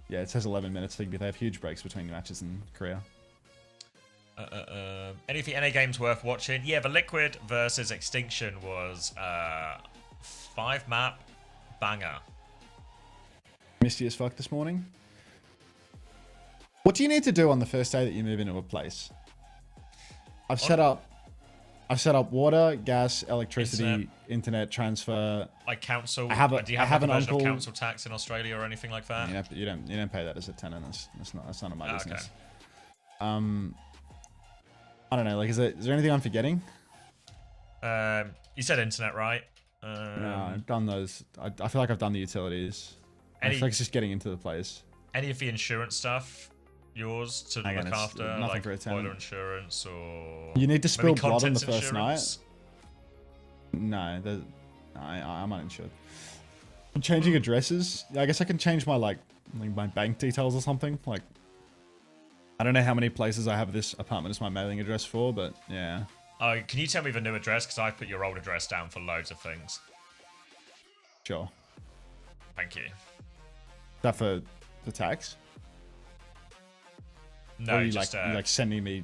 Yeah, it says 11 minutes. They have huge breaks between the matches in Korea. Anything, any games worth watching? Yeah, the Liquid versus Extinction was 5-map banger. Misty as fuck this morning. What do you need to do on the first day that you move into a place? I've set up water, gas, electricity, internet transfer. Like council. Do you have an uncle of council tax in Australia or anything like that? You don't pay that as a tenant. That's none of my business. Okay. I don't know. Like, is there anything I'm forgetting? You said internet, right? No, I've done those. I feel like I've done the utilities. I feel like it's just getting into the place. Any of the insurance stuff, yours to look after, like boiler insurance or. You need to spill blood on the first insurance? night. No, I'm uninsured. I'm changing addresses. I guess I can change my my bank details or something. Like, I don't know how many places I have this apartment as my mailing address for, but yeah. Oh, can you tell me the new address? Because I put your old address down for loads of things. Sure. Thank you. Is that for the tax? No, or you just like sending me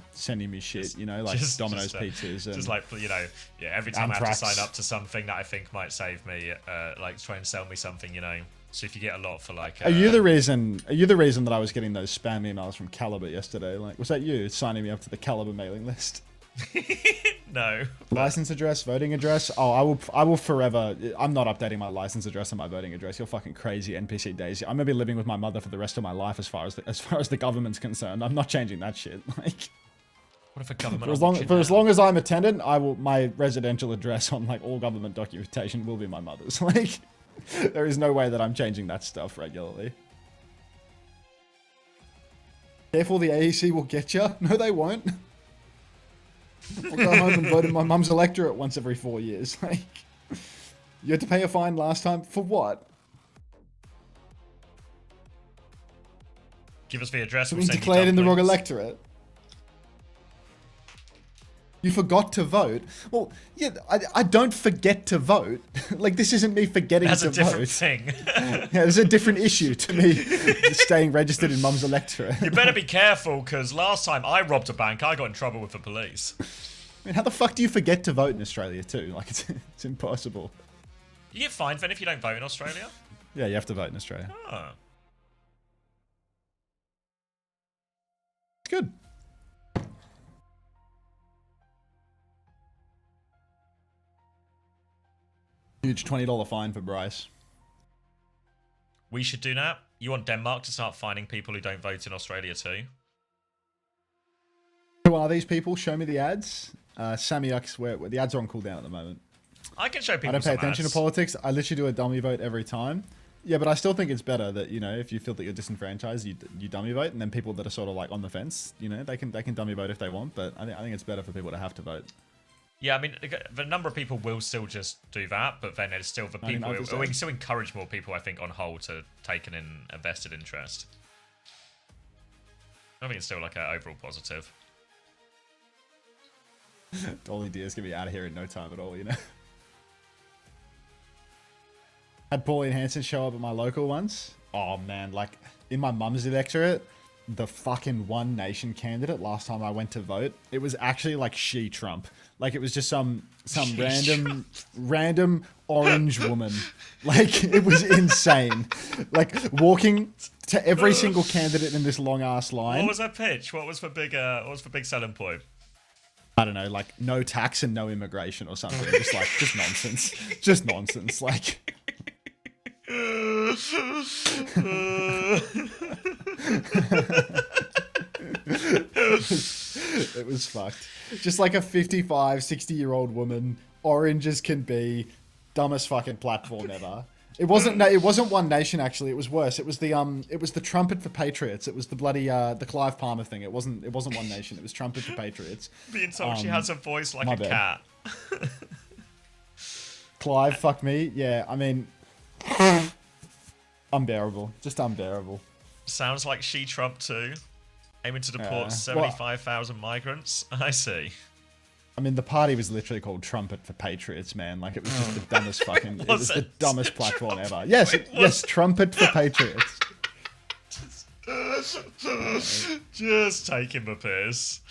shit, you know, like Domino's pizzas. And just like, you know, yeah. Every time I have to sign up to something that I think might save me, like try and sell me something, you know. So if you get a lot for like, are you the reason that I was getting those spam emails from Caliber yesterday? Like, was that you signing me up to the Caliber mailing list? No. License address, voting address. Oh, I will forever. I'm not updating my license address and my voting address. You're fucking crazy, NPC Daisy. I'm gonna be living with my mother for the rest of my life, as far as the government's concerned. I'm not changing that shit. Like, what if a government? For as long as I'm a tenant, my residential address on like all government documentation will be my mother's. Like, there is no way that I'm changing that stuff regularly. Careful, the AEC will get you. No, they won't. I'll go home and vote in my mum's electorate once every 4 years. Like, you had to pay a fine last time for what? Give us the address. Being declared in the wrong electorate. You forgot to vote. Well, yeah, I don't forget to vote. Like, this isn't me forgetting to vote. That's a different thing. Yeah, there's a different issue to me staying registered in mum's electorate. You better be careful, because last time I robbed a bank, I got in trouble with the police. I mean, how the fuck do you forget to vote in Australia too? Like, it's impossible. You get fined then if you don't vote in Australia? Yeah, you have to vote in Australia. Oh. It's good. Huge $20 fine for Bryce. We should do that. You want Denmark to start fining people who don't vote in Australia too? Who are these people? Show me the ads. Samyuk's where the ads are on cooldown at the moment. I can show people. I don't pay attention ads. to politics. I literally do a dummy vote every time. Yeah, but I still think it's better that, you know, if you feel that you're disenfranchised, you dummy vote, and then people that are sort of like on the fence, you know, they can dummy vote if they want. But I think it's better for people to have to vote. Yeah, I mean, the number of people will still just do that, but then there's still the people. We can still encourage more people, I think, on whole to take an invested interest. I think it's still like an overall positive. Dolly Deer's gonna be out of here in no time at all, you know. Had Pauline Hanson show up at my local once. Oh man, like in my mum's electorate, the fucking One Nation candidate last time I went to vote, it was actually like she Trump. Like it was just some random orange woman. Like it was insane. Like walking to every single candidate in this long ass line. What was her pitch? What was the big selling point? I don't know, like no tax and no immigration or something. Just nonsense. Just nonsense. Like it was fucked. Just like a 55, 60-year-old woman, orange as can be, dumbest fucking platform ever. It wasn't One Nation actually. It was worse. It was the Trumpet for Patriots. It was the bloody the Clive Palmer thing. It wasn't One Nation. It was Trumpet for Patriots. Being told she has a voice like a cat. Clive, fuck me. Yeah, I mean, unbearable. Just unbearable. Sounds like she Trump too. Aiming to deport 75,000 migrants. I see. I mean, the party was literally called Trumpet for Patriots, man. Like, it was just the dumbest fucking... it was the dumbest platform ever. Yes, yes, Trumpet for Patriots. Just taking the piss.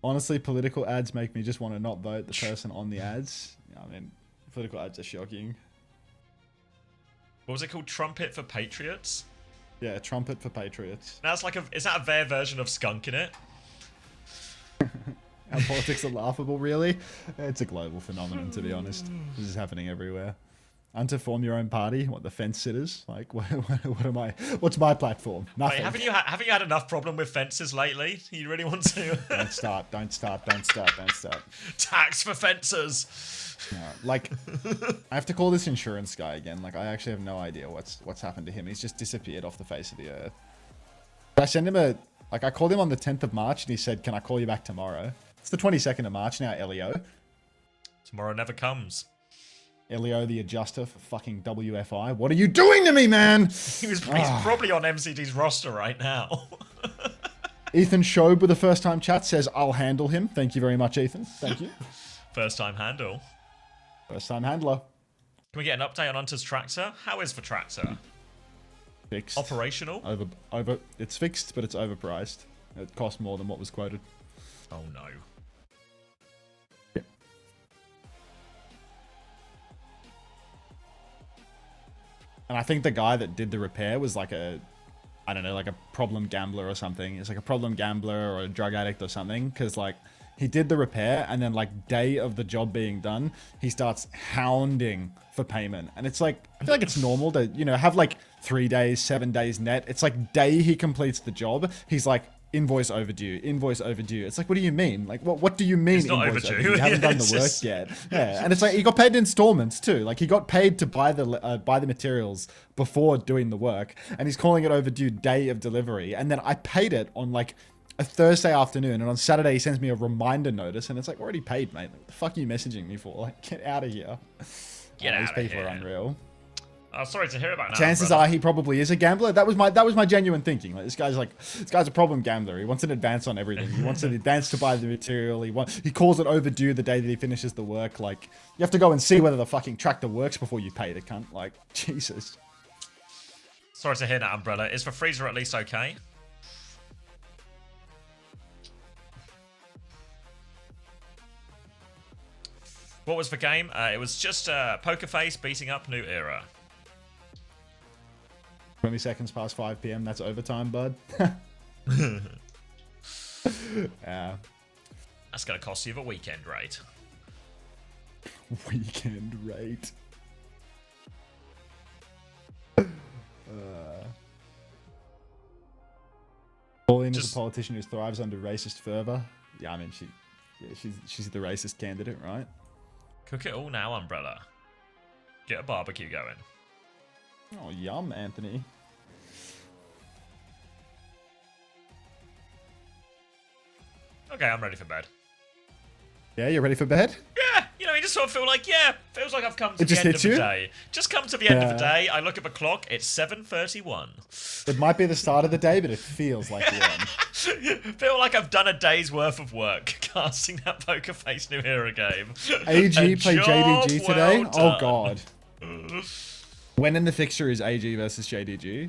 Honestly, political ads make me just want to not vote the person on the ads. I mean, political ads are shocking. What was it called? Trumpet for Patriots? Yeah, trumpet for patriots. That's like is that their version of skunking it? Our politics are laughable, really? It's a global phenomenon, to be honest. This is happening everywhere. And to form your own party? What, the fence sitters? Like, what am I? What's my platform? Nothing. Wait, haven't you had enough problem with fences lately? You really want to? Don't start. Tax for fences. No, like, I have to call this insurance guy again. Like, I actually have no idea what's happened to him. He's just disappeared off the face of the earth. I sent him I called him on the 10th of March and he said, can I call you back tomorrow? It's the 22nd of March now, Elio. Tomorrow never comes. Elio, the adjuster for fucking WFI. What are you doing to me, man? He's probably on MCD's roster right now. Ethan Shobe with a first-time chat says, I'll handle him. Thank you very much, Ethan. Thank you. First-time handle. First-time handler. Can we get an update on Hunter's tractor? How is the tractor? Fixed. Operational? It's fixed, but it's overpriced. It cost more than what was quoted. Oh, no. Yep. And I think the guy that did the repair was like a problem gambler or something. It's like a problem gambler or a drug addict or something. Because like he did the repair and then like day of the job being done, he starts hounding for payment. And it's like, I feel like it's normal to, have like 3 days, 7 days net. It's like day he completes the job. He's like, invoice overdue. It's like, what do you mean? Like, what do you mean it's not invoice overdue? You yeah, haven't done the work yet. Yeah, and it's like he got paid in installments too. Like he got paid to buy the materials before doing the work, and he's calling it overdue day of delivery. And then I paid it on like a Thursday afternoon, and on Saturday he sends me a reminder notice, and it's like, already paid, mate. What the fuck are you messaging me for? Like, get out of here. Get out these of people here. are unreal. Oh, sorry to hear about that. Chances are he probably is a gambler. That was my genuine thinking. Like this guy's a problem gambler. He wants an advance on everything. He wants an advance to buy the material. He calls it overdue the day that he finishes the work. Like you have to go and see whether the fucking tractor works before you pay the cunt. Like Jesus. Sorry to hear that, Umbrella. Is the freezer at least okay? What was the game? It was just Poker Face beating up New Era. 20 seconds past 5 p.m. That's overtime, bud. Yeah. That's going to cost you the weekend rate. Weekend rate. Pauline is a politician who thrives under racist fervor. Yeah, I mean, she's the racist candidate, right? Cook it all now, Umbrella. Get a barbecue going. Oh, yum, Anthony. Okay, I'm ready for bed. Yeah, you ready for bed? Yeah, you just sort of feel like, feels like I've come to the end of the day. Just come to the end of the day. I look at the clock, it's 7:31. It might be the start of the day, but it feels like the end. Feel like I've done a day's worth of work casting that Poker Face New Era game. AG play JDG today? Well Oh, God. When in the fixture is AG versus JDG?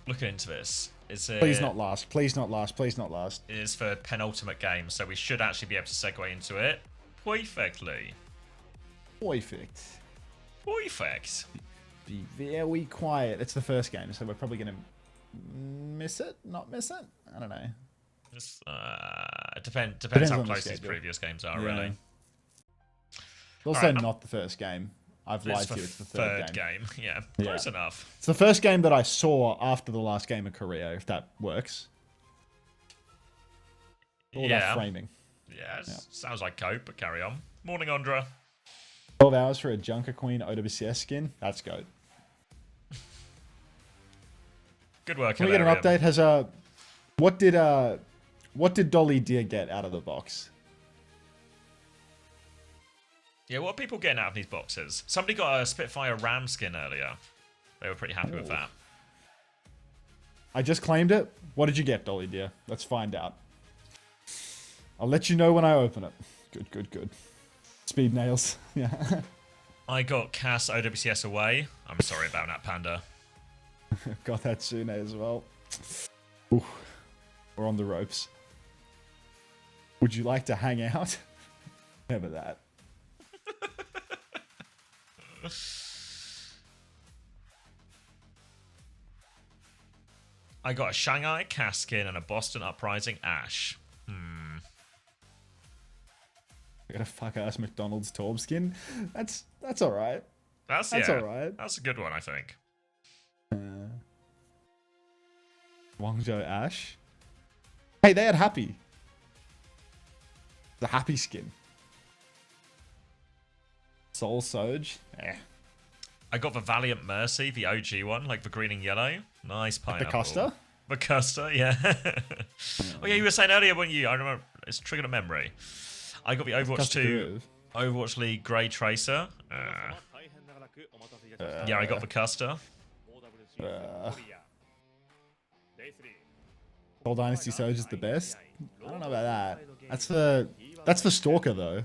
Looking into this. Please not last. Please not last. Please not last. It is for penultimate game, so we should actually be able to segue into it perfectly. Perfect. Perfect. Be very quiet. It's the first game, so we're probably going to miss it? Not miss it? I don't know. Just, it depends how close these previous games are, really. It's also not the first game. I've lied to you. It's the third game. Yeah, close enough. It's the first game that I saw after the last game of Korea, if that works. All that framing. Yeah, sounds like cope, but carry on. Morning, Andra. 12 hours for a Junker Queen OWCS skin. That's goat. Good work. Can we get an update? What did Dolly Deer get out of the box? Yeah, what are people getting out of these boxes? Somebody got a Spitfire Ram skin earlier. They were pretty happy with that. I just claimed it. What did you get, Dolly Deer? Let's find out. I'll let you know when I open it. Good. Speed nails. Yeah. I got Cass OWCS away. I'm sorry about that, Panda. Got that Sune as well. Ooh, we're on the ropes. Would you like to hang out? Never that. I got a Shanghai Cass skin and a Boston Uprising Ash. I got a fuck ass McDonald's Torb skin. That's alright. That's alright. That's a good one, I think. Guangzhou Ash. Hey, they had Happy. The Happy skin. Soul Surge. I got the Valiant Mercy, the OG one, like the green and yellow. Nice pineapple. The Costa? The Costa, yeah. Oh yeah, you were saying earlier, weren't you? I remember. It's triggered a memory. I got the Overwatch 2 Overwatch League Grey Tracer. Yeah, I got the Custer. Soul Dynasty Surge is the best. I don't know about that. That's the Stalker though.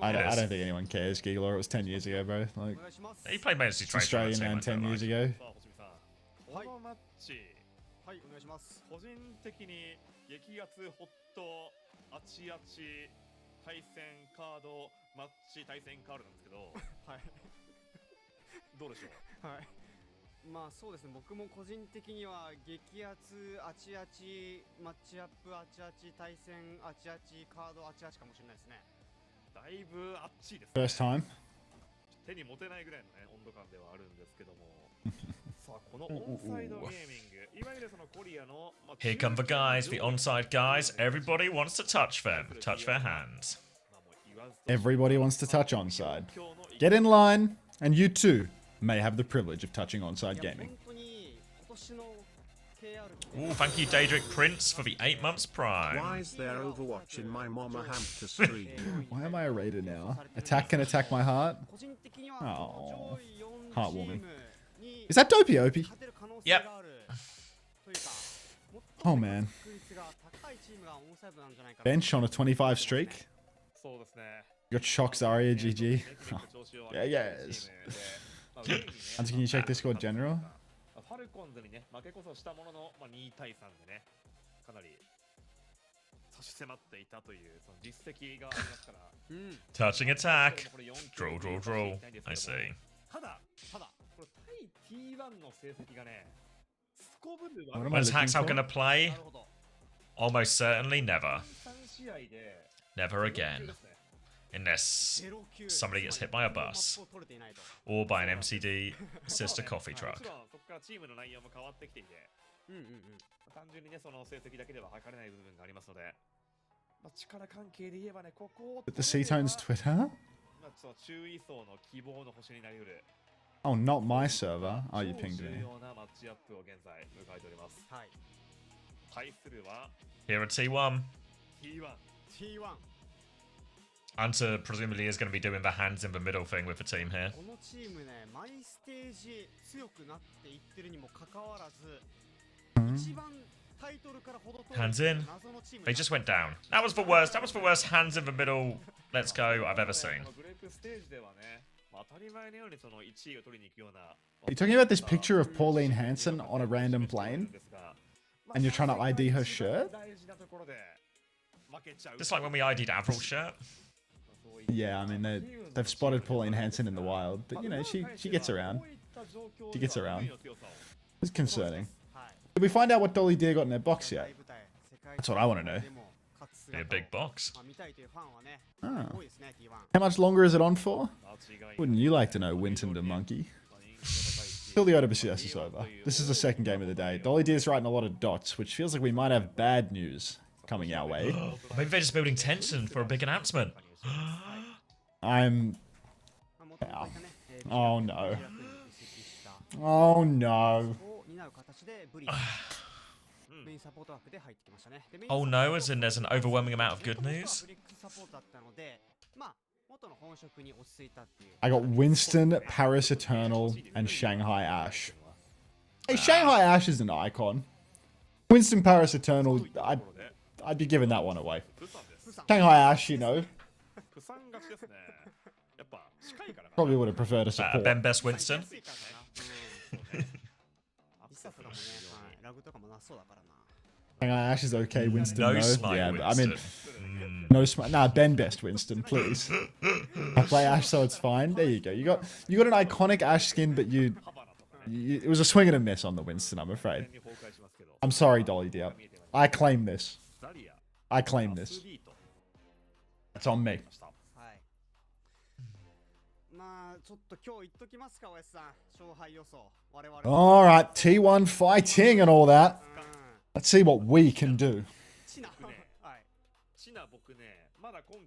I don't think anyone cares, Gigalor. It was 10 years ago, bro. Like, he played mostly it's Australian man 10 years ago. First time. Here come the guys, the ONSIDE guys. Everybody wants to touch them, touch their hands. Everybody wants to touch ONSIDE. Get in line, and you too may have the privilege of touching ONSIDE Gaming. Ooh, thank you, Daedric Prince, for the 8 months prime. Why is there Overwatch in my Mama Hamster stream? Why am I a raider now? Attack can attack my heart? Oh, heartwarming. Is that Dopey Opie? Yep. Oh man. Bench on a 25 streak. Got Shock Zarya GG. Oh, yeah, yes. Hunter, can you check Discord general? Touching attack. Draw. I see. When is Haxow gonna play? Almost certainly never. Never again. Unless somebody gets hit by a bus. Or by an MCD sister coffee truck. But the C-Tone's Twitter? Oh, not my server. Oh, you pinged me. Here at T1. Hunter presumably is going to be doing the hands in the middle thing with the team here. Hands in. They just went down. That was the worst. That was the worst hands in the middle. Let's go I've ever seen. Are you talking about this picture of Pauline Hanson on a random plane? And you're trying to ID her shirt? Just like when we ID'd Avril's shirt. Yeah, I mean, they've spotted Pauline Hanson in the wild. But, you know, she gets around. She gets around. It's concerning. Did we find out what Dolly Deer got in their box yet? That's what I want to know. Be a big box. Oh. How much longer is it on for? Wouldn't you like to know, Winton the Monkey? Till the OWCS is over. This is the second game of the day. Dolly Deer's writing a lot of dots, which feels like we might have bad news coming our way. Maybe they're just building tension for a big announcement. I'm... Oh no. Oh no. Oh no, as in there's an overwhelming amount of good news? I got Winston, Paris Eternal, and Shanghai Ash. Hey, Shanghai Ash is an icon. Winston, Paris Eternal, I'd be giving that one away. Shanghai Ash, you know, Probably would have preferred a support. Ben Best Winston. Hang on, Ash is okay. Winston, No no. smite Yeah, Winston. I mean, no smite. Nah, Ben Best Winston, please. I play Ash, so it's fine. There you go. You got an iconic Ash skin, but you it was a swing and a miss on the Winston, I'm afraid. I'm sorry, Dolly Depp. I claim this. I claim this. It's on me. All right, T1 fighting and all that. Let's see what we can do.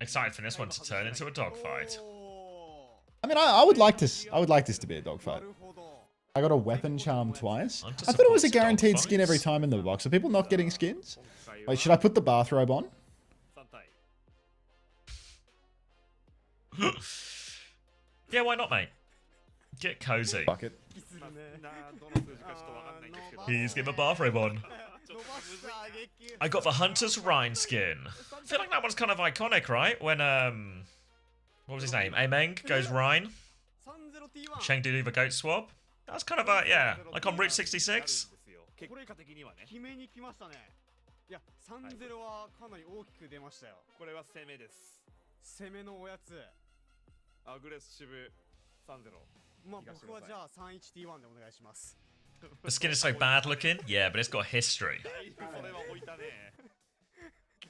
Excited for this one to turn into a dogfight. I mean, I would like this. I would like this to be a dogfight. I got a weapon charm twice. I thought it was a guaranteed skin every time in the box. Are people not getting skins? Wait, should I put the bathrobe on? Yeah, why not, mate? Get cozy. Fuck it. He's getting a bathrobe on. I got the Hunter's Rhine skin. I feel like that one's kind of iconic, right? When, what was his name? Ameng goes Rhine. Chengdu do the goat swap. That's kind of a, yeah, like on Route 66. The skin is so bad looking. Yeah, but it's got history.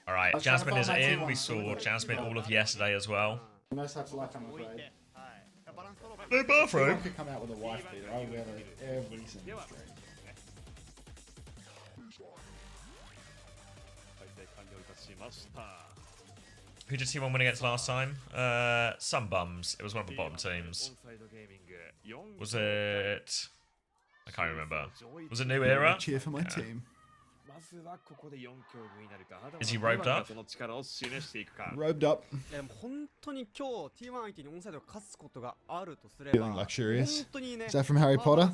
Alright, Jasmine is in. We saw Jasmine all of yesterday as well. No such luck, I'm afraid. No bathrobe. I could come out with a wife beater. I wear it every single stream. Who did T1 win against last time? Some bums. It was one of the bottom teams. Was it... I can't remember. Was it New Era? Cheer for my team. Is he robed up? Robed up. Feeling luxurious. Is that from Harry Potter?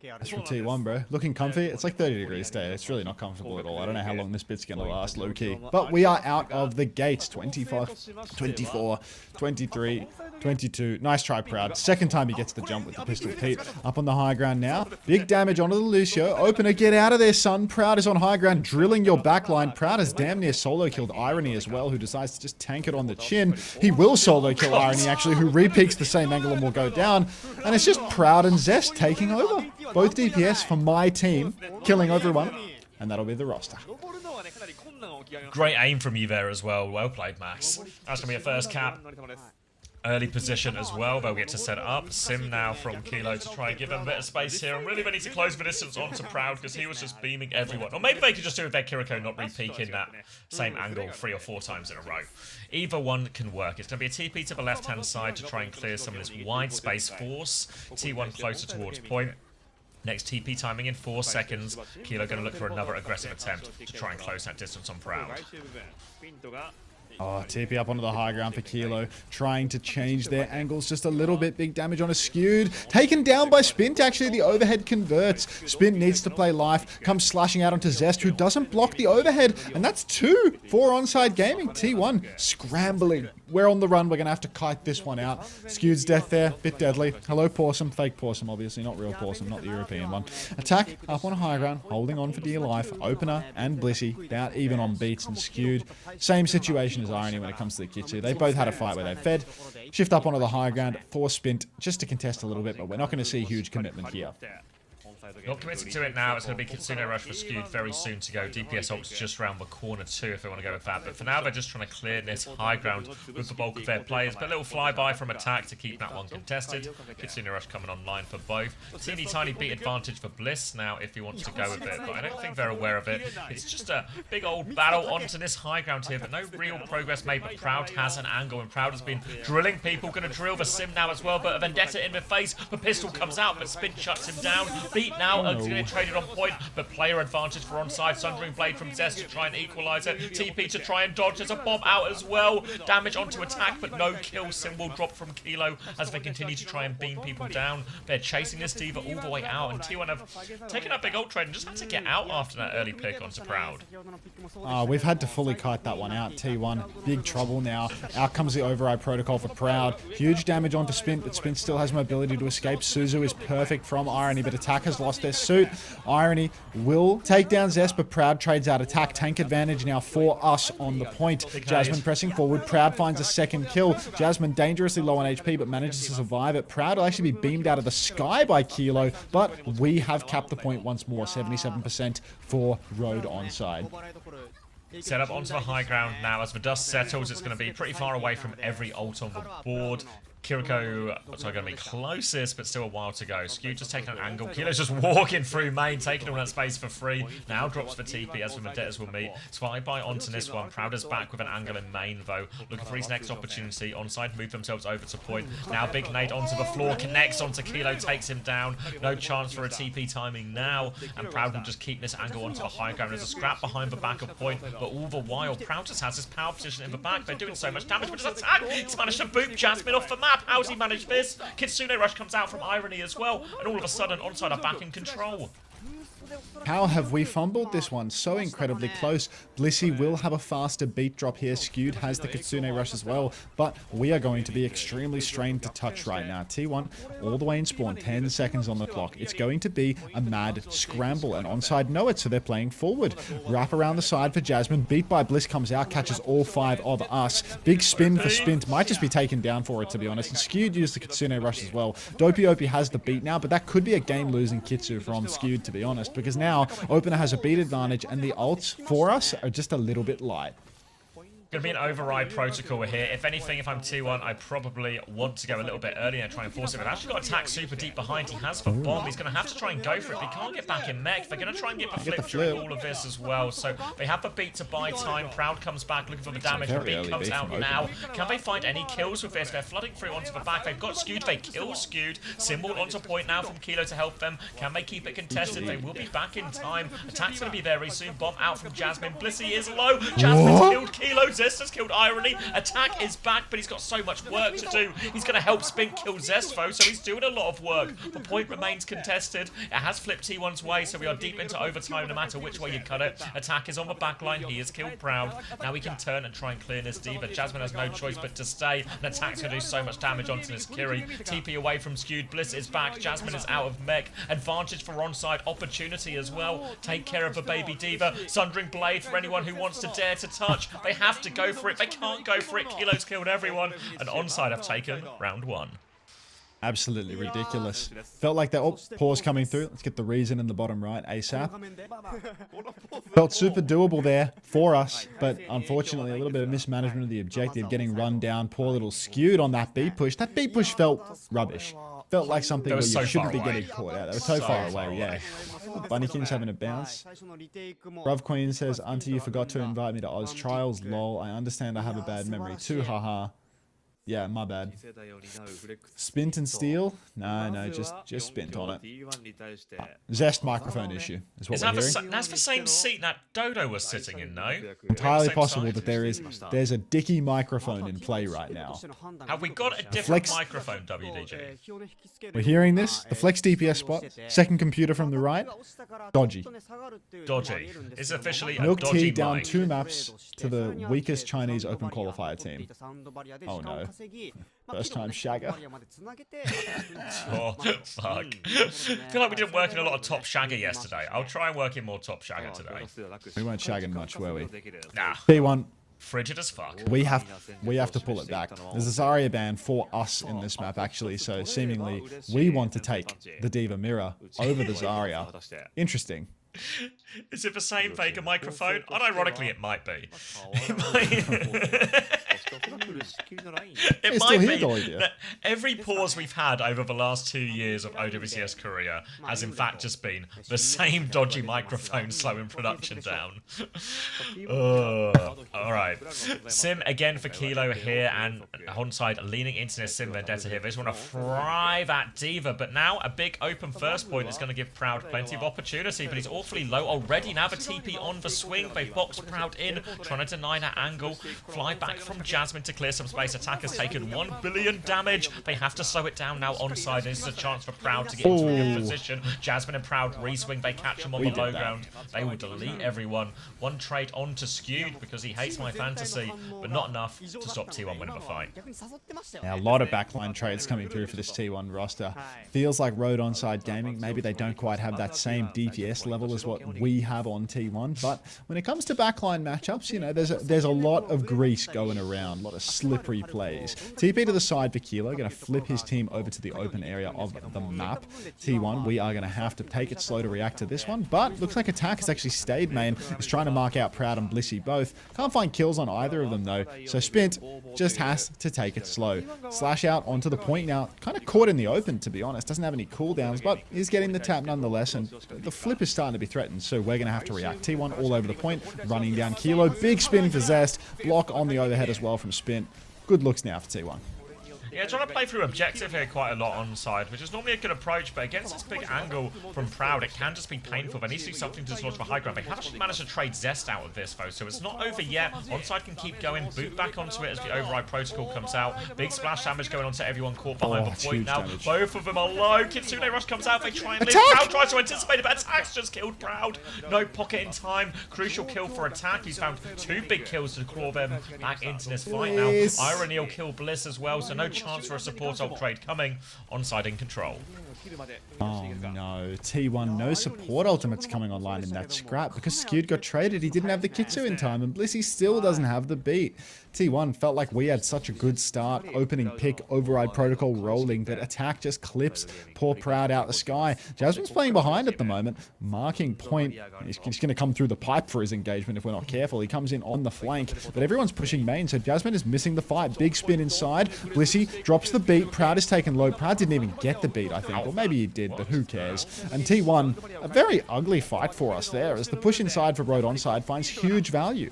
That's from T1, bro. Looking comfy. It's like 30 degrees today. It's really not comfortable at all. I don't know how long this bit's going to last, low-key. But we are out of the gates. 25, 24, 23, 22. Nice try, Proud. Second time he gets the jump with the pistol Pete. Up on the high ground now. Big damage onto the Lucio. Opener, get out of there, son. Proud is on high ground, drilling your backline. Proud has damn near solo killed Irony as well, who decides to just tank it on the chin. He will solo kill Irony, actually, who repeaks the same angle and will go down. And it's just Proud and Zest taking over. Both DPS for my team, killing everyone. And that'll be the roster. Great aim from you there as well. Well played, Max. That's going to be a first cap. Early position as well. They'll get to set it up. Sim now from Kilo to try and give them a bit of space here. And really they need to close the distance onto Proud because he was just beaming everyone. Or maybe they could just do it with their Kiriko not re-peeking that same angle 3 or 4 times in a row. Either one can work. It's going to be a TP to the left-hand side to try and clear some of this wide space force. T1 closer towards point. Next TP timing in 4 seconds. Kilo going to look for another aggressive attempt to try and close that distance on Proud. Oh, TP up onto the high ground for Kilo, trying to change their angles just a little bit. Big damage on a skewed. Taken down by Spint, actually. The overhead converts. Spint needs to play life. Comes slashing out onto Zest, who doesn't block the overhead. And that's 2 for ONSIDE Gaming. T1 scrambling. We're on the run. We're going to have to kite this one out. Skewed's death there. Bit deadly. Hello, Porsum. Fake Porsum, obviously. Not real Porsum, not the European one. Attack up on high ground. Holding on for dear life. Opener and Blissey. About even on beats and Skewed. Same situation as Irony when it comes to the Kitsu. They both had a fight where they fed. Shift up onto the high ground for Spint just to contest a little bit, but we're not going to see huge commitment here. Not committing to it now. It's going to be Kitsune Rush for Skewed very soon to go. DPS ult's just round the corner too if they want to go with that. But for now, they're just trying to clear this high ground with the bulk of their players. But a little flyby from attack to keep that one contested. Kitsune Rush coming online for both. Teeny tiny beat advantage for Bliss now if he wants to go with it. But I don't think they're aware of it. It's just a big old battle onto this high ground here. But no real progress made. But Proud has an angle. And Proud has been drilling people. Going to drill the Sim now as well. But a Vendetta in the face. The pistol comes out. But Spin shuts him down. Beat TP now are going to get traded on point, but player advantage for onside. Sundering Blade from Zest to try and equalize it. TP to try and dodge. There's a bomb out as well. Damage onto attack, but no kill symbol dropped from Kilo as they continue to try and beam people down. They're chasing this Diva all the way out, and T1 have taken a big ult trade and just had to get out after that early pick onto Proud. We've had to fully kite that one out. T1, big trouble now. Out comes the override protocol for Proud. Huge damage onto Spint, but Spint still has mobility to escape. Suzu is perfect from Irony, but Attack has lost their suit. Irony will take down Zest, but Proud trades out Attack. Tank advantage now for us on the point. Jasmine pressing forward. Proud finds a second kill. Jasmine dangerously low on HP, but manages to survive it. Proud will actually be beamed out of the sky by Kilo, but we have capped the point once more. 77% for Road onside. Set up onto the high ground now. As the dust settles, it's going to be pretty far away from every ult on the board. Kiriko, sorry, going to be closest, but still a while to go. Skew just taking an angle. Kilo's just walking through main, taking all that space for free. Now drops for TP as the Vendettas will meet. Spy by onto this one. Proud is back with an angle in main, though. Looking for his next opportunity. Onside move themselves over to point. Now big nade onto the floor. Connects onto Kilo, takes him down. No chance for a TP timing now. And Proud will just keep this angle onto the high ground. There's a scrap behind the back of point, but all the while, Proud just has his power position in the back. They're doing so much damage, but his attack! He's managed to boot Jasmine off the map. How's he managed this? Kitsune Rush comes out from Irony as well, and all of a sudden, onside are back in control. How have we fumbled this one? So incredibly close. Blissey will have a faster beat drop here. Skewed has the Kitsune Rush as well, but we are going to be extremely strained to touch right now. T1 all the way in spawn, 10 seconds on the clock. It's going to be a mad scramble, and onside know it, so they're playing forward. Wrap around the side for Jasmine. Beat by Bliss comes out, catches all 5 of us. Big spin for Spint. Might just be taken down for it, to be honest. And Skewed used the Kitsune Rush as well. Dopey Opie has the beat now, but that could be a game-losing Kitsu from Skewed, to be honest, because now Opener has a beat advantage, and the ults for us are just a little bit light. Going to be an override protocol here. If anything, if I'm T1, I probably want to go a little bit earlier and try and force it. But actually got attacked super deep behind. He has the bomb. He's going to have to try and go for it. But he can't get back in mech. They're going to try and get the flip during all of this as well. So they have the beat to buy time. Proud comes back looking for the damage. The beat comes out now. Can they find any kills with this? They're flooding through onto the back. They've got Skewed. They kill Skewed. Symbol onto point now from Kilo to help them. Can they keep it contested? They will be back in time. Attack's going to be there very soon. Bomb out from Jasmine. Blissey is low. Jasmine's killed Kilo. Zest has killed Irony. Attack is back, but he's got so much work to do. He's going to help Spink kill Zestfo, so he's doing a lot of work. The point remains contested. It has flipped T1's way, so we are deep into overtime no matter which way you cut it. Attack is on the back line. He is killed Proud. Now he can turn and try and clear this Diva. Jasmine has no choice but to stay, and Attack's going to do so much damage onto this Kiri. TP away from Skewed. Bliss is back. Jasmine is out of mech. Advantage for onside. Opportunity as well. Take care of the baby Diva. Sundering Blade for anyone who wants to dare to touch. They have to go for it. They can't go for it. Kilo's killed everyone, and onside have taken round 1. Absolutely ridiculous. Felt like that. Oh, pause coming through. Let's get the reason in the bottom right ASAP. Felt super doable there for us, but unfortunately a little bit of mismanagement of the objective, getting run down. Poor little Skewed on that beat push. That beat push felt rubbish. Felt like something where you shouldn't be getting caught out. They were so far away, yeah. Bunnykins having a bounce. Bruv Queen says, Auntie, you forgot to invite me to Oz Trials. Lol, I understand I have a bad memory too, haha. Yeah, my bad. Spint and Steel? No, just Spint on it. Zest microphone issue is what we're hearing. That's the same seat that Dodo was sitting in, no? Entirely possible that there's a dicky microphone in play right now. Have we got a different microphone, WDG? We're hearing this. The Flex DPS spot. Second computer from the right. Dodgy. Dodgy. It's officially a Milk dodgy Tea down mic. 2 maps to the weakest Chinese Open qualifier team. Oh no. First time Shagger. Oh, fuck. I feel like we didn't work in a lot of top Shagger yesterday. I'll try and work in more top Shagger today. We weren't shagging much, were we? Nah. T1. Frigid as fuck. We have to pull it back. There's a Zarya ban for us in this map, actually, so seemingly we want to take the Diva Mirror over the Zarya. Interesting. Is it the same Vega microphone? Unironically, it might be. It It's might still here, be Dolly, dear. that every pause we've had over the last 2 years of OWCS Korea has in fact just been the same dodgy microphone slowing production down. Alright. Sim again for Kilo here, and ONSIDE leaning into this Sim Vendetta here. They just want to fry that Diva, but now a big open first point is going to give Proud plenty of opportunity, but he's awfully low already. Now the TP on the swing. They box Proud in, trying to deny that angle. Fly back from Jasmine to clear some space. Attack has taken 1 billion damage. They have to slow it down now ONSIDE. This is a chance for Proud to get into a good position. Jasmine and Proud re-swing. They catch him on the low ground. They will delete everyone. One trade on to Skewed because he hates my fantasy, but not enough to stop T1 winning the fight. Now, a lot of backline trades coming through for this T1 roster. Feels like Road ONSIDE Gaming, maybe they don't quite have that same DPS level as what we have on T1, but when it comes to backline matchups, you know, there's a lot of grease going around, a lot of slippery plays. TP to the side for Kilo, going to flip his team over to the open area of the map. T1, we are going to have to take it slow to react to this one, but looks like Attack has actually stayed main, is trying to mark out Proud and Blissey both. Can't find kills on either of them though, so Spint just has to take it slow. Slash out onto the point now, kind of caught in the open to be honest, doesn't have any cooldowns, but is getting the tap nonetheless, and the flip is starting to be threatened, so we're going to have to react. T1 all over the point, running down Kilo, big spin for Zest, block on the overhead as well from Spint. Good looks now for T1. Yeah, trying to play through objective here quite a lot ONSIDE, which is normally a good approach, but against this big angle from Proud, it can just be painful. They need to do something to dislodge the high ground. They have actually managed to trade Zest out of this, though, so it's not over yet. ONSIDE can keep going, boot back onto it as the override protocol comes out. Big splash damage going on to everyone caught behind the point now. Damage. Both of them are low. Kitsune Rush comes out, they try and live. Proud tries to anticipate it, but Attack's just killed Proud. No pocket in time. Crucial kill for Attack. He's found 2 big kills to claw them back into this fight now. Irony will kill Bliss as well, so no chance for a support trade coming. ONSIDE in control. Oh no, T1, no support ultimates coming online in that scrap because Skewed got traded. He didn't have the Kitsu in time, and Blissey still doesn't have the beat. T1 felt like we had such a good start, opening pick, override protocol rolling, that Attack just clips poor Proud out the sky. Jasmine's playing behind at the moment, marking point. He's going to come through the pipe for his engagement if we're not careful. He comes in on the flank, but everyone's pushing main, so Jasmine is missing the fight. Big spin inside. Blissey drops the beat. Proud is taken low. Proud didn't even get the beat, I think, or maybe he did, but who cares? And T1, a very ugly fight for us there, as the push inside for Road ONSIDE finds huge value.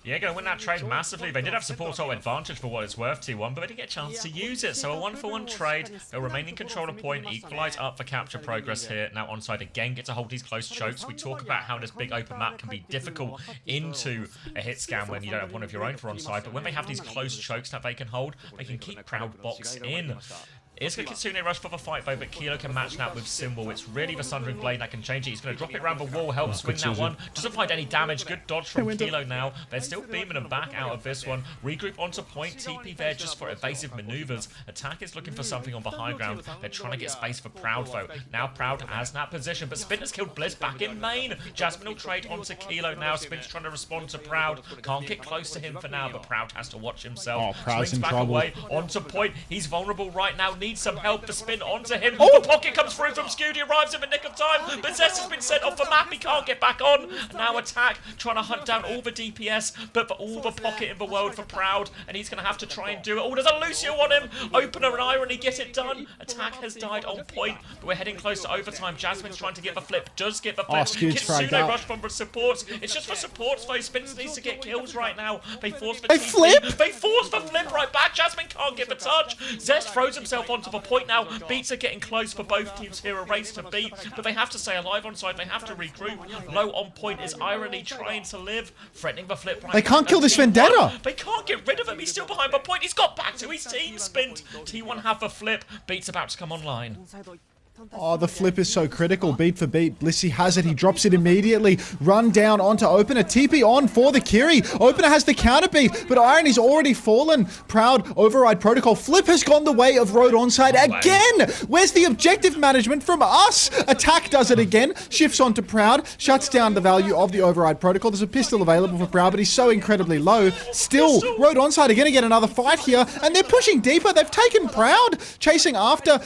Yeah, going to win that trade massively. They did have support ult advantage for what it's worth, T1, but they didn't get a chance to use it. So a 1-for-1 trade. They'll remain in control of point, equalize up for capture progress here. Now ONSIDE again get to hold these close chokes. We talk about how this big open map can be difficult into a hit scan when you don't have one of your own for ONSIDE, but when they have these close chokes that they can hold, they can keep Proud box in. It's going to Kitsune Rush for the fight though, but Kilo can match that with Symbol. It's really the Sundering Blade that can change it. He's going to drop it around the wall, help swing that one. Doesn't find any damage. Good dodge from Kilo now. They're still beaming him back out of this one. Regroup onto point. TP there just for evasive maneuvers. Attack is looking for something on the high ground. They're trying to get space for Proud though. Now Proud has that position, but Spin has killed Bliss back in main. Jasmine will trade onto Kilo now. Spin's trying to respond to Proud. Can't get close to him for now, but Proud has to watch himself. Proud's swings back in trouble. away onto point. He's vulnerable right now. Needs some help. The spin onto him. The pocket comes through from Skewed. He arrives in the nick of time. But Zest has been sent off the map. He can't get back on. Now Attack trying to hunt down all the DPS, but for all the pocket in the world for Proud, and he's going to have to try and do it. Oh, there's a Lucio on him. Opener and Irony get it done. Attack has died on point, but we're heading close to overtime. Jasmine's trying to get the flip. Does get the flip. Kitsune Rush from the supports. It's just for supports though. Spins needs to get kills right now. They force the flip. They force the flip right back. Jasmine can't get the touch. Zest throws himself onto the point now. Beats are getting close for both teams here. A race to beat, but they have to stay alive ONSIDE. They have to regroup. Low on point is Irony trying to live, threatening the flip right. They can't kill this Vendetta. They can't get rid of him. He's still behind the point. He's got back to his team. Spint. T1 have the flip. Beat's about to come online. Oh, the flip is so critical. Beat for beat. Blissey has it. He drops it immediately. Run down onto Opener. TP on for the Kiri. Opener has the counter beat, but Irony's already fallen. Proud override protocol. Flip has gone the way of Road ONSIDE again. Where's the objective management from us? Attack does it again. Shifts onto Proud. Shuts down the value of the override protocol. There's a pistol available for Proud, but he's so incredibly low. Still, Road ONSIDE are going to get another fight here, and they're pushing deeper. They've taken Proud. Chasing after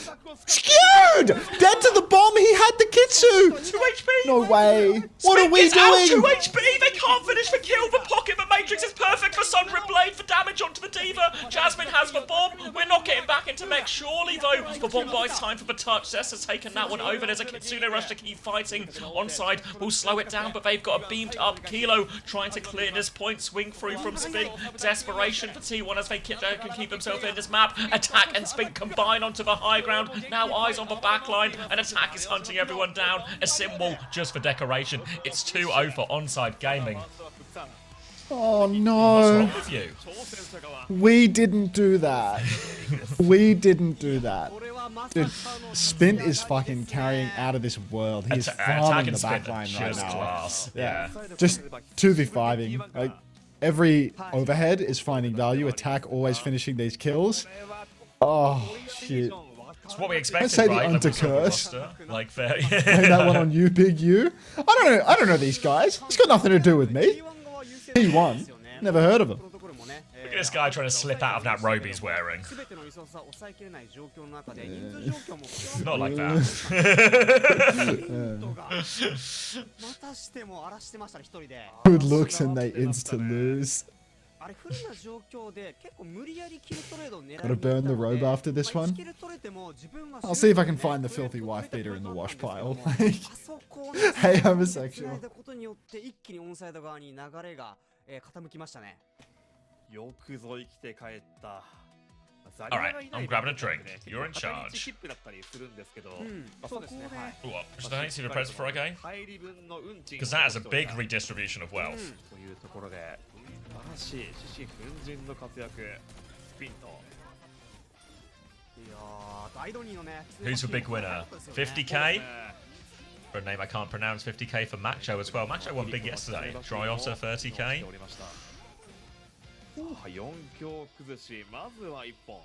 Skewed! Dead to the bomb, he had the Kitsu! 2 HP! No way. What are we doing? Out 2 HP! They can't finish the kill. The pocket, the Matrix is perfect for a Sundering Blade for damage onto the D.Va. Jasmine has the bomb. We're not getting back into mech, surely, though. The bomb buys time for the touch. Zest has taken that one over. There's a Kitsune rush to keep fighting. ONSIDE will slow it down, but they've got a beamed up Kilo trying to clear this point. Swing through from Spink. Desperation for T1 as they can keep themselves in this map. Attack and Spink combine onto the high ground. Now eyes on the back line, and Attack is hunting everyone down. A symbol just for decoration. It's 2-0 for ONSIDE Gaming. Oh What's no. wrong with you? We didn't do that. We didn't do that. Dude, Spin is fucking carrying out of this world. He's Attack farming and the Spin backline are right just now. class. Yeah. Just 2v5ing. Like, every overhead is finding value. Attack always finishing these kills. Oh, shit. It's what we expected, say the right? Like, we saw the undercurse. roster. Like, fair. Blame that one on you, Big U. I don't know these guys. It's got nothing to do with me. T1. Never heard of him. Look at this guy trying to slip out of that robe he's wearing. Not like that. Good looks and they insta lose. Gotta burn the robe after this one. I'll see if I can find the filthy wife beater in the wash pile. Hey, homosexual. Alright, I'm grabbing a drink. You're in charge. What? Should I see the present before I go? Because that is a big redistribution of wealth. Who's the big winner? 50k? For a name I can't pronounce. 50k for Macho as well. Macho won big yesterday. Dryotta 30k. 4強崩し、まずは1本。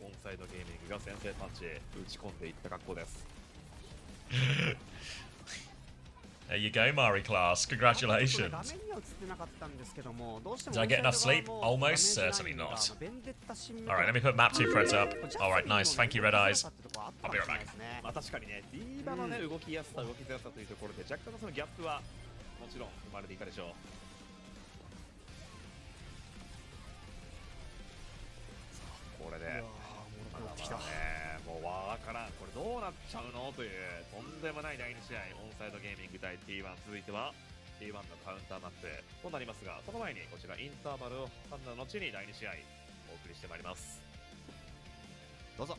オンサイドゲーミングが先制パンチへ打ち込んでいった格好です。There you go, Mari class. Congratulations. Did I get enough sleep? Almost. Certainly not. Alright, let me put map 2 threads up. Alright, nice. Thank you, Red Eyes. I'll be right back. まあ確かにね、D.Vaのね、動きやすさ、動きづらさというところで、若干のそのギャップはもちろん生まれていたでしょう。これで、もうわからん、これどうなっちゃうのというとんでもない第2試合、オンサイドゲーミング対 T1、続いては T1 のカウンターマップとなりますが、その前にこちらインターバルを挟んだ後に第2試合お送りしてまいります。どうぞ。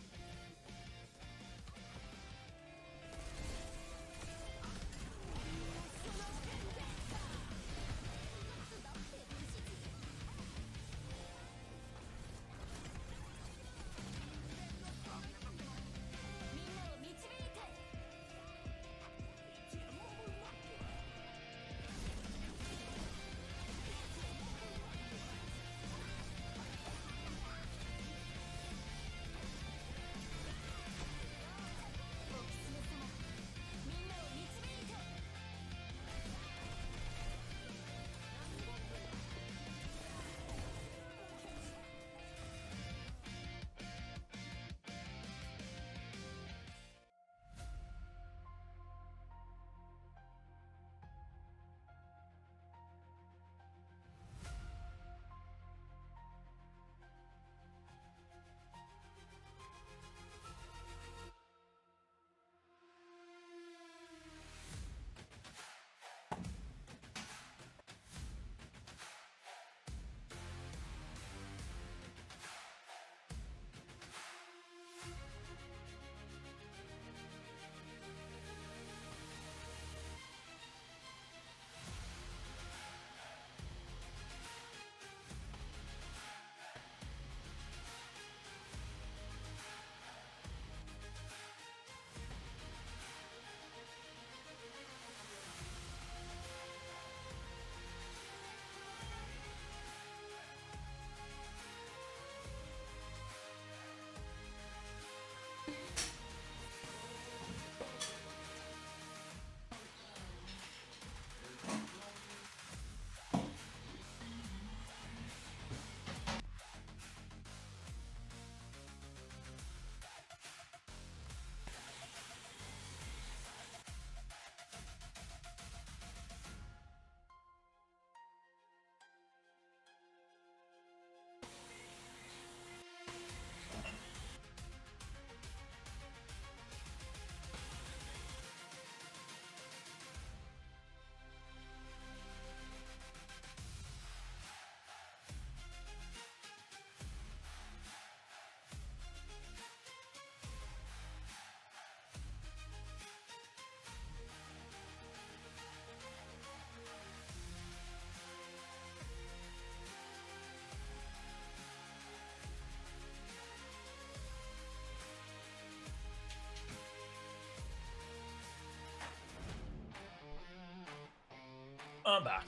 I'm back.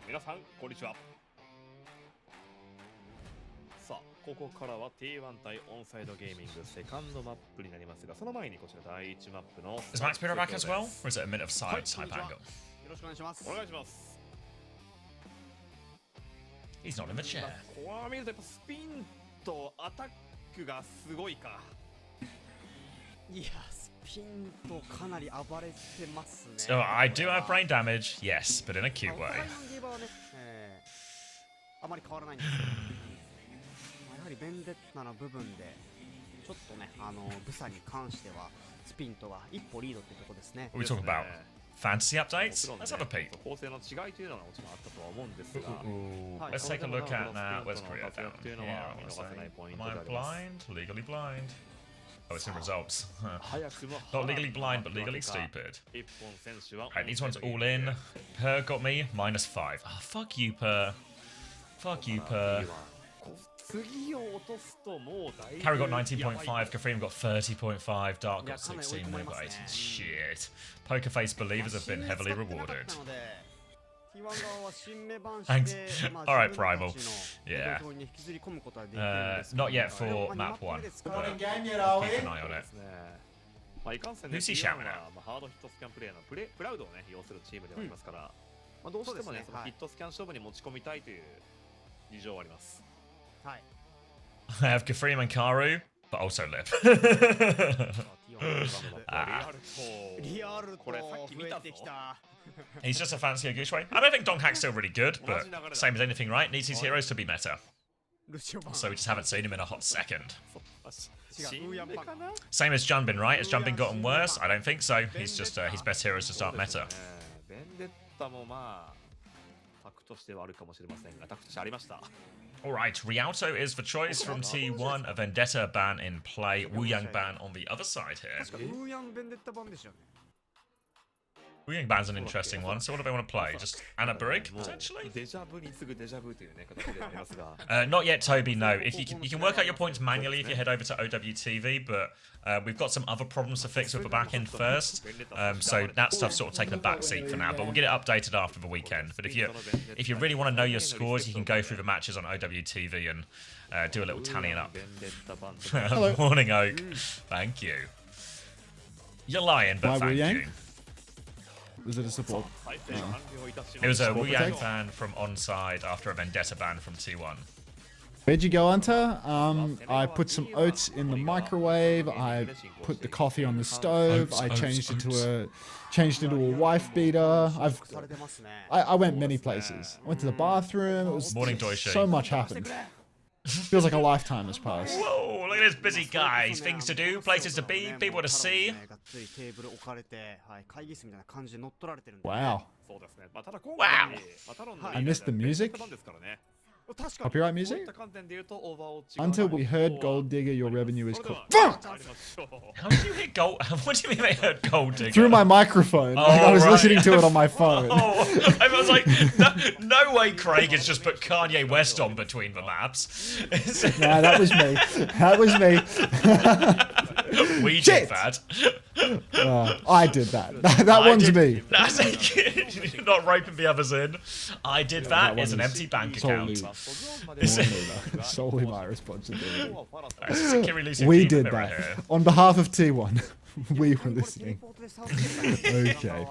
皆さんこんにちは。さあここからは T1 対オンサイドゲーミングセカンドマップになりますが、その前にこちら第1マップの Is Max Peter back as well? Or is it a minute of side type angle? よろしくお願いします。お願いします。 He's not in the chair. こう見るとやっぱスピンとアタックがすごいか。いや、スピンとかなり暴れてますね。 So I do have brain damage, yes, but in a cute お way. 互いのゲーバーはね、あまり変わらないんですけど、やはりベンデッタの部分でちょっとね、ブサに関してはスピンとは一歩リードってとこですね。 What are we talking about? Fantasy updates? もちろんね Let's have a peek. 構成の違いというのがもちろんあったとは思うんですが、 Ooh, はい let's take a look at now. Where's その Korea 活躍 down? というの Here, は I 見 wanna 逃せないポイン say. ト Am で I あります。 blind? Legally blind. Oh, it's in results. Huh. 早くも Not legally blind, but legally stupid. 一本選手は Right, these ones all in. Per got me -5. Oh, fuck you, Per. Fuck you, Per. 次を落とすともうだいぶ Carry got 19.5, Kafreem got 30.5, Dark got 16, Moon got 18. Shit. Poker face believers have been heavily rewarded. Thanks. Alright, Primal. Yeah. Not yet for map 1. But keep an eye on it. まあいかんせん Who's he T1 shouting はまあハードヒットスキャンプレイヤーのプラウドをね擁するチームではありますから、まあどうしてもねそのヒットスキャン勝負に持ち込みたいという事情はあります。はい。 I have Kafreem and Karu, but also Lip. リアルと増えてきた。 He's just a fancier Goose Way. I don't think Donghack's still really good, but same as anything, right? Needs his heroes to be meta. ルシオバン。 So we just haven't seen him in a hot second. 違う、ウーヤンパン。 Same as Junbin, right? Has Junbin gotten worse? I don't think so. He's just his best heroes to start meta. ベンデッタもまあタクとしてはあるかもしれませんが、タクとしてありました。 Alright, Rialto is for choice from T1, a Vendetta ban in play, Wuyang ban on the other side here. 確かウーヤンベンデッタ版でしたよね。 Wuyang ban's an interesting one, so what do they want to play? Just Anna Brig, potentially? デジャブに次ぐデジャブというね形でありますが。 Not yet, Toby, no. If you can work out your points manually if you head over to OWTV, but we've got some other problems to fix with the back end first. So that stuff's sort of taking a back seat for now, but we'll get it updated after the weekend. But if you really want to know your scores, you can go through the matches on OWTV and do a little tallying up. Morning, Oak. Thank you. You're lying, but thank you. Was it a support? It was a Support Wuyang protect? ban from ONSIDE after a Vendetta ban from T1. Where'd you go, Hunter? I put some oats in the microwave. I put the coffee on the stove. I changed into a wife beater. I went many places. I went to the bathroom. It was Morning, Doishi. so much happened. Feels like a lifetime has passed. Whoa, look at this busy guy. Things to do, places to be, people to see. Wow. Wow. I missed the music. Copyright music? Until we heard Gold Digger, your revenue is cooked. Fuck! How did you hit gold? What do you mean they heard gold digger? Through my microphone. Like, I was right. listening to it on my phone. Oh, I was like, no way Craig has just put Kanye West on between the maps. Nah, that was me. That was me. We Shit. did that. I did that. That one's me. That's You're not roping the others in. I did that. That It's one an is empty bank solely- account. Solely my responsibility. We We did that. On behalf of T1, we were listening. Okay.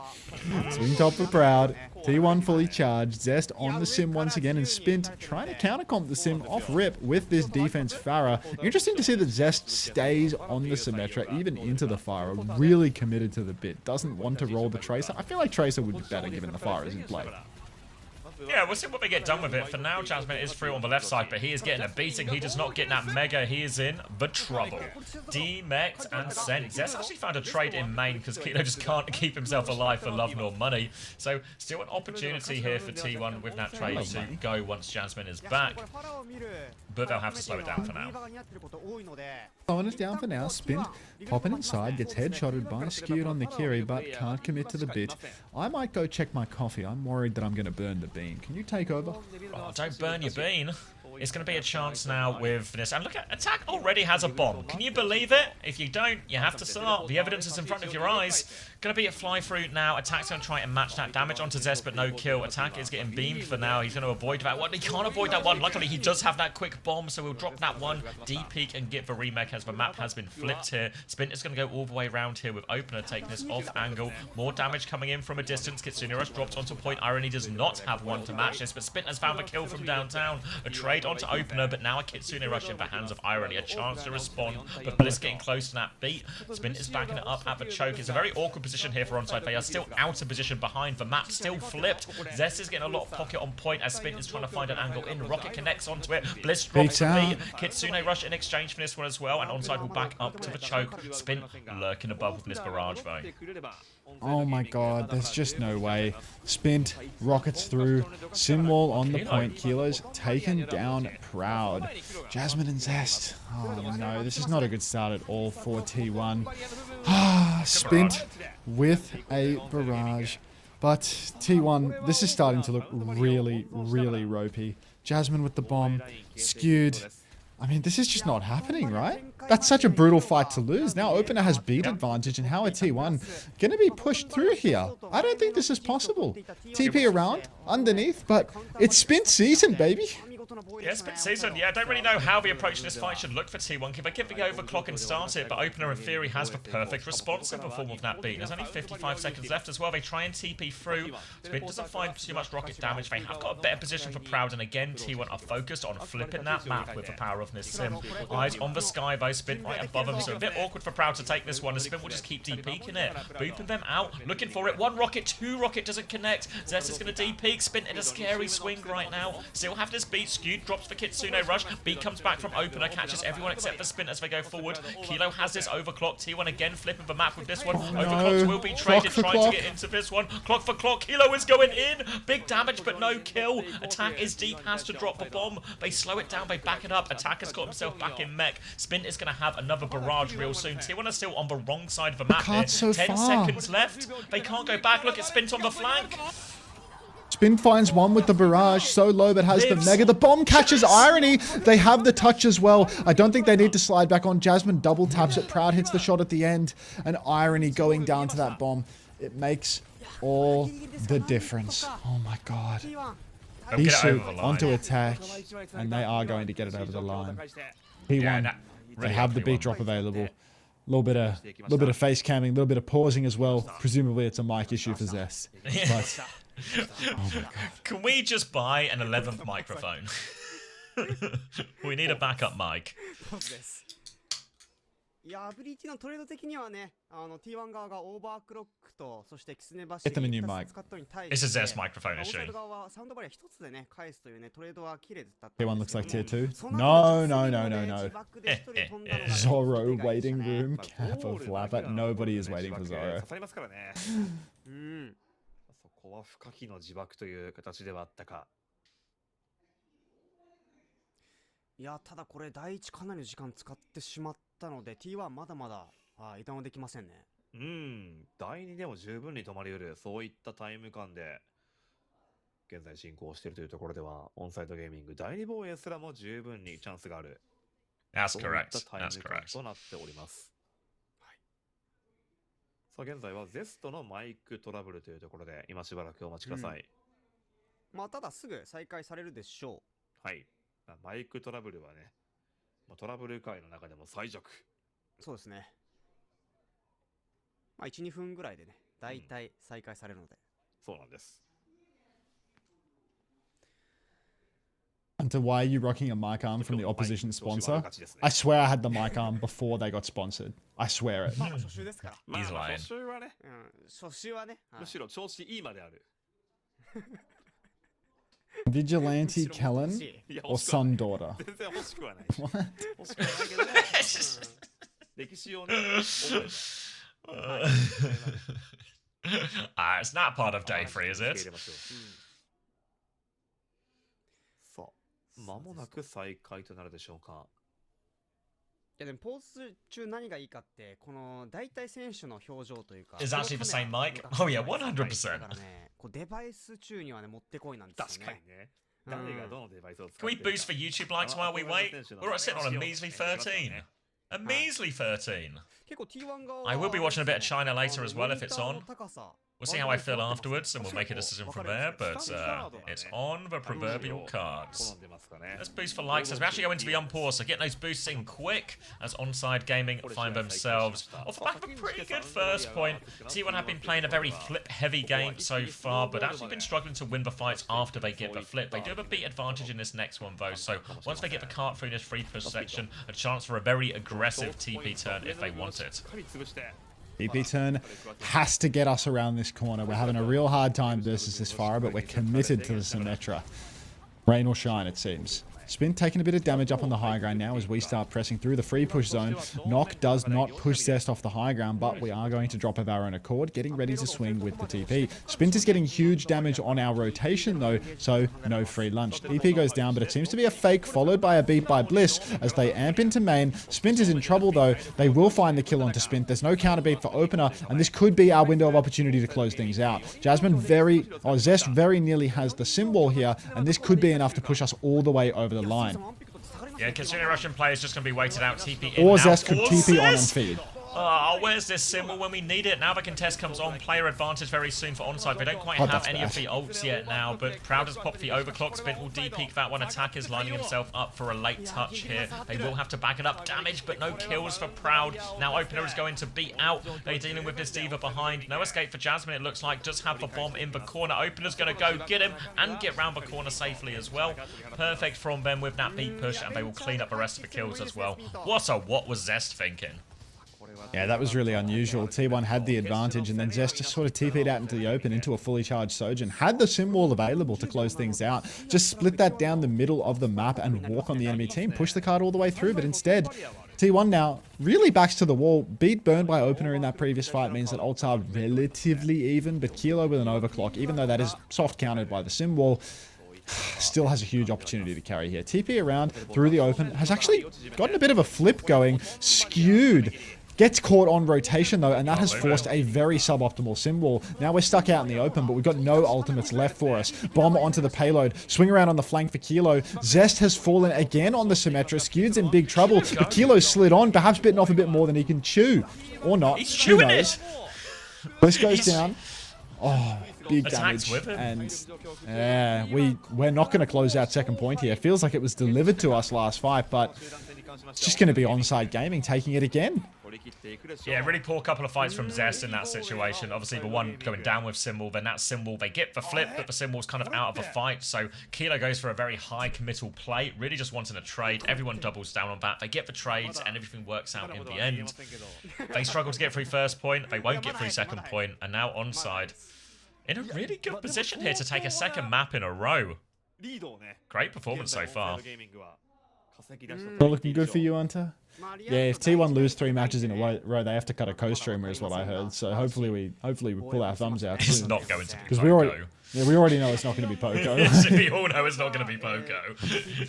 Swing top for proud. T1 fully charged. Zest on the sim once again and Spint trying to countercomp the sim off rip with this defense Farah. Interesting to see that Zest stays on the Symmetra even into the Farah. Really committed to the bit. Doesn't want to roll the Tracer. I feel like Tracer would be better given the Farah is in play. Yeah, we'll see what they get done with it. For now, Jasmine is through on the left side, but he is getting a beating. He does not get that mega. He is in the trouble. Demect and Sent. Zest actually found a trade in main because Kilo just can't keep himself alive for love nor money. So still an opportunity here for T1 with that trade to go once Jasmine is back. But they'll have to slow it down for now. Slowing it down for now. Spint popping inside, gets headshotted by Skewed on the Kiri, but can't commit to the bit. I might go check my coffee. I'm worried that I'm going to burn the bean. Can you take over? Oh, don't burn your bean. it's going to be a chance now with this. And look at Attack already has a bomb. Can you believe it? If you don't, you have to start. The evidence is in front of your eyes. Going to be a fly through now. Attack's going to try and match that damage onto Zest, but no kill. Attack is getting beamed for now. He's going to avoid that one. He can't avoid that one. Luckily, he does have that quick bomb, so we'll drop that one. Deep peek and get the remake as the map has been flipped here. Spin is going to go all the way around here with Opener taking this off angle. More damage coming in from a distance. Kitsune Rush dropped onto point. Irony does not have one to match this, but Spin has found the kill from downtown. A trade onto Opener, but now a Kitsune Rush in the hands of Irony. A chance to respond, but Bliss getting close to that beat. Spin is backing it up at the choke. It's a very awkward position here for ONSIDE. They are still out of position behind. The map still flipped. Zest is getting a lot of pocket on point as Spin is trying to find an angle in. Rocket connects onto it. Bliss drops the beat. Kitsune Rush in exchange for this one as well, and ONSIDE will back up to the choke. Spin lurking above with this barrage though. Oh my god, there's just no way. Spint, rockets through, Sinwall on the point, Kilo's taken down proud. Jasmine and Zest. Oh no, this is not a good start at all for T1. Spint with a barrage. But T1, this is starting to look really, really ropey. Jasmine with the bomb, skewed. I mean, this is just not happening, right? That's such a brutal fight to lose. Now Opener has beat advantage, and how are T1 going to be pushed through here? I don't think this is possible. TP around, underneath, but it's Spin season, baby. Yeah, Spin season. Yeah, I don't really know how the approach to this fight should look for T1. Can they give the overclock and start it? But Opener, in theory, has the perfect response in the form of that beat. There's only 55 seconds left as well. They try and TP through. Spin doesn't find too much rocket damage. They have got a better position for Proud, and again, T1 are focused on flipping that map with the power of this sim. Eyes on the sky, though. Spin right above them, so a bit awkward for Proud to take this one. And Spin will just keep deep peeking it, booping them out, looking for it. One rocket, two rocket doesn't connect. Zest is going to deep peek. Spin in a scary swing right now. Still have this beat skewed. Drops for Kitsune Rush. Beat comes back from Opener, catches everyone except for Spin as they go forward. Kilo has this overclock. T1 again flipping the map with this one. Overclocks will be traded, trying to get into this one. Clock for clock. Kilo is going in. Big damage, but no kill. Attack is deep, has to drop the bomb. They slow it down, they back it up. Attack has got himself back in mech. Spin is going to have another barrage real soon. T1 are still on the wrong side of the map here. 10 seconds left. They can't go back. Look at Spin on the flank. Spin finds one with the barrage, so low but has the mega. The bomb catches Irony. They have the touch as well. I don't think they need to slide back on. Jasmine double taps it. Proud hits the shot at the end. And Irony going down to that bomb. It makes all the difference. Oh my god. Isu onto Attack. And they are going to get it over the line. P1, they have the beat drop available. Little bit of face camming, a little bit of pausing as well. Presumably it's a mic issue for Zest. But, oh my god. Can we just buy an 11th microphone? We need a backup mic. Get them a new mic. It's a Zest microphone issue. T1 looks like tier 2. No. Zoro waiting room. Kappa flapper. Nobody is waiting for Zoro. そこは不可避の自爆という形ではあったか。いや、ただこれ第一かなりの時間使ってしまったので T1 まだまだ油断はできませんね。第2でも十分に止まりうる、そういったタイム感で現在進行しているというところでは、オンサイドゲーミング第2防衛すらも十分にチャンスがある。That's correct. そういったタイム感となっております。さあ現在はゼストのマイクトラブルというところで今しばらくお待ちください。まあただすぐ再開されるでしょう。はい。マイクトラブルはね、トラブル界の中でも最弱。そうですね。まあ 1,2 分ぐらいでね、だいたい再開されるので。そうなんです。Hunter, why are you rocking a mic arm from the opposition sponsor? I swear I had the mic arm before they got sponsored. I swear it. He's lying. 初週はね。むしろ調子いいまである。Vigilante Kellen or Sun Daughter? 全然欲しくはない。欲しくはないけどね。歴史をね。It's not part of day 3, is it? 間もなく再開となるでしょうか。いやでもポーズ中何がいいかってこの大体選手の表情というか。Is actually the same mic? Oh yeah, 100%. だからね、こうデバイス中にはねもってこいなんですよね。確かにね。Can we boost for YouTube likes while we wait? We're sitting on a measly 13. A measly 13. I will be watching a bit of China later as well if it's on. We'll see how I feel afterwards, and we'll make a decision from there, but it's on the proverbial cards. Let's boost for likes as we actually go into the unpause, so get those boosts in quick as ONSIDE Gaming find themselves off the back of a pretty good first point. T1 have been playing a very flip-heavy game so far, but actually been struggling to win the fights after they get the flip. They do have a beat advantage in this next one, though, so once they get the cart through this free push section, a chance for a very aggressive TP turn if they want it. TP turn has to get us around this corner. We're having a real hard time versus this far, but we're committed to the Symmetra. Rain or shine, it seems. Spin taking a bit of damage up on the high ground now as we start pressing through the free push zone. Knock does not push Zest off the high ground, but we are going to drop of our own accord, getting ready to swing with the TP. Spint is getting huge damage on our rotation though, so no free lunch. TP goes down, but it seems to be a fake followed by a beat by Bliss as they amp into main. Spint is in trouble though. They will find the kill onto Spint. There's no counter beat for opener, and this could be our window of opportunity to close things out. Zest very nearly has the symbol here, and this could be enough to push us all the way over the line. Yeah, considering Russian players just going to be waited out, TP in or now. Zest could TP on and feed. Oh, where's this symbol when we need it? Now the contest comes on. Player advantage very soon for ONSIDE. They don't quite have any of the ults yet now, but Proud has popped the overclock. Spin will de-peek that one. Attack is lining himself up for a late touch here. They will have to back it up. Damage, but no kills for Proud. Now Opener is going to beat out. They're dealing with this Diva behind. No escape for Jasmine, it looks like. Just have the bomb in the corner. Opener's going to go get him and get round the corner safely as well. Perfect from them with that beat push, and they will clean up the rest of the kills as well. What was Zest thinking? Yeah, that was really unusual. T1 had the advantage, and then Zest just sort of TP'd out into the open, into a fully charged Sojin. Had the sim wall available to close things out. Just split that down the middle of the map and walk on the enemy team. Push the card all the way through, but instead, T1 now really backs to the wall. Beat burned by opener in that previous fight means that ults are relatively even, but Kilo with an overclock, even though that is soft countered by the sim wall, still has a huge opportunity to carry here. TP around through the open, has actually gotten a bit of a flip going, skewed. Gets caught on rotation though, and that has forced a very suboptimal sim wall. Now we're stuck out in the open, but we've got no ultimates left for us. Bomb onto the payload, swing around on the flank for Kilo. Zest has fallen again on the Symmetra. Skewed's in big trouble, but Kilo slid on, perhaps bitten off a bit more than he can chew. Or not, He's chewing it! Bliss goes down. Oh, big damage. And we're not going to close out second point here. It feels like it was delivered to us last fight, but it's just going to be ONSIDE Gaming taking it again. Yeah, really poor couple of fights from Zest in that situation. Obviously, the one going down with Symbol, then that Symbol, they get the flip, but the Symbol's kind of out of the fight. So Kilo goes for a very high committal play, really just wanting a trade. Everyone doubles down on that. They get the trades, and everything works out in the end. They struggle to get through first point. They won't get through second point, and now ONSIDE in a really good position here to take a second map in a row. Great performance so far. Not looking good for you, Hunter? Yeah, if T1 lose 3 matches in a row, they have to cut a co-streamer is what I heard. So hopefully we pull our thumbs out. It's not going to be because Poco. we already know it's not going to be Poco. We all know it's not going to be Poco.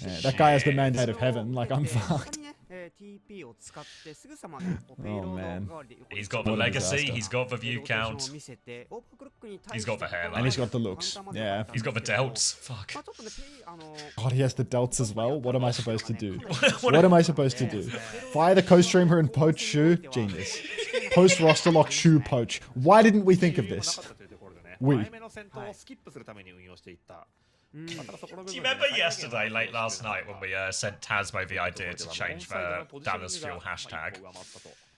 Yeah, that guy has the mandate of heaven. Like, I'm fucked. Oh man. He's got the legacy, he's got the view count, he's got the hairline. And he's got the looks. Yeah. He's got the delts. Fuck. God, he has the delts as well. What am I supposed to do? What am I supposed to do? Fire the co-streamer and poach Shu? Genius. Post roster lock Shu poach. Why didn't we think of this? We. Do you remember yesterday, late last night, when we sent Tasmo the idea to change the Dallas Fuel hashtag?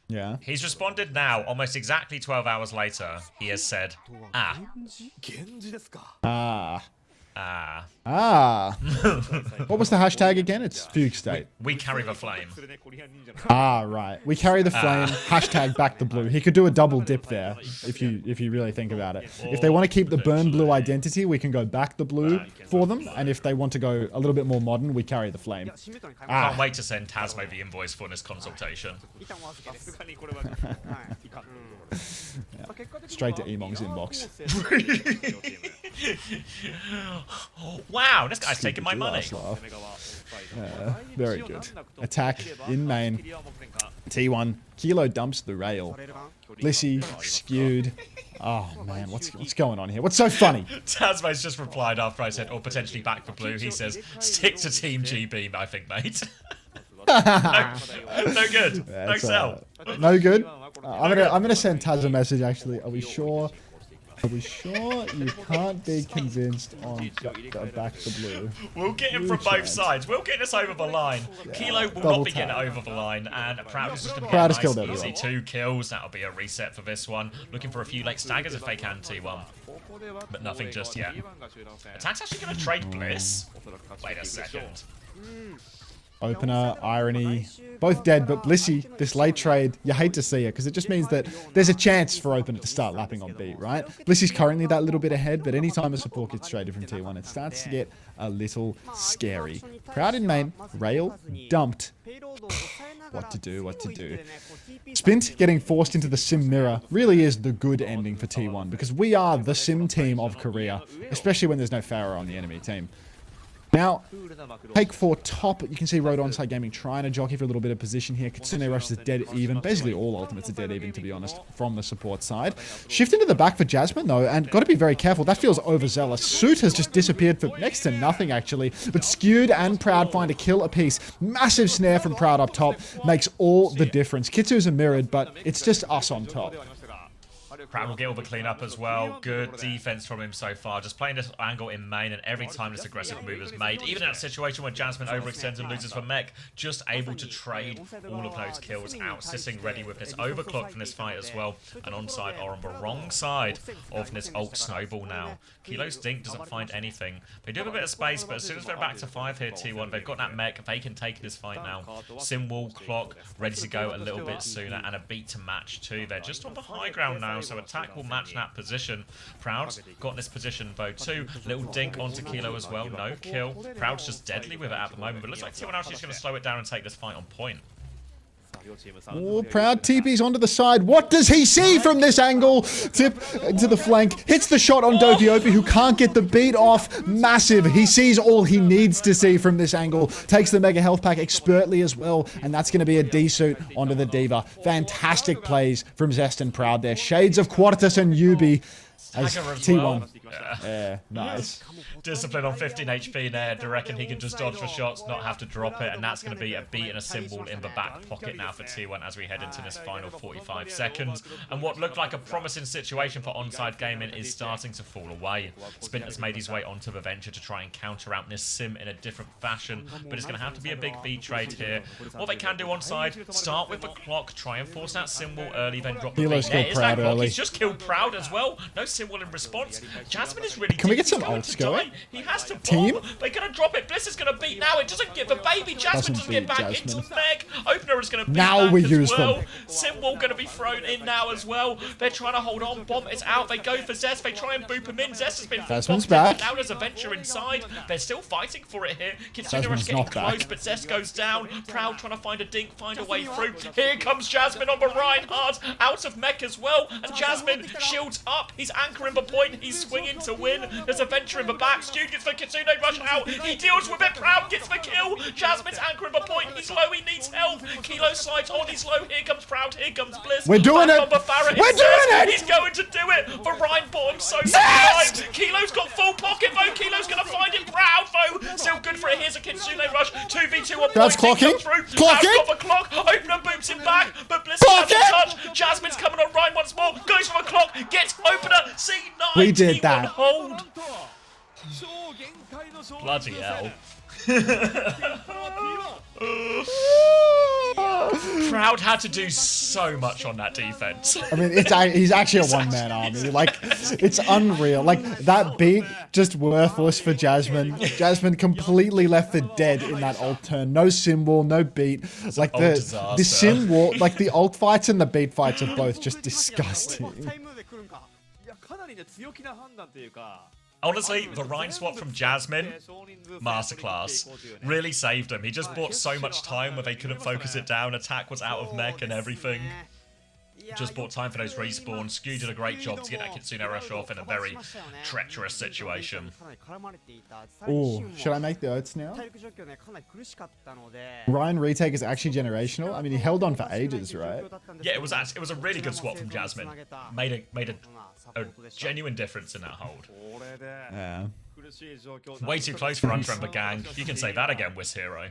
Yeah. He's responded now, almost exactly 12 hours later. He has said, ah. What was the hashtag again? It's Fugue State. We carry the flame. Right. We carry the flame. Hashtag back the blue. He could do a double dip there, if you really think about it. If they want to keep the burn blue identity, we can go back the blue for them. And if they want to go a little bit more modern, we carry the flame. Can't wait to send Tasmo the invoice for this consultation. Straight to Emong's inbox. Wow, this guy's taking my money. Very good. Attack in main. T1. Kilo dumps the rail. Blissey skewed. Oh man, what's going on here? What's so funny? Tasmo's just replied after I said, or potentially back for blue. He says, stick to Team GB, I think, mate. no good. No sell. No good. I'm gonna send Taz a message. Actually, are we sure? Are we sure you can't be convinced on back to blue? We'll get him from both sides. We'll get this over the line. Yeah, Kilo will not be getting it over the line, and Proud is just going to get a nice, easy 2 kills. That'll be a reset for this one. Looking for a few late staggers if they can, T1. But nothing just yet. Attack's actually going to trade Bliss. Wait a second. Opener, Irony, both dead, but Blissey, this late trade, you hate to see it, because it just means that there's a chance for Opener to start lapping on beat, right? Blissey's currently that little bit ahead, but anytime a support gets traded from T1, it starts to get a little scary. Proud in main, Rail dumped. What to do, what to do. Spint getting forced into the sim mirror really is the good ending for T1, because we are the sim team of Korea, especially when there's no Pharaoh on the enemy team. Now, take 4 top. You can see Road ONSIDE Gaming trying to jockey for a little bit of position here. Kitsune Rush is dead even. Basically, all ultimates are dead even, to be honest, from the support side. Shift into the back for Jasmine, though, and got to be very careful. That feels overzealous. Suit has just disappeared for next to nothing, actually. But Skewed and Proud find a kill apiece. Massive snare from Proud up top makes all the difference. Kitsu's a mirrored, but it's just us on top. Proud will get all the cleanup as well. Good defense from him so far. Just playing this angle in main, and every time this aggressive move is made, even in that situation where Jasmine overextends and loses for mech, just able to trade all of those kills out. Sitting ready with this overclock from this fight as well. And ONSIDE are on the wrong side of this ult snowball now. Kilo's Dink doesn't find anything. They do have a bit of space, but as soon as they're back to 5 here, T1, they've got that mech. They can take this fight now. Sim wall clock ready to go a little bit sooner, and a beat to match too. They're just on the high ground now, so attack will match that position. Proud's got in this position though too. Little dink onto Kilo as well. No kill. Proud's just deadly with it at the moment, but it looks like T1 actually is going to slow it down and take this fight on point. Oh, Proud TP's onto the side. What does he see from this angle? Tip to the flank. Hits the shot on Dokiopi, who can't get the beat off. Massive. He sees all he needs to see from this angle. Takes the Mega Health Pack expertly as well. And that's going to be a D-suit onto the Diva. Fantastic plays from Zest and Proud there. Shades of Quartus and Yubi as T1. Yeah, nice. Discipline on 15 HP there. Do reckon he can just dodge the shots, not have to drop it, and that's going to be a beat and a symbol in the back pocket now for T1 as we head into this final 45 seconds. And what looked like a promising situation for ONSIDE Gaming is starting to fall away. Spint has made his way onto the Venture to try and counter out this sim in a different fashion, but it's going to have to be a big beat trade here. What they can do ONSIDE, start with the clock, try and force that symbol early, then drop the beat. There is that clock. He's just killed Proud as well. No symbol in response. Jasmine is really Can we get some ults going? He has to bomb. They're going to drop it. Bliss is going to beat now. It doesn't give the baby. Jasmine doesn't get back into Meg. Opener is going to beat now we use well. them. Symbol going to be thrown in now as well. They're trying to hold on. Bomb is out. They go for Zest. They try and boop him in. Zest has been back. Now there's a Venture inside. They're still fighting for it here. Kitsune Rush getting close, but Zest goes down. Proud trying to find a dink, find a way through. Here comes Jasmine on the Reinhardt. Out of mech as well. And Jasmine shields up. He's anchoring the point. He's swinging to win. There's a Venture in the back. Stu gets the Kitsune Rush out. He deals with it. Proud gets the kill. Jasmine's anchoring the point. He's low. He needs help. Kilo slides on. He's low. Here comes Proud. Here comes Bliss. We're doing it. We're doing it. He's going to do it. The Rhine bottom so behind. Kilo's got full pocket though. Kilo's going to find it. Proud though. Still good for it. Here's a Kitsune Rush. 2v2 on point. That's clocking. Clocking. Got the clock. Opener boots him back. But Bliss has a touch. Jasmine's coming on Rhine once more. Goes for the clock. Gets Opener. C9. We did that. Hold. Bloody hell. Proud had to do so much on that defense. I mean, he's actually a one-man army. Like, it's unreal. Like, that beat, just worthless for Jasmine. Jasmine completely left for dead in that ult turn. No symbol, no beat. Like, the sim war, like, the ult fights and the beat fights are both just disgusting. Honestly, the Rhine swap from Jasmine, masterclass, really saved him. He just bought so much time where they couldn't focus it down. Attack was out of mech and everything. just bought time for those respawns. Skew did a great job to get that Kitsune rush off in a very treacherous situation. Oh, should I make the oats now? Ryan retake is actually generational. I mean, he held on for ages, right? Yeah, it was a really good swap from Jasmine. Made a genuine difference in that hold. Yeah. Way too close for Untremper Gang. You can say that again, Wiz Hero.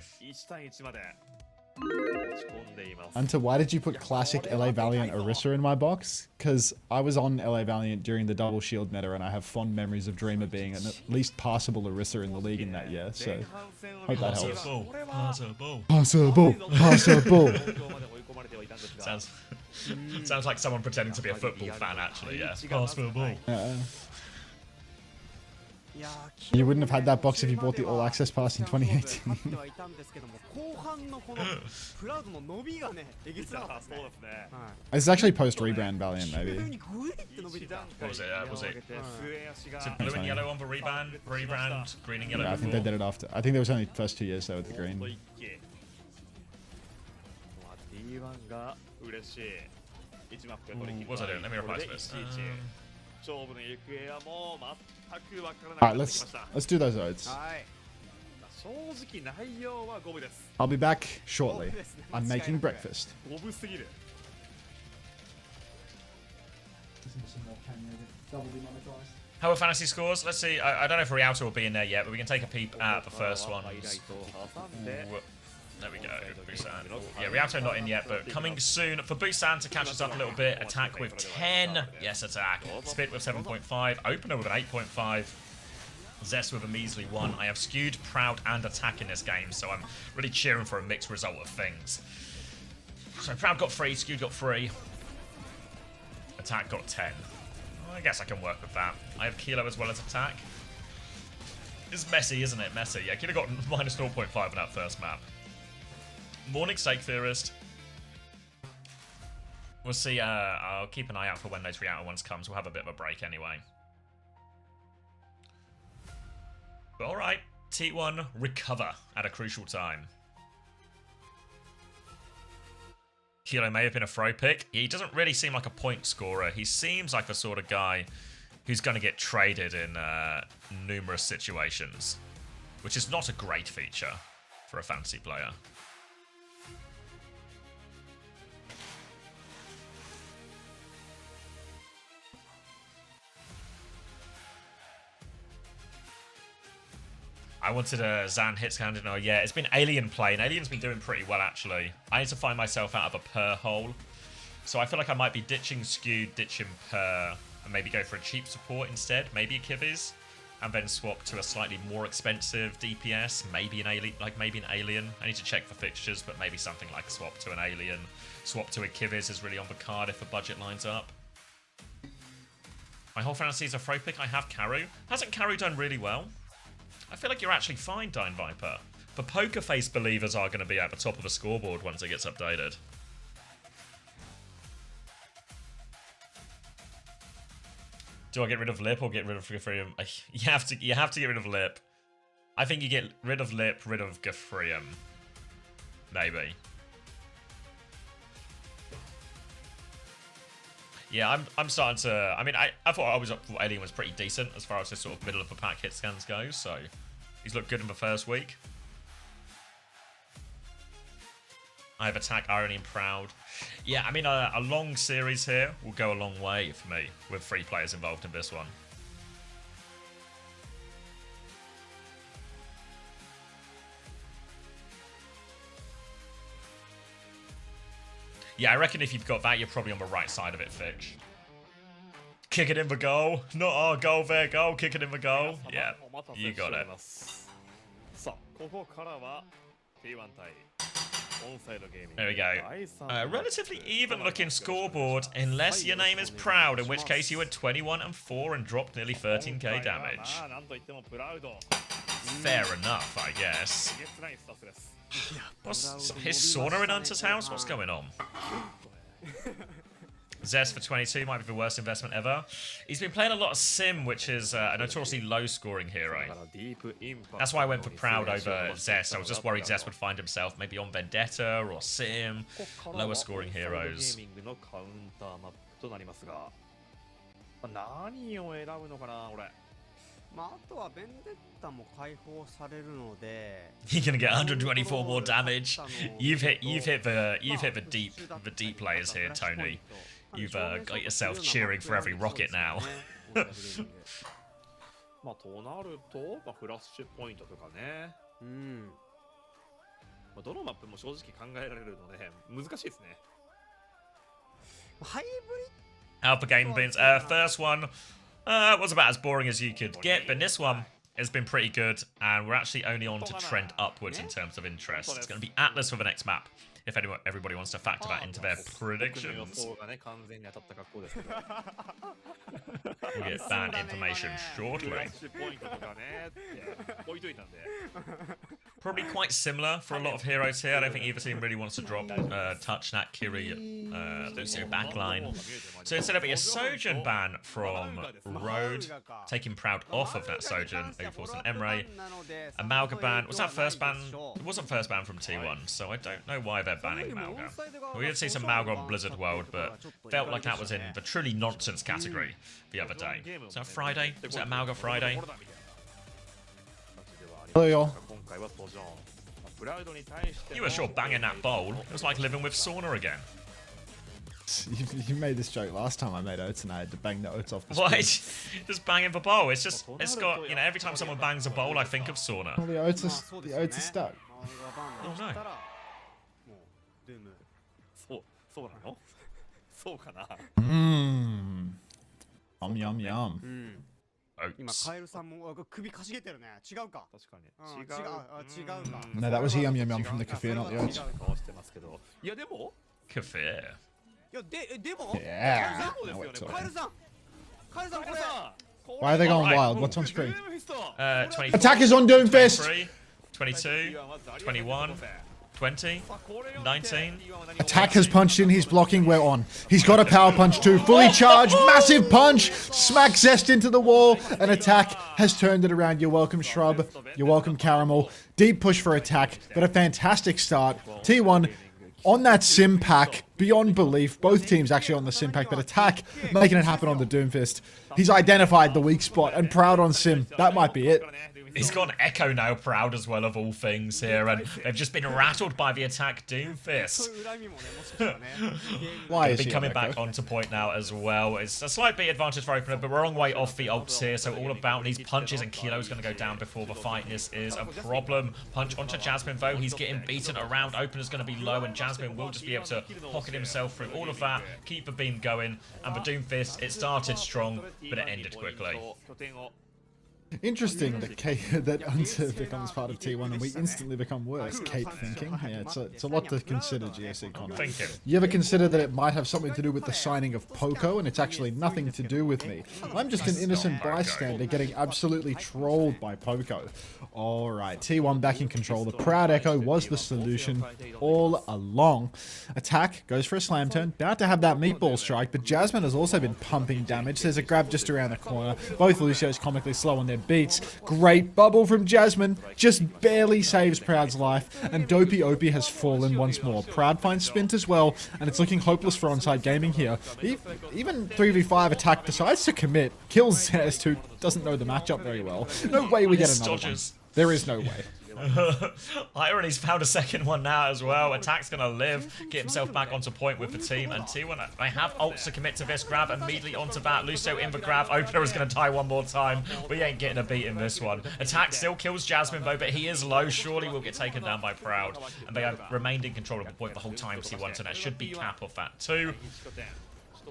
Hunter, why did you put classic LA Valiant Orisa in my box? Because I was on LA Valiant during the double shield meta, and I have fond memories of Dreamer being an at least passable Orisa in the league in that year, so hope that helps. Possible. Sounds like someone pretending to be a football fan, actually, yeah. Possible. You wouldn't have had that box if you bought the All Access Pass in 2018. It's actually post-rebrand Valiant, maybe. What was it? Was it blue and yellow on the rebrand, green and yellow Yeah, I think they did it after. I think there was only first 2 years though with the green. What was I doing? Let me reply to this. Alright, let's do those oats. I'll be back shortly. I'm making breakfast. How are fantasy scores? Let's see. I don't know if Rialto will be in there yet, but we can take a peep at the first one. There we go. Busan. Yeah, Rialto not in yet, but coming soon for Busan to catch us up a little bit. Attack with 10. Yes, attack. Spit with 7.5. Opener with an 8.5. Zest with a measly 1. I have skewed, proud, and attack in this game, so I'm really cheering for a mixed result of things. So proud got 3, skewed got 3. Attack got 10. Well, I guess I can work with that. I have Kilo as well as attack. It's messy, isn't it? Messy. Yeah, Kilo got minus 0.5 on that first map. Morning, Stake Theorist. We'll see. I'll keep an eye out for when those Rialto ones comes. We'll have a bit of a break anyway. But alright, T1 recover at a crucial time. Kilo may have been a throw pick. He doesn't really seem like a point scorer. He seems like the sort of guy who's going to get traded in numerous situations, which is not a great feature for a fantasy player. I wanted a Zan hitscan, oh yeah, it's been Alien play, and Alien's been doing pretty well actually. I need to find myself out of a per hole. So I feel like I might be ditching Skew, ditching per, and maybe go for a cheap support instead, maybe a Kivvies, and then swap to a slightly more expensive DPS, maybe an Alien, I need to check for fixtures, but maybe something like swap to an Alien, swap to a Kivvies is really on the card if the budget lines up. My whole fantasy is a throw pick, I have Karu. Hasn't Karu done really well? I feel like you're actually fine, Dine Viper. The poker face believers are going to be at the top of the scoreboard once it gets updated. Do I get rid of Lip or get rid of Gafrium? You have to get rid of Lip. I think you get rid of Lip, rid of Gafrium. Maybe. Yeah, I'm starting to... I mean, I thought Alien was pretty decent as far as the sort of middle of the pack hit scans go, so he's looked good in the first week. I have Attack, Irony, and Proud. Yeah, I mean, a long series here will go a long way for me with 3 players involved in this one. Yeah, I reckon if you've got that, you're probably on the right side of it, Fitch. Kick it in the goal. Not our goal, their goal. Kick it in the goal. Yeah, you got it. There we go. Relatively even looking scoreboard, unless your name is Proud, in which case you were 21-4 and dropped nearly 13k damage. Fair enough, I guess. What's his sauna in Hunter's house? What's going on? Zest for 22 might be the worst investment ever. He's been playing a lot of Sim, which is a notoriously low-scoring hero. That's why I went for Proud over Zest. I was just worried Zest would find himself maybe on Vendetta or Sim, lower-scoring heroes. 何を選ぶのかな、俺。まあ、あとはベンデッタも解放されるので You're gonna get 124 more damage. You've hit the deep players here, Tony. You've got yourself cheering for every rocket now. まあとなると、まあ、フラッシュポイントとかね。うん。まあ、どのマップも正直考えられるので難しいですね。ハイブリッド Alpha Game Bins. First one was about as boring as you could get, but this one has been pretty good, and we're actually only on to trend upwards in terms of interest. It's going to be Atlas for the next map, if everybody wants to factor that into their predictions. We'll get ban information shortly. Probably quite similar for a lot of heroes here. I don't think either team really wants to drop Touch, Nat, Kiri, Lucio backline. So instead of a Sojourn ban from Road, taking Proud off of that Sojourn, Overforce and Emre. Amalga ban, was that first ban? It wasn't first ban from T1, so I don't know why they're banning Amalga. We did see some Amalga on Blizzard World, but felt like that was in the truly nonsense category the other day. Was that Friday? Was that Amalga Friday? Hello, y'all. You were sure banging that bowl. It was like living with sauna again. You made this joke last time I made oats and I had to bang the oats off the What? screen. Just banging the bowl. It's got, you know, every time someone bangs a bowl, I think of sauna. Well, the oats are stuck. Oh no. そうなの？そうかな。Yum yum yum. 今 Oats. カエルさんも首かしげてるね。違うか。確かに。違うか。 No, that was the yum yum yum from the kefir, not the oats. 顔してますけど。いやでも。 Kefir. いやでも Yeah. カエルさんこれ Why are they going Alright. wild? What's on screen? 24, Attackers on Doomfist! 23, 22, 21, 20, 19. Attack has punched in, he's blocking, we're on. He's got a power punch too, fully charged, massive punch, smack Zest into the wall, and Attack has turned it around. You're welcome, Shrub. You're welcome, Caramel. Deep push for Attack, but a fantastic start. T1 on that sim pack, beyond belief. Both teams actually on the sim pack, but Attack making it happen on the Doomfist. He's identified the weak spot, and Proud on sim. That might be it. He's got an Echo now, Proud as well, of all things here, and they've just been rattled by the Attack Doomfist. Why is Be he coming on back Echo? onto point now as well. It's a slight bit advantage for Opener, but we're on way off the ults here, so all about these punches and kilos going to go down before the fight. This is a problem. Punch onto Jasmine, though. He's getting beaten around. Opener's going to be low, and Jasmine will just be able to pocket himself through all of that, keep the beam going, and the Doomfist, it started strong, but it ended quickly. Interesting that Unser becomes part of T1 and we instantly become worse. Cape thinking. Yeah, it's a lot to consider, GSC Connor. Thinking. You ever consider that it might have something to do with the signing of Poco and it's actually nothing to do with me? I'm just an innocent bystander getting absolutely trolled by Poco. Alright, T1 back in control. The Proud Echo was the solution all along. Attack goes for a slam turn. About to have that meatball strike, but Jasmine has also been pumping damage. There's a grab just around the corner. Both Lucio's comically slow on their beats. Great bubble from Jasmine. Just barely saves Proud's life. And Dopey Opie has fallen once more. Proud finds Spint as well. And it's looking hopeless for ONSIDE Gaming here. Even 3v5 Attack decides to commit. Kills Zest, who doesn't know the matchup very well. No way we get another one. There is no way. Irony's found a second one now as well. Attack's gonna live, get himself back onto point with the team, and T1, they have ults to commit to this grab immediately onto that. Lucio in the grab. Opener is gonna die one more time. We ain't getting a beat in this one. Attack still kills Jasmine though, but he is low. Surely will get taken down by Proud, and they have remained in control of the point the whole time. T1, so that should be cap off that too.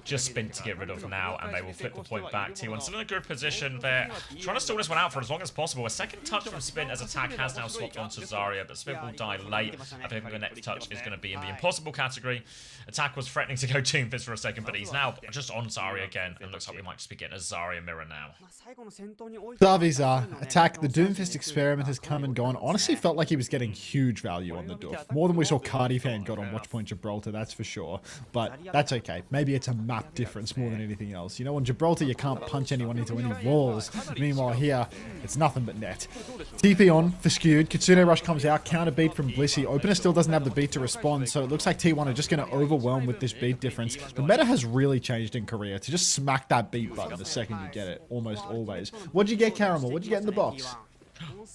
Just Spin to get rid of now, and they will flip the point back. T1 still in a good position there, trying to stall this one out for as long as possible. A second touch from Spin as Attack has now swapped onto Zarya, but Spin will die late. I think the next touch is going to be in the impossible category. Attack was threatening to go Doomfist for a second, but he's now just on Zarya again, and looks like we might just be getting a Zarya mirror now. Zavizar, Attack, the Doomfist experiment has come and gone. Honestly felt like he was getting huge value on the Doof. More than we saw Cardi Fan got on Watchpoint Gibraltar, that's for sure. But that's okay. Maybe it's a map difference more than anything else. You know, on Gibraltar, you can't punch anyone into any walls. Meanwhile, here, it's nothing but net. TP on for Skewed. Kitsune Rush comes out. Counter beat from Blissey. Opener still doesn't have the beat to respond, so it looks like T1 are just going to overwhelm with this beat difference. The meta has really changed in Korea to just smack that beat button the second you get it, almost always. What'd you get, Caramel? What'd you get in the box?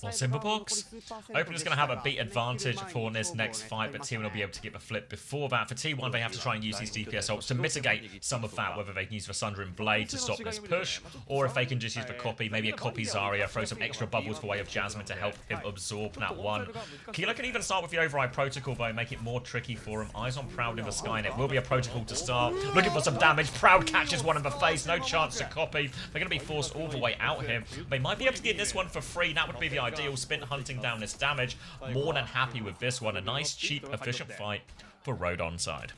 Well, Simple Box. Opener's going to have a beat advantage for this next fight, but T1 will be able to get the flip before that. For T1, they have to try and use these DPS ults to mitigate some of that, whether they can use the Sundering Blade to stop this push, or if they can just use the copy, maybe a copy Zarya, throw some extra bubbles for way of Jasmine to help him absorb that one. Kilo can even start with the Override Protocol, though, make it more tricky for him. Eyes on Proud in the Skynet. Will be a protocol to start. Looking for some damage. Proud catches one in the face. No chance to copy. They're going to be forced all the way out here. They might be able to get this one for free. That would be the ideal. Spin hunting down this damage. More than happy with this one. A nice, cheap, efficient fight for Road ONSIDE.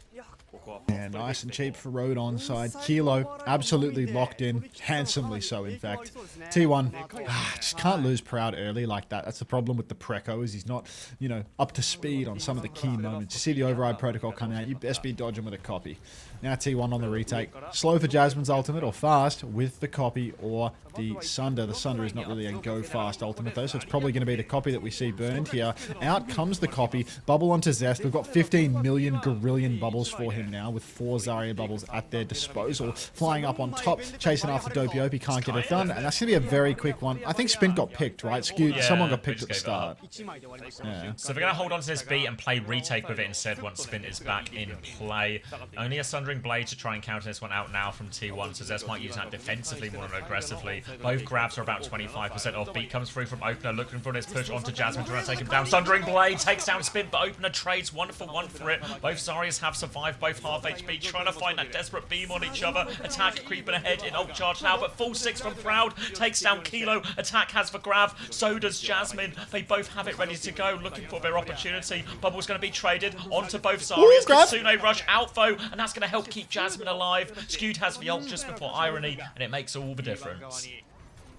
Yeah, nice and cheap for Road ONSIDE. Kilo, absolutely locked in. Handsomely so, in fact. T1, just can't lose Proud early like that. That's the problem with the Preco, is he's not, you know, up to speed on some of the key moments. You see the Override Protocol coming out, you best be dodging with a copy. Now T1 on the retake. Slow for Jasmine's ultimate, or fast with the copy or the Sunder. The Sunder is not really a go-fast ultimate, though, so it's probably going to be the copy that we see burned here. Out comes the copy. Bubble onto Zest. We've got 15 million Gorillion bubbles for him now, with 4 Zarya bubbles at their disposal. Flying up on top, chasing after Dopey. Can't get it done, and that's going to be a very quick one. I think Spint got picked, right? Skewed. Yeah, someone got picked at the start. Yeah. So they're going to hold on to this beat and play retake with it instead once Spint is back in play. Only a Sundering Blade to try and counter this one out now from T1, so Zest might use that defensively more than aggressively. Both grabs are about 25% off. Beat comes through from Opener, looking for this push onto Jasmine, trying to take him down. Sundering Blade takes down Spint, but Opener trades 1 for 1 for it. Both Zaryas have survived, both half HP, trying to find that desperate beam on each other. Attack creeping ahead in ult charge now, but full 6 from Proud takes down Kilo. Attack has the grab, so does Jasmine. They both have it ready to go, looking for their opportunity. Bubble's going to be traded onto both Zaryas. Kitsune Rush out though, and that's going to help keep Jasmine alive. Skewed has the ult just before Irony, and it makes all the difference.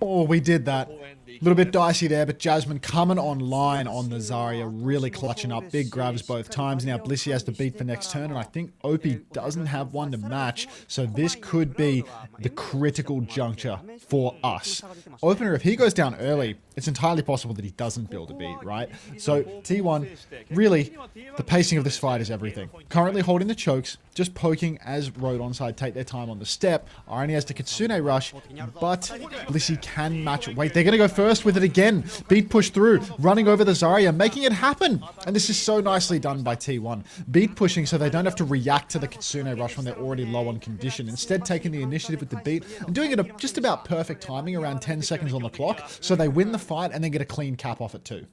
Oh, we did that. A little bit dicey there, but Jasmine coming online on the Zarya, really clutching up. Big grabs both times. Now Blissey has to beat for next turn, and I think Opie doesn't have one to match, so this could be the critical juncture for us. Opener, if he goes down early, it's entirely possible that he doesn't build a beat, right? So T1, really, the pacing of this fight is everything. Currently holding the chokes, just poking as Road ONSIDE take their time on the step. Irony has to Kitsune Rush, but Blissey can match it. Wait, they're going to go first with it again. Beat push through, running over the Zarya, making it happen. And this is so nicely done by T1. Beat pushing so they don't have to react to the Kitsune Rush when they're already low on condition. Instead, taking the initiative with the beat and doing it at just about perfect timing, around 10 seconds on the clock, so they win the fight and then get a clean cap off it too.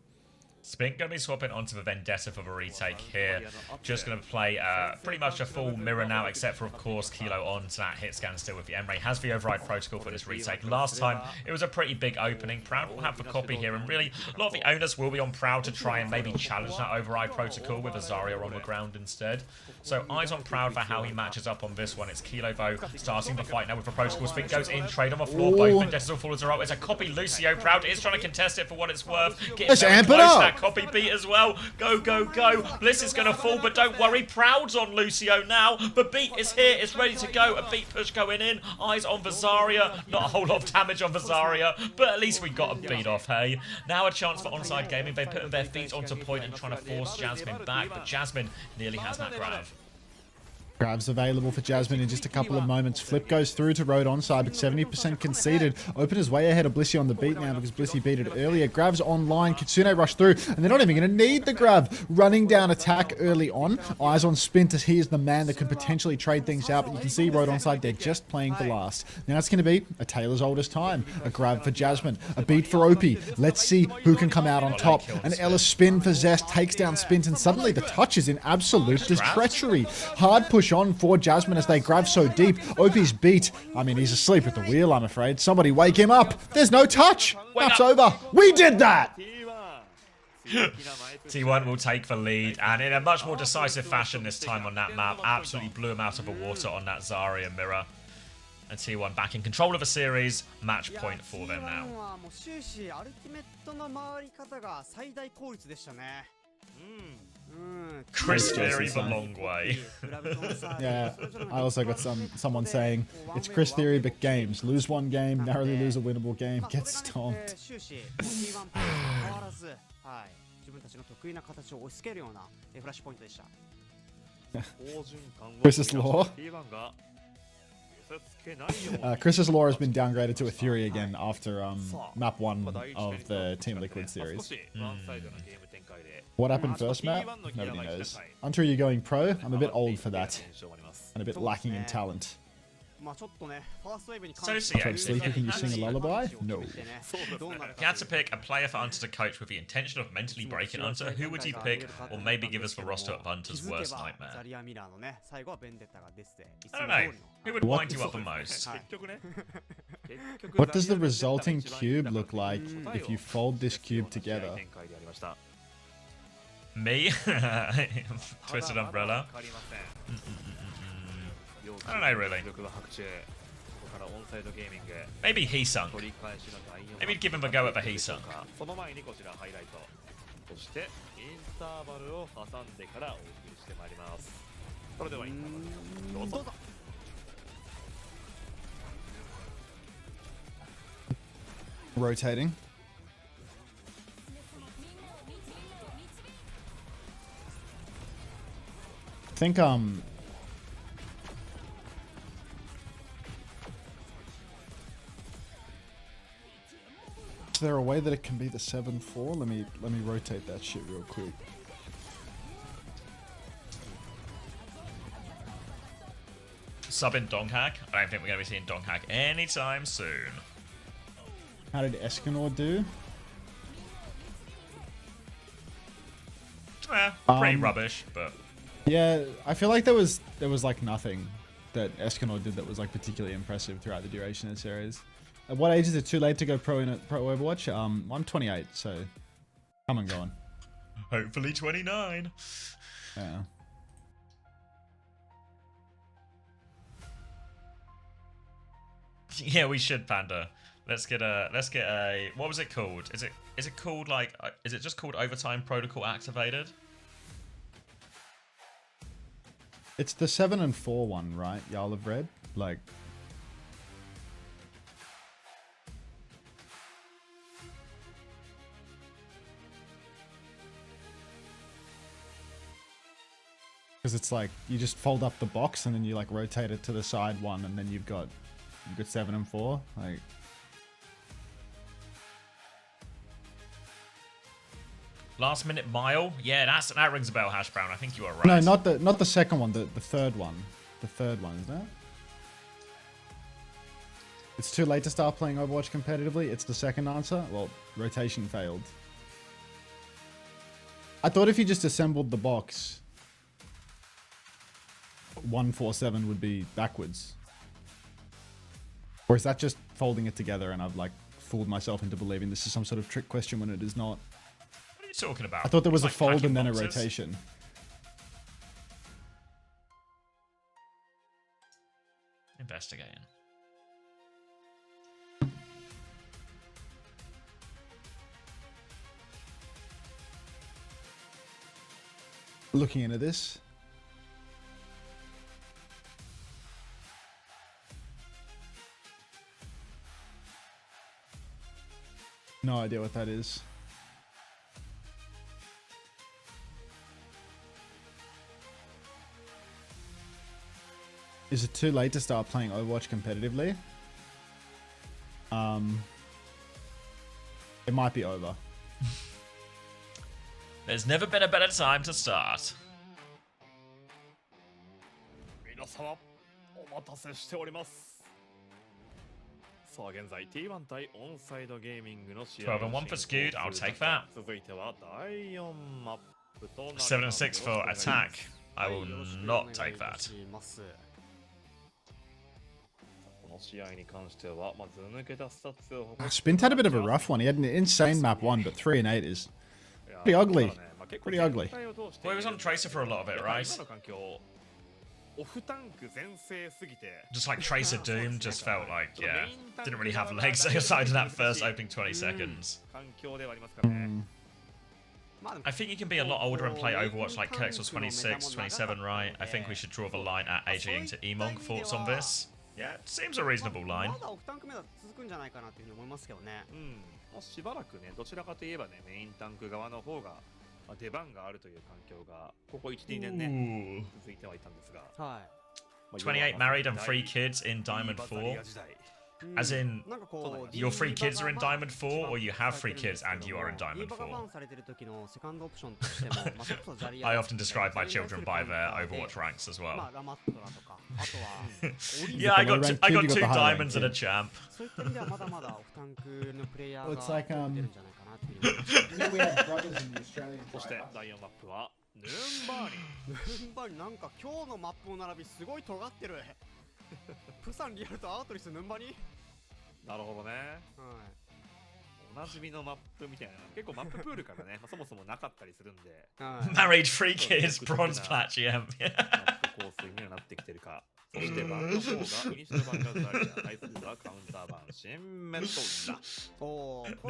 Spink going to be swapping onto the Vendetta for the retake here. Just going to play pretty much a full mirror now, except for, of course, Kilo onto that hit scan still with the Emre. Has the Override Protocol for this retake. Last time, it was a pretty big opening. Proud will have the copy here, and really, a lot of the owners will be on Proud to try and maybe challenge that Override Protocol with a Zarya on the ground instead. So, eyes on Proud for how he matches up on this one. It's Kilo, though, starting the fight now with the Protocol. Spink goes in, trade on the floor. Both Vendettas will fall as a row. It's a copy Lucio. Proud is trying to contest it for what it's worth. Let's amp it up. That copy beat as well. Go, go, go. Bliss is going to fall, but don't worry. Proud's on Lucio now. The beat is here. It's ready to go. A beat push going in. Eyes on Zarya. Not a whole lot of damage on Zarya, but at least we got a beat off, hey? Now a chance for ONSIDE Gaming. They're putting their feet onto point and trying to force Jasmine back, but Jasmine nearly has that grab. Grabs available for Jasmine in just a couple of moments. Flip goes through to Road ONSIDE, but 70% conceded. Opener's way ahead of Blissey on the beat now because Blissey beat it earlier. Grabs online. Kitsune rush through, and they're not even going to need the grab. Running down attack early on. Eyes on Spint as he is the man that could potentially trade things out, but you can see Road ONSIDE, they're just playing for last. Now it's going to be a Taylor's oldest time. A grab for Jasmine. A beat for Opie. Let's see who can come out on top. An Ellis spin for Zest takes down Spint, and suddenly the touch is in absolute treachery. Hard push on for Jasmine as they grab so deep. Opie's beat. I mean, he's asleep at the wheel, I'm afraid. Somebody wake him up. There's no touch. That's over. We did that. T1 will take the lead, and in a much more decisive fashion this time on that map. Absolutely blew him out of the water on that Zarya mirror. And T1 back in control of the series. Match point for them now. Chris Theory, Theory the son. long way. Yeah, I also got someone saying it's Chris Theory but games. Lose one game, narrowly lose a winnable game, get stomped. 終始 T1 ペース変わらず、はい、自分たちの得意な形を押し付けるようなフラッシュポイントでした。 Chris's Law. Chris's Law has been downgraded to a Theory again after map 1 of the Team Liquid series. What happened first map? Nobody knows. Until you're going pro, I'm a bit old for that. And a bit lacking in talent. まあちょっとね、ファーストウェーブに So 関し so て yeah, From Sleepy, can you sing a lullaby? No. If you had to pick a player for Hunter to coach with the intention of mentally breaking Hunter, who would you pick, or maybe give us the roster of Hunter's worst nightmare? ザリアミラーのね、最後はベンデッタが出てて、 I don't know. Who would wind you up the most? What does the resulting cube look like if you fold this cube together? Me? Twisted Umbrella? I don't know really. Maybe Heesung. Maybe give him a go at the Heesung. その前にこちらハイライト。そしてインターバルを挟んでからお送りしてまいります。それではインターバルどうぞ。 Rotating. I think is there a way that it can be the 7-4? Let me rotate that shit real quick. Sub in Donghack? I don't think we're going to be seeing Donghack anytime soon. How did Escanor do? Pretty rubbish, but Yeah, I feel like there was like nothing that Escanor did that was like particularly impressive throughout the duration of the series. At what age is it too late to go pro in a pro Overwatch? I'm 28, so come and going. hopefully 29. Yeah. Yeah, we should, Panda. Let's get a what was it called? Is it called like is it just called Overtime Protocol Activated? It's the 7 and 4 one, right? Y'all have read? Like because it's like you just fold up the box and then you like rotate it to the side one and then you've got 7 and 4. Like Last minute mile? Yeah, that rings a bell, Hash Brown. I think you are right. no, not the second one, the third one. The third one, isn't it? It's too late to start playing Overwatch competitively. It's the second answer. Well, rotation failed. I thought if you just assembled the box, 147 would be backwards. Or is that just folding it together and I've like fooled myself into believing this is some sort of trick question when it is not? What are you talking about? I thought there was Like a fold packing and then a boxes? rotation. Investigating. Looking into this. No idea what that is. Is it too late to start playing Overwatch competitively? It might be over. There's never been a better time to start. 皆様お待たせしております。さあ現在 T1 対オンサイドゲーミングの試合12 and 1 for skewed, I'll take that. 続いては第4マップとなります。 7 and 6 for attack. I will not take that. この試合に関してはまず抜けたスタッツを Spint had a bit of a rough one. He had an insane map 1, but 3 and 8 is pretty ugly. Pretty ugly. Well, he was on Tracer for a lot of it, right? Just like Tracer Doom just felt like, yeah, didn't really have legs aside of that first opening 20 seconds. I think you can be a lot older and play Overwatch like Kirks was 26, 27, right? I think we should draw the line at aging to Emong. Thoughts on this? Yeah, it seems a reasonable line. まだオフタンク目だと続くんじゃないかなというふうに思いますけどね。しばらくね、どちらかといえばね、メインタンク側の方が出番があるという環境がここ1、2年ね、続いてはいたんですが。はい。 28 married and 3 kids in Diamond 4. As in, your 3 kids are in Diamond 4, or you have 3 kids and you are in Diamond 4? I often describe my children by their Overwatch ranks as well. Yeah, I got 2 diamonds and a champ. Well, it's like we have brothers in the Australian そして第4マップはヌンバーニ。ヌンバーニなんか今日のマップの並びすごい尖ってる。プサンリアルとアートリスヌンバニ。なるほどね。おなじみのマップみたいな。結構マッププールからね、そもそもなかったりするんで。Married 3 kids, bronze platinum. マップ構成にはなってきてるか。そしてバンド4がイニシャルバンガーズアリア、対するはカウンター版新メトラ。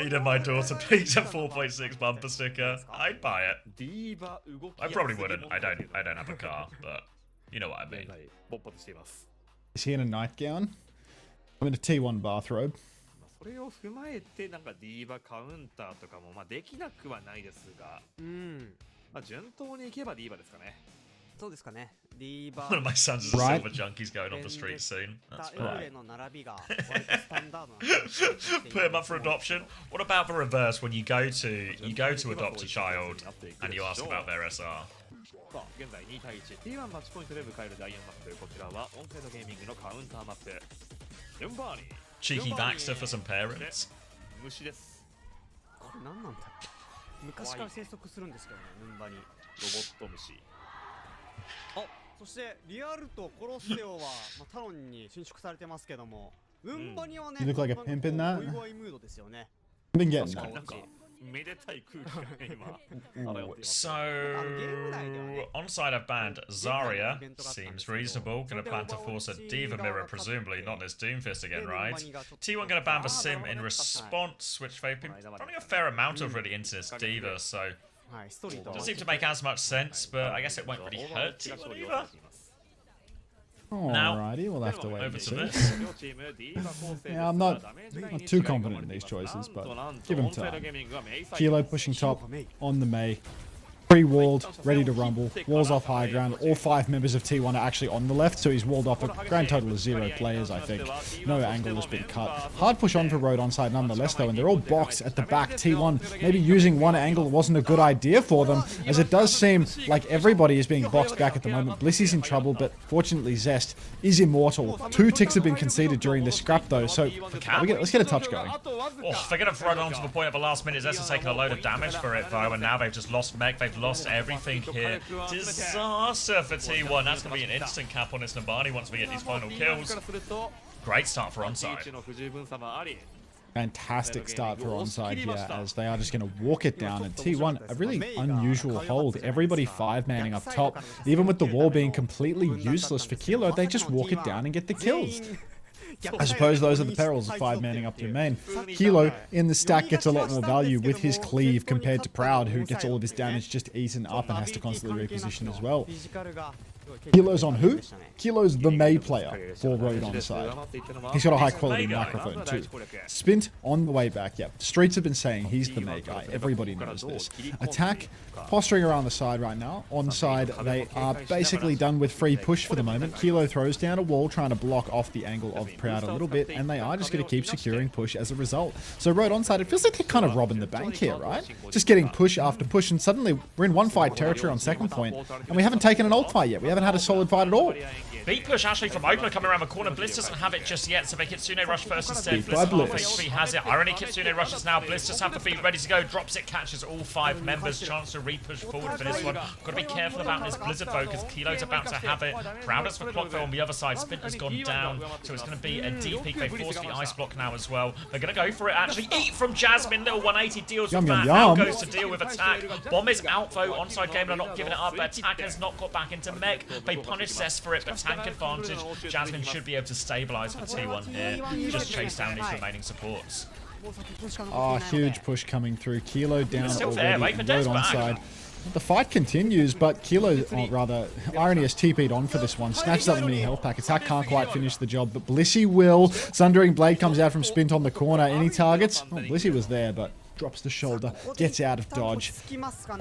Needed my daughter Peter 4.6 bumper sticker. I'd buy it. ディーバ動き I probably wouldn't. I don't have a car, but you know what I mean. 勃発しています。 Is he in a nightgown? I'm in a T1 bathrobe. それを踏まえてなんかディーバカウンターとかもまあできなくはないですが、まあ順当にいけばディーバですかね。そうですかね。ディーバ One of my sons is a Right. silver junkies going off the street soon. That's エ right. ブレの並びが割とスタンダードな Put him up for adoption. What about the reverse when you go to adopt a child and you ask about their SR? さあ現在2対1 T1 マッチポイントで迎える第4マップ。こちらはオンサイドゲーミングのカウンターマップ。ヌンバーニ Cheeky Baxter for some parents. 虫です。これ何なんだろう。昔から生息するんですけどね、ヌンバニ。ロボット虫。あ、そしてリアルとコロッセオは、タロンに伸縮されてますけども、ヌンバニはね、 You look like a pimp in that. お祝いムードですよね。 I've been getting なん that. かめでたい空気がね今漂っています。 So, ONSIDE have banned Zarya. Seems reasonable. Gonna plan to force a Diva mirror, presumably, not this Doomfist again, right? T1 gonna ban the Sim in response, which they've been running a fair amount of really into this Diva, so はい、ストリート。 doesn't seem to make as much sense, but I guess it won't really hurt T1 either. Alrighty, we'll have to wait Over and to see. this. Yeah, I'm not too confident in these choices, but give him time. Kilo pushing top on the Mei. Pre-walled, ready to rumble. Walls off high ground. All 5 members of T1 are actually on the left, so he's walled off a grand total of 0 players, I think. No angle has been cut. Hard push on for Road onside nonetheless, though, and they're all boxed at the back. T1 maybe using one angle wasn't a good idea for them, as it does seem like everybody is being boxed back at the moment. Blissy's in trouble, but fortunately Zest is immortal. 2 ticks have been conceded during this scrap, though, so let's get a touch going. Oh, they're going to throw it on to the point at the last minute. Zest has taken a load of damage for it, though, and now they've just lost mech. They've lost everything here. Disaster for T1. That's going to be an instant cap on this Nabani once we get these final kills. Great start for ONSIDE. Fantastic start for ONSIDE here, as they are just going to walk it down. And T1, a really unusual hold. Everybody 5-manning up top. Even with the wall being completely useless for Kilo, they just walk it down and get the kills. I suppose those are the perils of 5-manning up your main. Kilo in the stack gets a lot more value with his cleave compared to Proud, who gets all of his damage just eaten up and has to constantly reposition as well. Kilo's on who? Kilo's the Mei player for Road ONSIDE. He's got a high quality microphone too. Spint on the way back, yeah. Streets have been saying he's the Mei guy. Everybody knows this. Attack, posturing around the side right now. ONSIDE, they are basically done with free push for the moment. Kilo throws down a wall trying to block off the angle of Proud a little bit, and they are just going to keep securing push as a result. So Road ONSIDE, it feels like they're kind of robbing the bank here, right? Just getting push after push, and suddenly we're in 1-fight territory on second point, and we haven't taken an ult fight yet. We haven't had a solid fight at all. Beat push actually from Opener coming around the corner. Bliss doesn't have it just yet, so they Kitsune rush first instead. Beat by Bliss Bliss. half HP has it. Irony Kitsune rushes now. Bliss just have the beat ready to go. Drops it, catches all 5 members. Chance to re-push forward for this one. Got to be careful about this Blizzard focus. Kilo's about to have it. Proudest for Clockville on the other side. Spin has gone down, so it's going to be a deep peek. They force the ice block now as well. They're going to go for it actually. Eat from Jasmine. Little 180 deals with that. Now goes to deal with attack. Bomb is out though. ONSIDE Gaming are not giving it up, but attack has not got back into mech. They punish Zest for it, but tank advantage. Jasmine should be able to stabilize for T1 here. Just chase down these remaining supports. Oh, huge push coming through. Kilo down Still fair, already. wait for Road Des back. onside. The fight continues, but Kilo, or rather, Irony has TP'd on for this one. Snatches up the mini health pack. Attack can't quite finish the job, but Blissey will. Sundering Blade comes out from Spint on the corner. Any targets? Oh, Blissey was there, but drops the shoulder. Gets out of dodge.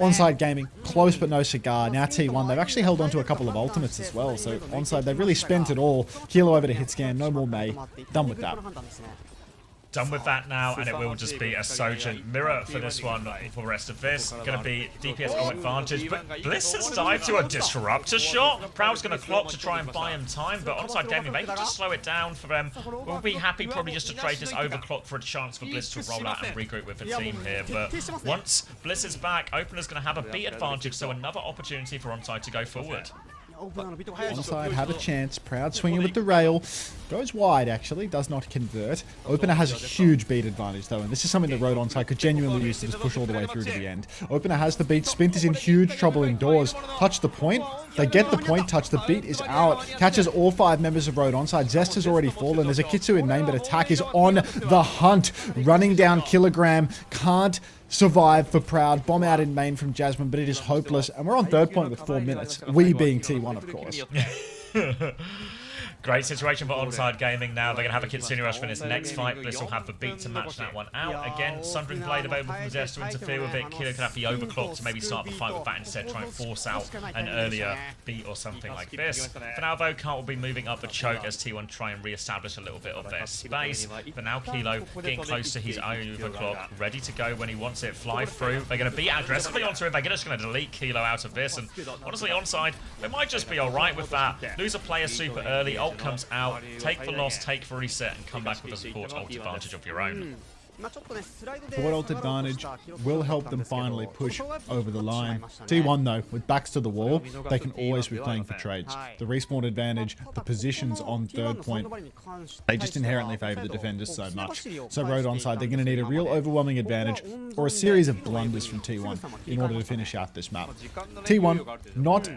ONSIDE Gaming, close but no cigar. Now T1, they've actually held on to a couple of ultimates as well. So ONSIDE, they've really spent it all. Kilo over to hit scan. No more May. Done with that. Done with that now, and it will just be a Sojin mirror for this one for the rest of this. Going to be DPS on advantage, but Bliss has died to a disruptor shot. Proud's going to clock to try and buy him time, but ONSIDE Gaming, maybe just slow it down for them. We'll be happy probably just to trade this overclock for a chance for Bliss to roll out and regroup with the team here. But once Bliss is back, Opener's going to have a beat advantage, so another opportunity for ONSIDE to go forward. ONSIDE have a chance. Proud swinging with the rail. Goes wide, actually. Does not convert. Opener has a huge beat advantage, though, and this is something that Road ONSIDE could genuinely use to just push all the way through to the end. Opener has the beat. Spint is in huge trouble indoors. Touch the point. They get the point touch. The beat is out. Catches all 5 members of Road ONSIDE. Zest has already fallen. There's a Kitsu in main, but Attack is on the hunt. Running down Kilogram. Can't survive for Proud. Bomb out in main from Jasmine, but it is hopeless. And we're on third point with 4 minutes. We being T1, of course. Great situation for ONSIDE Gaming now. They're going to have a Kitsune Rush for this next fight. Bliss will have the beat to match that one out. Again, Sundering Blade available from Zest to interfere with it. Kilo could have the overclock to maybe start the fight with that instead, try and force out an earlier beat or something like this. For now, though, Kart will be moving up the choke as T1 try and re-establish a little bit of their space. For now, Kilo getting close to his overclock, ready to go when he wants it. Fly through. They're going to beat aggressively onto him. They're just going to delete Kilo out of this. And honestly, ONSIDE, they might just be alright with that. Lose a player super early. Ult comes out. Take the loss, take the reset, and come back with a support ult advantage of your own. Support ult advantage will help them finally push over the line. T1 though, with backs to the wall, they can always be playing for trades. The respawn advantage, the positions on third point, they just inherently favour the defenders so much. So Road ONSIDE, they're going to need a real overwhelming advantage or a series of blunders from T1 in order to finish out this map. T1, not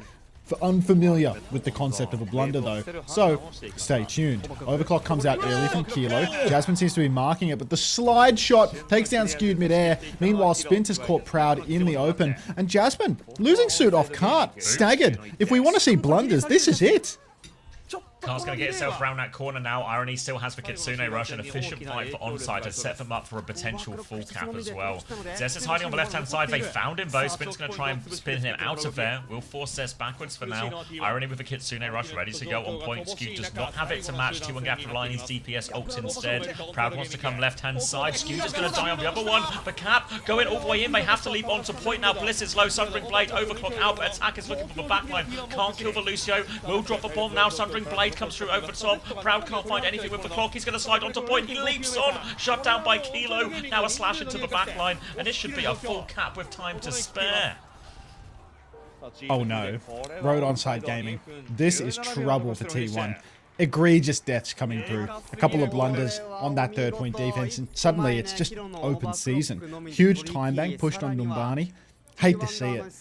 unfamiliar with the concept of a blunder though, so stay tuned. Overclock comes out early from Kilo. Jasmine seems to be marking it, but the slide shot takes down Skewed midair. Meanwhile, Spint has caught Proud in the open, and Jasmine losing suit off Cart, staggered. If we want to see blunders, this is it. Cart's going to get itself around that corner now. Irony still has the Kitsune Rush, an efficient fight for ONSIDE to set them up for a potential full cap as well. Zest is hiding on the left-hand side. They found him though. Spin's going to try and spin him out of there. Will force Zest backwards for now. Irony with the Kitsune Rush ready to go on point. Skew does not have it to match. T1 gap to line his DPS ult instead. Proud wants to come left-hand side. Skew is going to die on the other one. The cap going all the way in. They have to leap onto point now. Bliss is low. Sundering Blade overclock out, but Attack is looking for the backline. Can't kill the Lucio. Will drop the bomb now. Sundering Blade comes through over the top. Proud can't find anything with the clock. He's going to slide onto point. He leaps on. Shut down by Kilo. Now a slash into the backline. And it should be a full cap with time to spare. Oh no. Road ONSIDE Gaming. This is trouble for T1. Egregious deaths coming through. A couple of blunders on that third point defense, and suddenly it's just open season. Huge time bank pushed on Numbani. Hate to see it.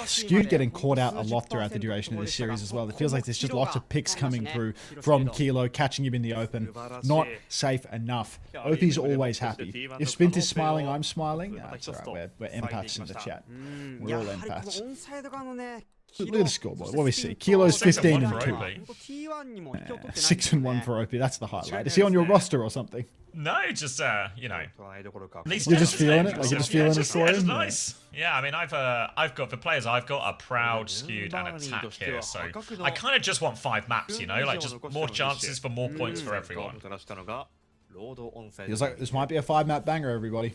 Skewed getting caught out a lot throughout the duration of this series as well. It feels like there's just lots of picks coming through from Kilo, catching him in the open. Not safe enough. OP's always happy. If Spint is smiling, I'm smiling. That's alright, we're empaths in the chat. We're all empaths. Look at the scoreboard. What do we see? Kilo's 15 and 2. 6 and 1 for OP. That's the highlight. Is he on your roster or something? No, just you know. At least you're just feeling it. Like you're just feeling it for him. Nice. Yeah, I mean, I've got the players I've got are Proud, Skewed, and Attack here. So I kind of just want 5 maps, you know, like just more chances for more points for everyone. Feels like this might be a 5-map banger, everybody.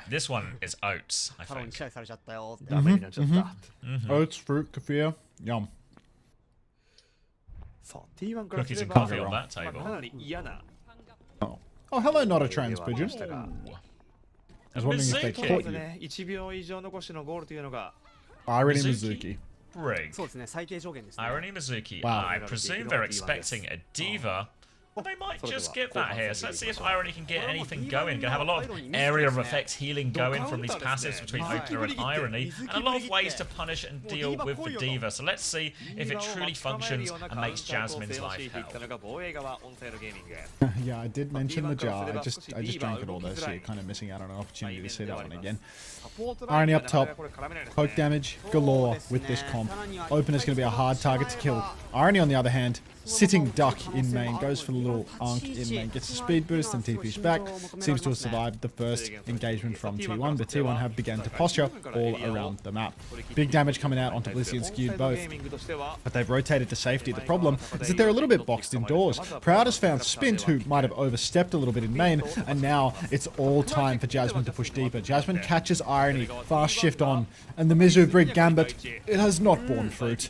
This one is oats, I think. Oats, fruit, kefir, yum. Cookies and coffee on that table. Oh, hello, not a trans pigeon. I was wondering if they caught you. Irony Mizuki. Brig. Irony Mizuki. Wow. I presume they're expecting a diva But they might just get that here. So let's see if Irony can get anything going. Gonna have a lot of area of effects healing going from these passives between Opener and Irony, and a lot of ways to punish and deal with the Diva. So let's see if it truly functions and makes Jasmine's life hell. Yeah, I did mention the jar. I just drank it all though, so you're kind of missing out on an opportunity to see that one again. Irony up top. Poke damage galore with this comp. Opener's going to be a hard target to kill. Irony, on the other hand, sitting duck in main, goes for the little unk in main, gets a speed boost and TP's back. Seems to have survived the first engagement from T1, but T1 have begun to posture all around the map. Big damage coming out onto Blissey and Skewed both, but they've rotated to safety. The problem is that they're a little bit boxed indoors. Proud has found Spint, who might have overstepped a little bit in main, and now it's all time for Jasmine to push deeper. Jasmine catches Irony, fast shift on, and the Mizu Brig Gambit, it has not borne fruit.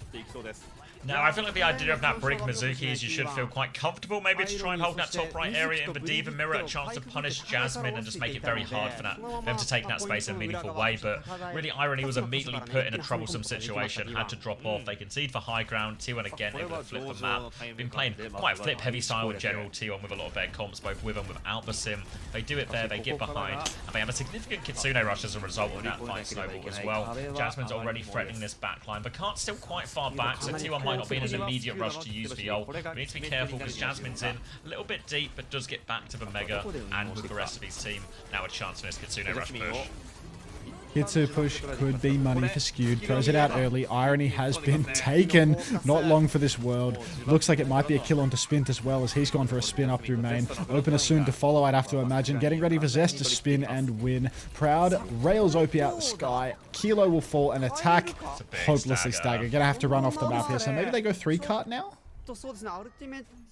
Now, I feel like the idea of that Brick Mizuki is you should feel quite comfortable maybe to try and hold that top right area in the Diva mirror, a chance to punish Jasmine and just make it very hard for them to take that space in a meaningful way. But really, Irony was immediately put in a troublesome situation, had to drop off. They concede for high ground. T1 again able to flip the map. Been playing quite a flip-heavy style in general, T1 with a lot of better comps, both with and without the sim. They do it there, they get behind, and they have a significant Kitsune rush as a result of that fight snowball as well. Jasmine's already threatening this backline, but can't still quite far back, so T1 might not be in an immediate rush to use the ult. We need to be careful because Jasmine's in a little bit deep, but does get back to the Mega, and with the rest of his team, now a chance for this Kitsune rush push. Kitsu push could be money for Skewed. Throws it out early. Irony has been taken. Not long for this world. Looks like it might be a kill onto Spint as well, as he's gone for a spin up through main. Opener soon to follow, I'd have to imagine. Getting ready for Zest to spin and win. Proud rails OP out the sky. Kilo will fall and attack. Hopelessly stagger. Gonna have to run off the map here. So maybe they go 3-cart now?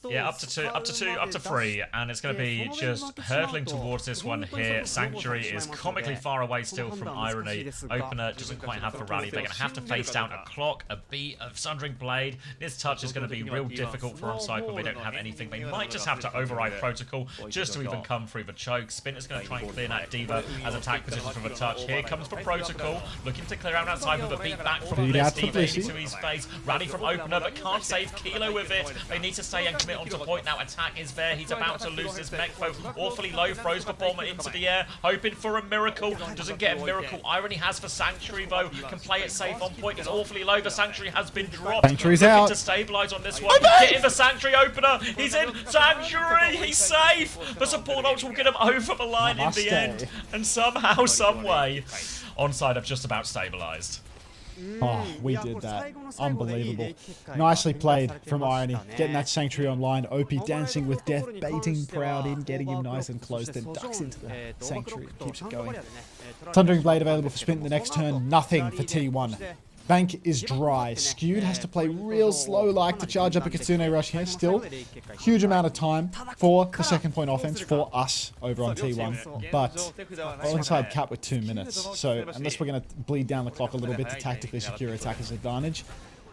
Yeah, up to three, and it's going to be just hurtling towards this one here. Sanctuary is comically far away still from Irony. Opener doesn't quite have the rally. They're going to have to face down a clock, a beat of Sundering Blade. This touch is going to be real difficult for ONSIDE when they don't have anything. They might just have to override Protocol just to even come through the choke. Spin is going to try and clear that Diva as attack position from a touch. Here comes for Protocol, looking to clear out that side with a beat back from this Diva into his face. Rally from Opener, but can't save Kilo with it. They need to stay and commit onto point now. Attack is there. He's about to lose this mech foe. Awfully low. Throws the bomber into the air, hoping for a miracle. Doesn't get a miracle. Irony has for Sanctuary though. Can play it safe on point. It's awfully low. The Sanctuary has been dropped. Sanctuary's Looking out. to stabilize on this one. Getting the Sanctuary Opener. He's in. Sanctuary. He's safe. The support ults will get him over the line in the end. And somehow, some way, ONSIDE have just about stabilized. Oh, we did that. Unbelievable. Nicely played from Irony. Getting that Sanctuary online. OP dancing with death, baiting Proud in, getting him nice and close, then ducks into the Sanctuary and keeps it going. Thundering Blade available for Spint the next turn. Nothing for T1. Bank is dry. Skewed has to play real slow-like to charge up a Kitsune rush here. Still, huge amount of time for the second point offense for us over on T1. But ONSIDE cap with 2 minutes. So unless we're going to bleed down the clock a little bit to tactically secure attacker's advantage,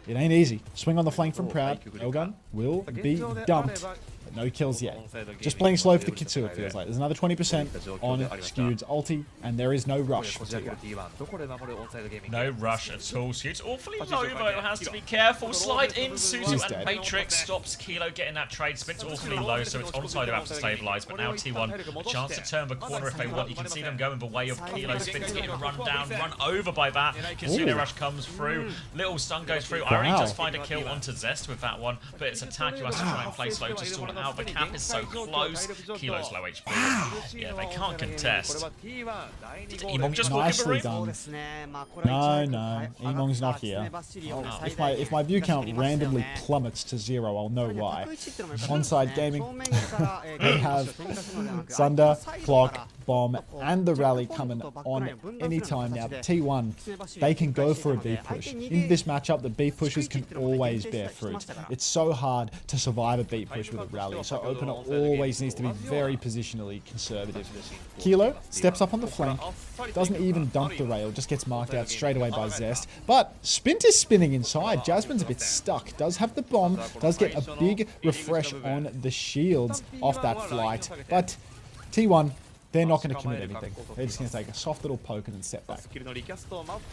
it ain't easy. Swing on the flank from Proud. L-gun will be dumped. But no kills yet. Just playing slow for the Kitsu, it feels like. There's another 20% on Skewed's ulti, and there is no rush for T1. No rush at all. Skewed's awfully low though, has to be careful. Slide in, Suzu and Matrix stops Kilo getting that trade. Spint's awfully low, so it's ONSIDE who have to stabilize, but now T1 a chance to turn the corner if they want. You can see them going the way of Kilo. Spint's getting run down, run over by that. Kitsune rush comes through. Little stun goes through. Irony does find a kill onto Zest with that one, but it's attack who has to try and play slow to stall it out. The cap is so close. Kilo's low HP. Yeah, they can't contest. Did Emong just walk in the room? No. Emong's not here. If my view count randomly plummets to 0, I'll know why. ONSIDE Gaming, they have Sunder, Clock, Bomb, and the rally coming on anytime now. T1, they can go for a B push. In this matchup, the B pushes can always bear fruit. It's so hard to survive a B push with a rally, so Opener always needs to be very positionally conservative. Kilo steps up on the flank, doesn't even dump the rail, just gets marked out straight away by Zest. But Spint is spinning inside. Jasmine's a bit stuck. Does have the bomb, does get a big refresh on the shields off that flight. But T1, they're not going to commit anything. They're just going to take a soft little poke and then step back.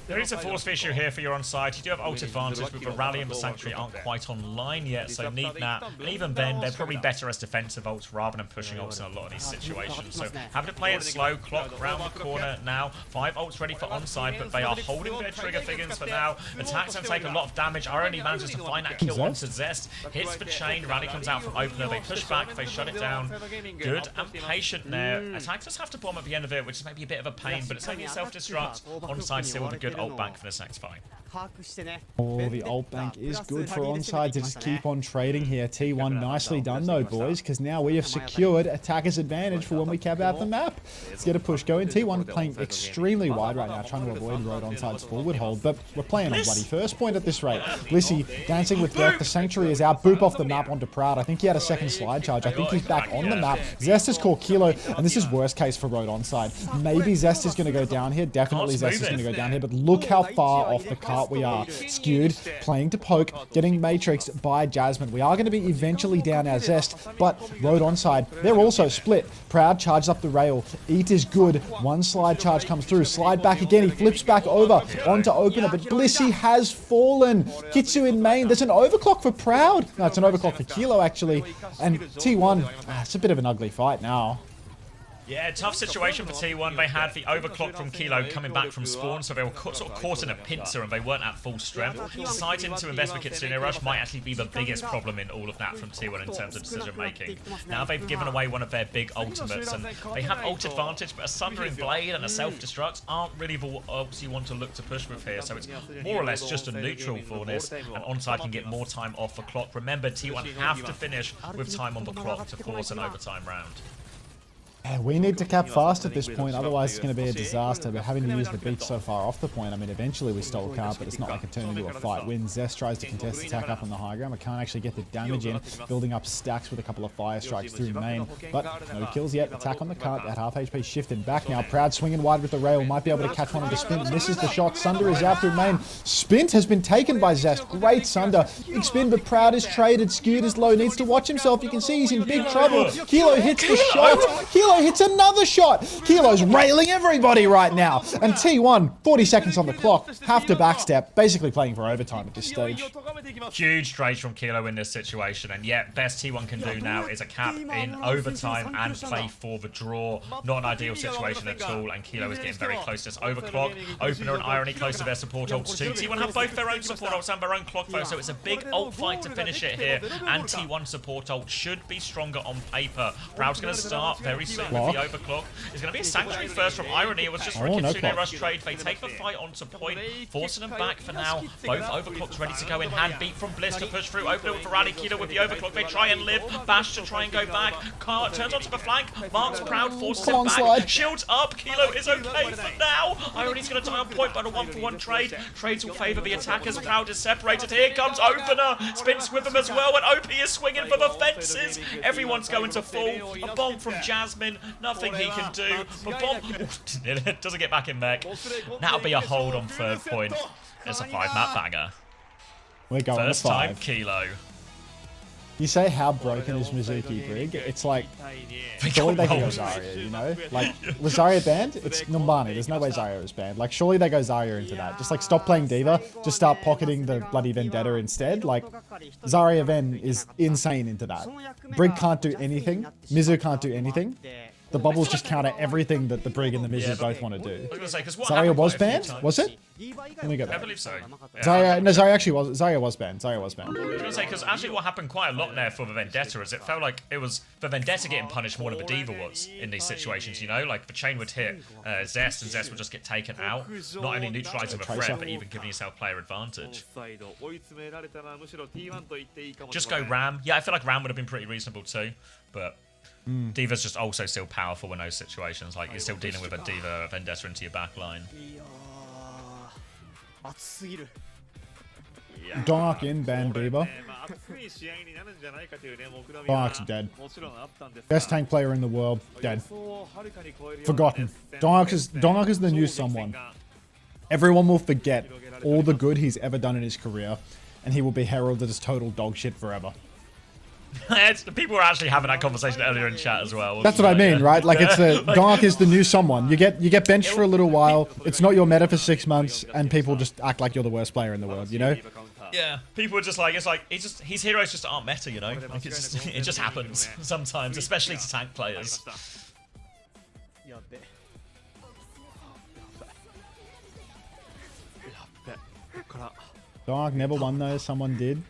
There is a force issue here for your onside. You do have ult advantage, but the Rally and the Sanctuary aren't quite online yet, so Neat Nat and even Ben, they're probably better as defensive ults rather than pushing ults in a lot of these situations. So having to play it slow, clock round the corner now. 5 ults ready for onside, but they are holding their trigger figures for now. Attacks and take a lot of damage. Only manages to find that kill onto Zest. Hits the chain. Rally comes out from opener. They push back. They shut it down. Good and patient there. Attack just have to bomb at the end of it, which is maybe a bit of a pain, but it's only a self-destruct. Onside still with a good ult bank for this next fight. Oh, the ult bank is good for onside to just keep on trading here. T1 nicely done though, boys, because now we have secured attacker's advantage for when we cap out the map. Let's get a push going. T1 playing extremely wide right now, trying to avoid road onside's forward hold, but we're playing on bloody first point at this rate. Blissey dancing with death. The Sanctuary is out. Boop off the map onto Proud. I think he had a second slide charge. I think he's back on the map. Zest has caught Kilo, and this is worst case for road onside. Maybe Zest is going to go down here. Definitely Zest is going to go down here, but look how far off the cart we are. Skewed, playing to poke, getting matrixed by Jasmine. We are going to be eventually down our Zest, but road onside, they're also split. Proud charges up the rail. Eat is good. One slide charge comes through. Slide back again. He flips back over onto opener, but Blissey has fallen. Kitsu in main. There's an overclock for Proud. No, it's an overclock for Kilo, actually. And T1, it's a bit of an ugly fight now. Yeah, tough situation for T1. They had the overclock from Kilo coming back from spawn, so they were sort of caught in a pincer and they weren't at full strength. Deciding to invest with Kitsune Rush might actually be the biggest problem in all of that from T1 in terms of decision making. Now they've given away one of their big ultimates, and they have ult advantage, but a Sundering Blade and a self-destruct aren't really the ults you want to look to push with here, so it's more or less just a neutral for this, and onside can get more time off the clock. Remember, T1 have to finish with time on the clock to force an overtime round. We need to cap fast at this point, otherwise it's going to be a disaster. But having to use the beach so far off the point, I mean, eventually we stole cart, but it's not like it turned into a fight win. Zest tries to contest attack up on the high ground, but can't actually get the damage in, building up stacks with a couple of fire strikes through main, but no kills yet. Attack on the cart at half HP, shifted back now. Proud swinging wide with the rail, might be able to catch one of the Spint. Misses the shot. Sunder is out through main. Spint has been taken by Zest. Great Sunder. Big spin, but Proud is traded. Skewed is low, needs to watch himself. You can see he's in big trouble. Kilo hits the shot. Kilo hits another shot. Kilo's railing everybody right now. And T1, 40 seconds on the clock, have to backstep, basically playing for overtime at this stage. Huge trade from Kilo in this situation, and yet best T1 can do now is a cap in overtime and play for the draw. Not an ideal situation at all, and Kilo is getting very close to this overclock. Opener and Irony close to their support ults too. T1 have both their own support ults and their own clock though, so it's a big ult fight to finish it here, and T1 support ult should be stronger on paper. Proud's going to start very soon with the overclock. It's going to be a Sanctuary first from Irony. It was just for a Kitsune Rush trade. They take the fight onto point, forcing them back for now. Both overclocks ready to go in hand. Beat from Bliss to push through. Opener with Rally. Kilo with the overclock. They try and live. Bash to try and go back. Cart turns onto the flank. Marks Proud, forces him back. Slide. Shields up. Kilo is okay for now. Irony's going to die on point, but a 1-for-1 trade. Trades will favour the attackers. Proud is separated. Here comes Opener. Spins with him as well, and OP is swinging for the fences. Everyone's going to fall. A bomb from Jasmine. Nothing he can do. But bomb doesn't get back in mech. That'll be a hold on third point. It's a 5-map banger. We're going First to 5. time Kilo. You say how broken is Mizuki Brig? It's like, surely they can go Zarya, you know? Like, was Zarya banned? It's Numbani. There's no way Zarya is banned. Like, surely they go Zarya into that. Just like, stop playing Diva. Just start pocketing the bloody Vendetta instead. Like, Zarya Ven is insane into that. Brig can't do anything. Mizu can't do anything. The bubbles just counter everything that the Brig and the Mizu both want to do. Zarya was banned? Was it? Let me go back. I believe so. Zarya, no, Zarya actually was. Zarya was banned. Zarya was banned. I was going to say, because actually what happened quite a lot there for the Vendetta is it felt like it was the Vendetta getting punished more than the Diva was in these situations, you know? Like, the chain would hit Zest, and Zest would just get taken out. Not only neutralizing the threat, but even giving yourself player advantage. Just go Ram. Yeah, I feel like Ram would have been pretty reasonable too, but... Diva's just also still powerful in those situations. Like, you're still dealing with a Diva Vendetta into your back line. Dark in ban Diva. Dark's dead. Best tank player in the world, dead. Forgotten. Dark is the new someone. Everyone will forget all the good he's ever done in his career, and he will be heralded as total dog shit forever. People were actually having that conversation earlier in chat as well. That's what I mean, right? Like it's the Dark is the new someone. You get benched for a little while. It's not your meta for 6 months, and people just act like you're the worst player in the world. You know? Yeah, people are just like, it's like his heroes just aren't meta, you know. Like it just happens sometimes, especially to tank players. Dark never won though. Someone did.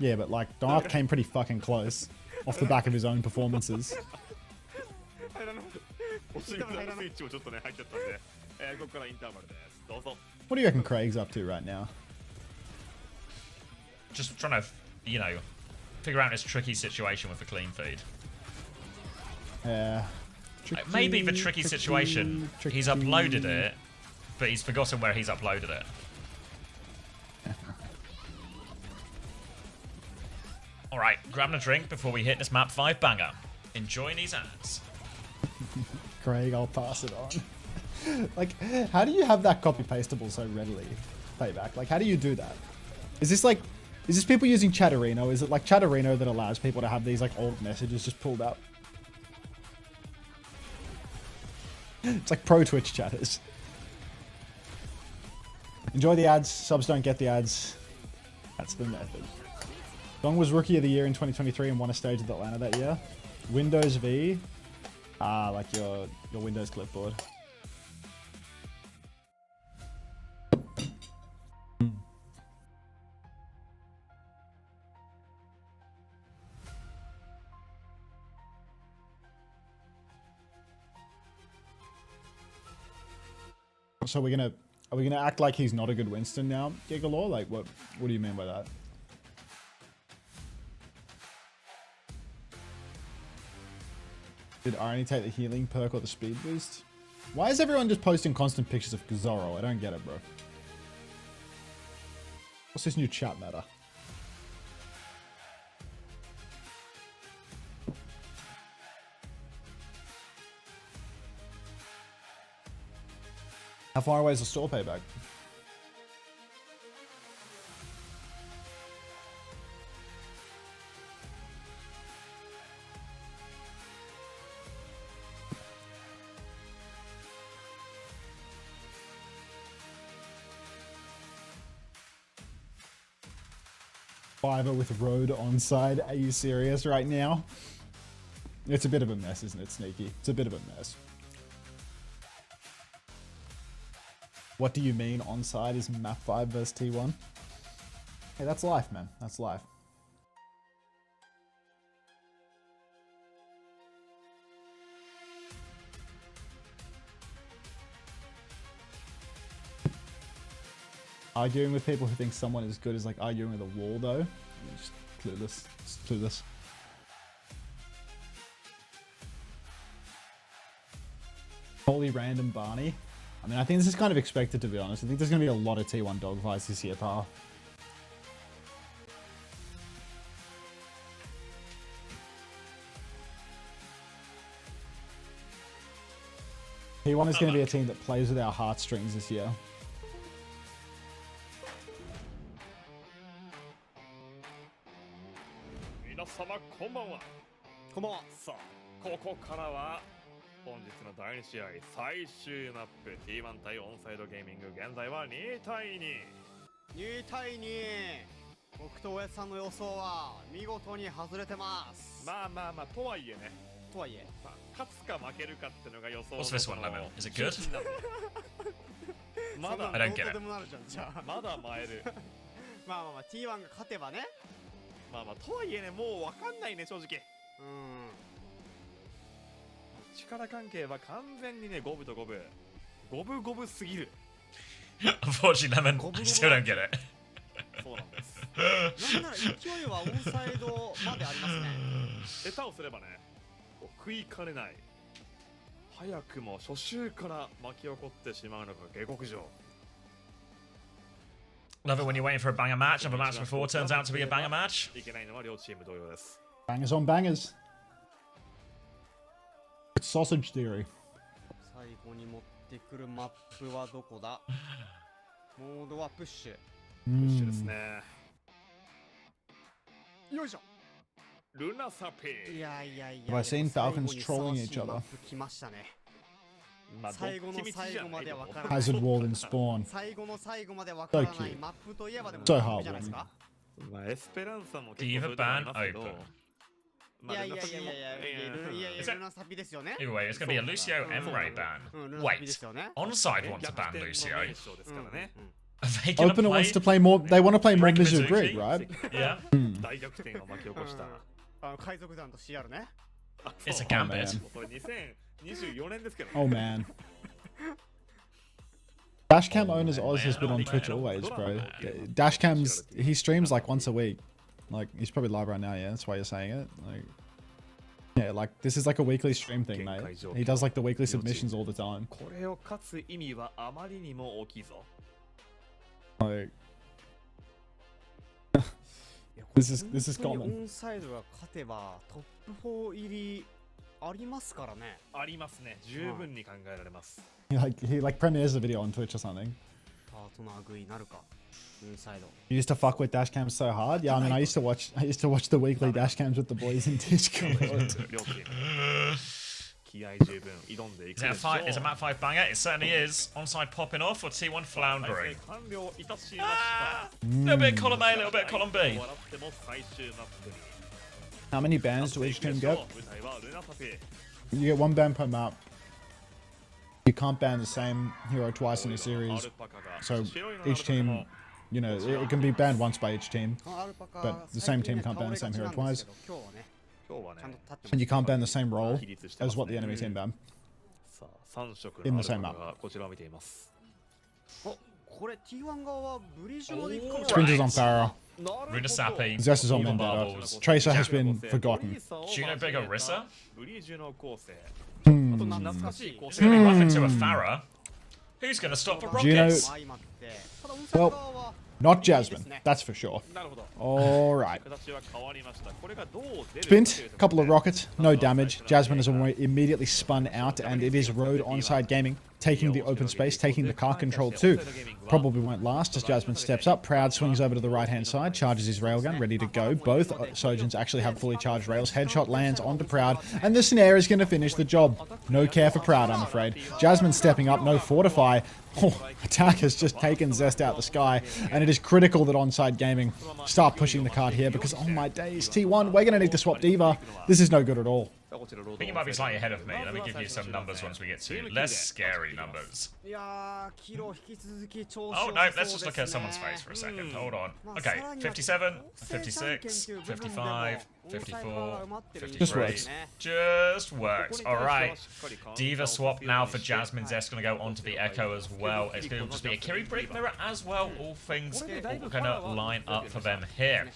Yeah, but like Dark came pretty fucking close off the back of his own performances. What do you reckon Craig's up to right now? Just trying to, you know, figure out this tricky situation with the clean feed. Yeah. Maybe the tricky situation, he's uploaded it, but he's forgotten where he's uploaded it. Alright, grabbing a drink before we hit this map 5 banger. Enjoying these ads. Craig, I'll pass it on. Like, how do you have that copy-pastable so readily? Payback. Like, how do you do that? Is this people using Chatterino? Is it like Chatterino that allows people to have these like old messages just pulled up? It's like pro Twitch chatters. Enjoy the ads. Subs don't get the ads. That's the method. Dong was Rookie of the Year in 2023 and won a stage with Atlanta that year. Windows V. Like your Windows clipboard. So are we gonna act like he's not a good Winston now, Gigalore? Like what do you mean by that? Did Irony take the healing perk or the speed boost? Why is everyone just posting constant pictures of Zoro? I don't get it, bro. What's this new chat matter? How far away is the store payback? Fiverr with road ONSIDE. Are you serious right now? It's a bit of a mess, isn't it, Sneaky? It's a bit of a mess. What do you mean ONSIDE is map 5 versus T1? Hey, that's life, man. That's life. Arguing with people who think someone is good is like arguing with a wall, though. Just clueless. It's clueless. Holy random Barney. I mean, I think this is kind of expected, to be honest. I think there's going to be a lot of T1 dogfights this year, pal. T1 is going to be a team that plays with our heartstrings this year.本日の第2試合最終マップ T1 対オンサイドゲーミング現在は2対2 2対2僕とおやさんの予想は見事に外れてますまあとはいえねまあ、勝つか負けるかってのが予想の What's this one level? Is it good? まだ I don't get it. まだ参るまあT1 が勝てばねまあとはいえねもう分かんないね正直力関係は完全にね五分と五分五分すぎる Unfortunately, Lemon, I still don't get it. そうなんですなんなら勢いはオンサイドまでありますね下手をすればね食いかねない早くも初週から巻き起こってしまうのが下克上 Love it when you're waiting for a banger match and the match before turns out to be a banger match. いけないのは両チーム同様です Bangers on bangers. Sausage theory. 最後に持ってくるマップはどこだモードはプッシュプッシュですねよいしょ Have I seen Falcons trolling each other? 最後の最後までわからない。 Hazard wall in spawn. 最後の最後までわからない So cute. マップといえばでも So マップじゃないです heartwarming. か。まあエスペランサも Diva 結構そういうとこあり ban ますけど open. いやいやいやいやいやいやいやルナサピですよね。 Either way, it's going to be a Lucio Emre ban. Wait, Onside want to ban Lucio. Are they going to Opener play? wants to play more. They want to play more Brig Mizu Mizuki? Brig, right? Yeah. 大逆転を巻き起こした。海賊団と CR ね。 It's a Oh, gambit. man. これ2024年ですけどね。 Oh man. Dashcam owners Oz has been on Twitch always, bro. Dashcam's he streams like once a week. Like he's probably live right now, yeah. That's why you're saying it. Like, yeah, like this is like a weekly stream thing, mate. He does like the weekly submissions all the time. これを勝つ意味はあまりにも大きいぞ。 Like, this is 本当 common. にオンサイドが勝てばトップ4入りありますからね。ありますね。十分に考えられます。He like premieres a video on Twitch or something. パートナー食いなるか。オンサイド。 You used to fuck with dashcams so hard. Yeah, I mean, I used to watch the weekly dashcams with the boys in Discord. 両チーム気合十分挑んでいく Is で it a しょう。 fight? Is a map 5 banger? It certainly is. Onside popping off or T1 floundering? 完了いたしました。 Little bit of column A, little bit of column B. 笑っても最終マップに How many bans do each team get? 舞台はルナサペ。 You get one ban per map. You can't ban the same hero twice in a series. So each team, you know, it can be banned once by each team. アルパカ But the same team can't ban the same hero twice. 今日はね、今日はねちゃんと立って And you ま can't ban the same role as what the enemy team ban. さあ3色 In の the アル same パカがこちらを見ています。す。これ T1 側はブリージュまで行くかも。 Sprinters on Farah. Runa Sappy. Zest is on Evil Vendetta. Marbles. Tracer has been forgotten. Juno Big Orisa? ブリージュの構成。 Hmm. あと懐かしい構 It's 成 going to be rough into a Farah. Who's going to stop for Juno- rockets? 相まってただオンサイド Well, 側は not Jasmine, that's for sure. なるほど。 Alright. 形は変わりました。これがどう出るかという Spint, と couple of ころで rockets, no damage. Jasmine is immediately spun out, and it is Road Onside Gaming taking the open space, taking the car control too. Probably won't last as Jasmine steps up. Proud swings over to the right-hand side, charges his railgun, ready to go. Both Sojins actually have fully charged rails. Headshot lands onto Proud, and the snare is going to finish the job. No care for Proud, I'm afraid. Jasmine stepping up, no fortify. Oh, attack has just taken Zest out the sky, and it is critical that Onside Gaming start pushing the card here because, oh my days, T1, we're going to need to swap Diva. This is no good at all. I think you might be slightly ahead of me. Let me give you some numbers once we get to less scary numbers. いやーキロ引き続き調子 Oh 良 no, さそう let's just look です at ね someone's face for a second. Hold on. Okay, 57, 56, 55, 54, Just 53. works. Just works. Alright. Diva swap now for Jasmine. Zest going to go onto the Echo as well. It's going to just be a Kiri Brig Mirror as well. All things all going to line up for them here.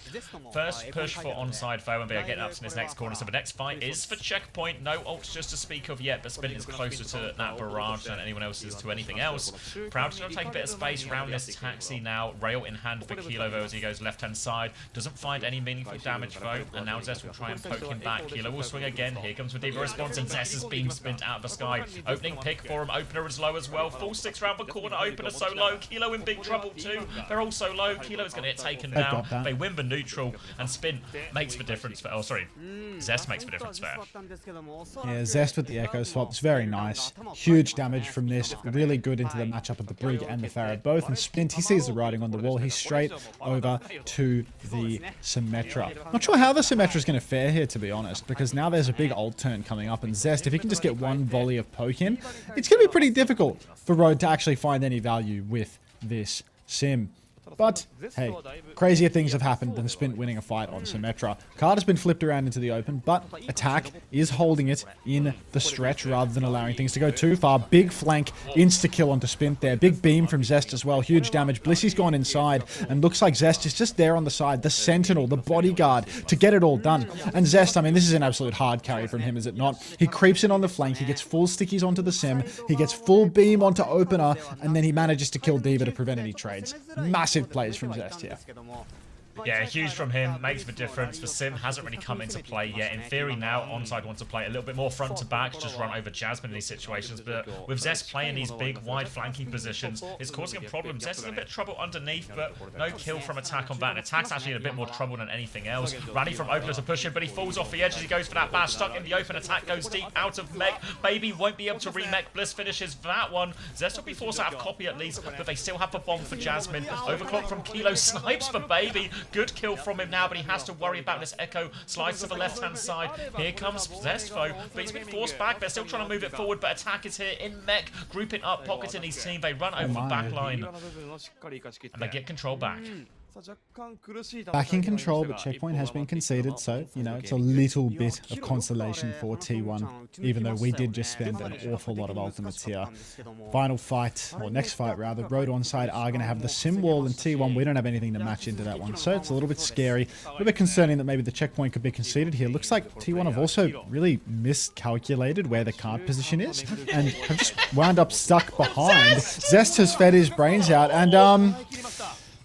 First push for onside foe and Bear getting up to this next corner. So the next fight is for checkpoint. No ults just to speak of yet, but Spin is closer to that barrage than anyone else is to anything else. Proud to take a bit of space around this taxi now. Rail in hand for Kilo though as he goes left-hand side. Doesn't find any meaningful damage though, and now Zest will try and poke him back. Kilo will swing again. Here comes the Diva response, and Zest has been spint out of the sky. Opening pick for him. Opener is low as well. Full sticks round the corner. Opener so low. Kilo in big trouble too. They're all so low. Kilo is going to get taken They've down. got that. They win the neutral, and Spin makes the difference for. Oh, sorry. Zest makes the difference there. Yeah, Zest with the Echo swap. It's very nice. Huge damage from this. Really good into the matchup of the Brig and the Farah both. And Splint, he sees the writing on the wall. He's straight over to the Symmetra. Not sure how the Symmetra is going to fare here, to be honest, because now there's a big ult turn coming up. And Zest, if he can just get one volley of poke in, it's going to be pretty difficult for Road to actually find any value with this Sim. But, hey, crazier things have happened than Spint winning a fight on Symmetra. Card has been flipped around into the open, but Attack is holding it in the stretch rather than allowing things to go too far. Big flank, insta-kill onto Spint there. Big beam from Zest as well. Huge damage. Blissy's gone inside, and looks like Zest is just there on the side. The Sentinel, the bodyguard, to get it all done. And Zest, I mean, this is an absolute hard carry from him, is it not? He creeps in on the flank. He gets full stickies onto the Sim. He gets full beam onto Opener, and then he manages to kill Diva to prevent any trades. Massive plays from Zest here. Yeah, huge from him, makes the difference. The sim hasn't really come into play yet. In theory now, ONSIDE wants to play a little bit more front to back, just run over Jasmine in these situations, but with Zest playing these big, wide flanking positions, it's causing him problems. Zest is in a bit of trouble underneath, but no kill from Attack on that, and Attack's actually in a bit more trouble than anything else. Rally from Opener to push him, but he falls off the edge as he goes for that bash, stuck in the open. Attack goes deep out of mech. Baby won't be able to remech. Bliss finishes that one. Zest will be forced out of copy at least, but they still have the bomb for Jasmine. Overclock from Kilo, snipes for Baby. Good kill from him now, but he has to worry about this Echo. Slides to the left-hand side. Here comes Zestfo, but he's been forced back. They're still trying to move it forward, but Attack is here in mech, grouping up, pocketing his team. They run over the back line, and they get control back. Back in control, but checkpoint has been conceded, so, you know, it's a little bit of consolation for T1, even though we did just spend an awful lot of ultimates here. Final fight, or next fight rather, Road ONSIDE are going to have the sim wall, and T1, we don't have anything to match into that one, so it's a little bit scary, a little bit concerning that maybe the checkpoint could be conceded here. Looks like T1 have also really miscalculated where the card position is, and have just wound up stuck behind. Zest has fed his brains out, and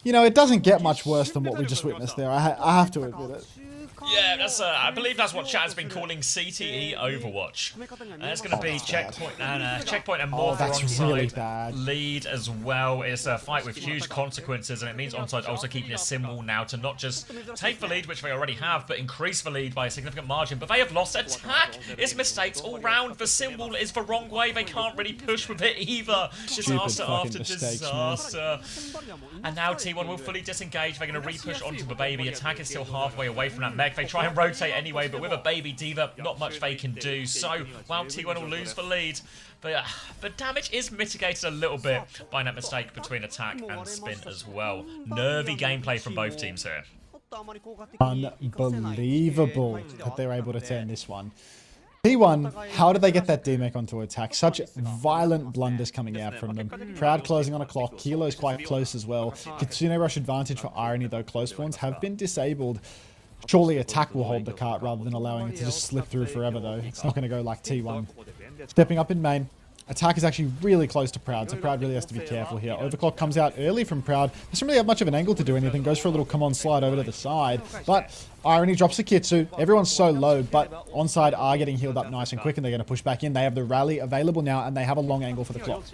you know, it doesn't get much worse than what we just witnessed there. I have to admit it. Yeah, that's I believe that's what chat has been calling CTE Overwatch. It's going to be checkpoint and more for ONSIDE. Really bad. Lead as well. It's a fight with huge consequences, and it means ONSIDE also keeping a sim wall now to not just take the lead, which they already have, but increase the lead by a significant margin. But they have lost Attack. It's mistakes all round. The sim wall is the wrong way. They can't really push with it either. Disaster after disaster. And now T1 will fully disengage. They're going to re-push onto the Baby. Attack is still halfway away from that mech. They try and rotate anyway, but with a Baby Diva, not much they can do. So, while T1 will lose the lead, but the damage is mitigated a little bit by that mistake between Attack and Spin as well. Nervy gameplay from both teams here. Unbelievable that they're able to turn this one. T1, how did they get that D-Mech onto Attack? Such violent blunders coming out from them. Proud closing on a clock. Kilo's quite close as well. Kitsune Rush advantage for Irony, though. Close spawns have been disabled. Surely Attack will hold the cart rather than allowing it to just slip through forever, though. It's not going to go like T1. Stepping up in main. Attack is actually really close to Proud, so Proud really has to be careful here. Overclock comes out early from Proud. Doesn't really have much of an angle to do anything. Goes for a little come-on slide over to the side. But Irony drops a Kitsu. Everyone's so low, but ONSIDE are getting healed up nice and quick, and they're going to push back in. They have the rally available now, and they have a long angle for the clock.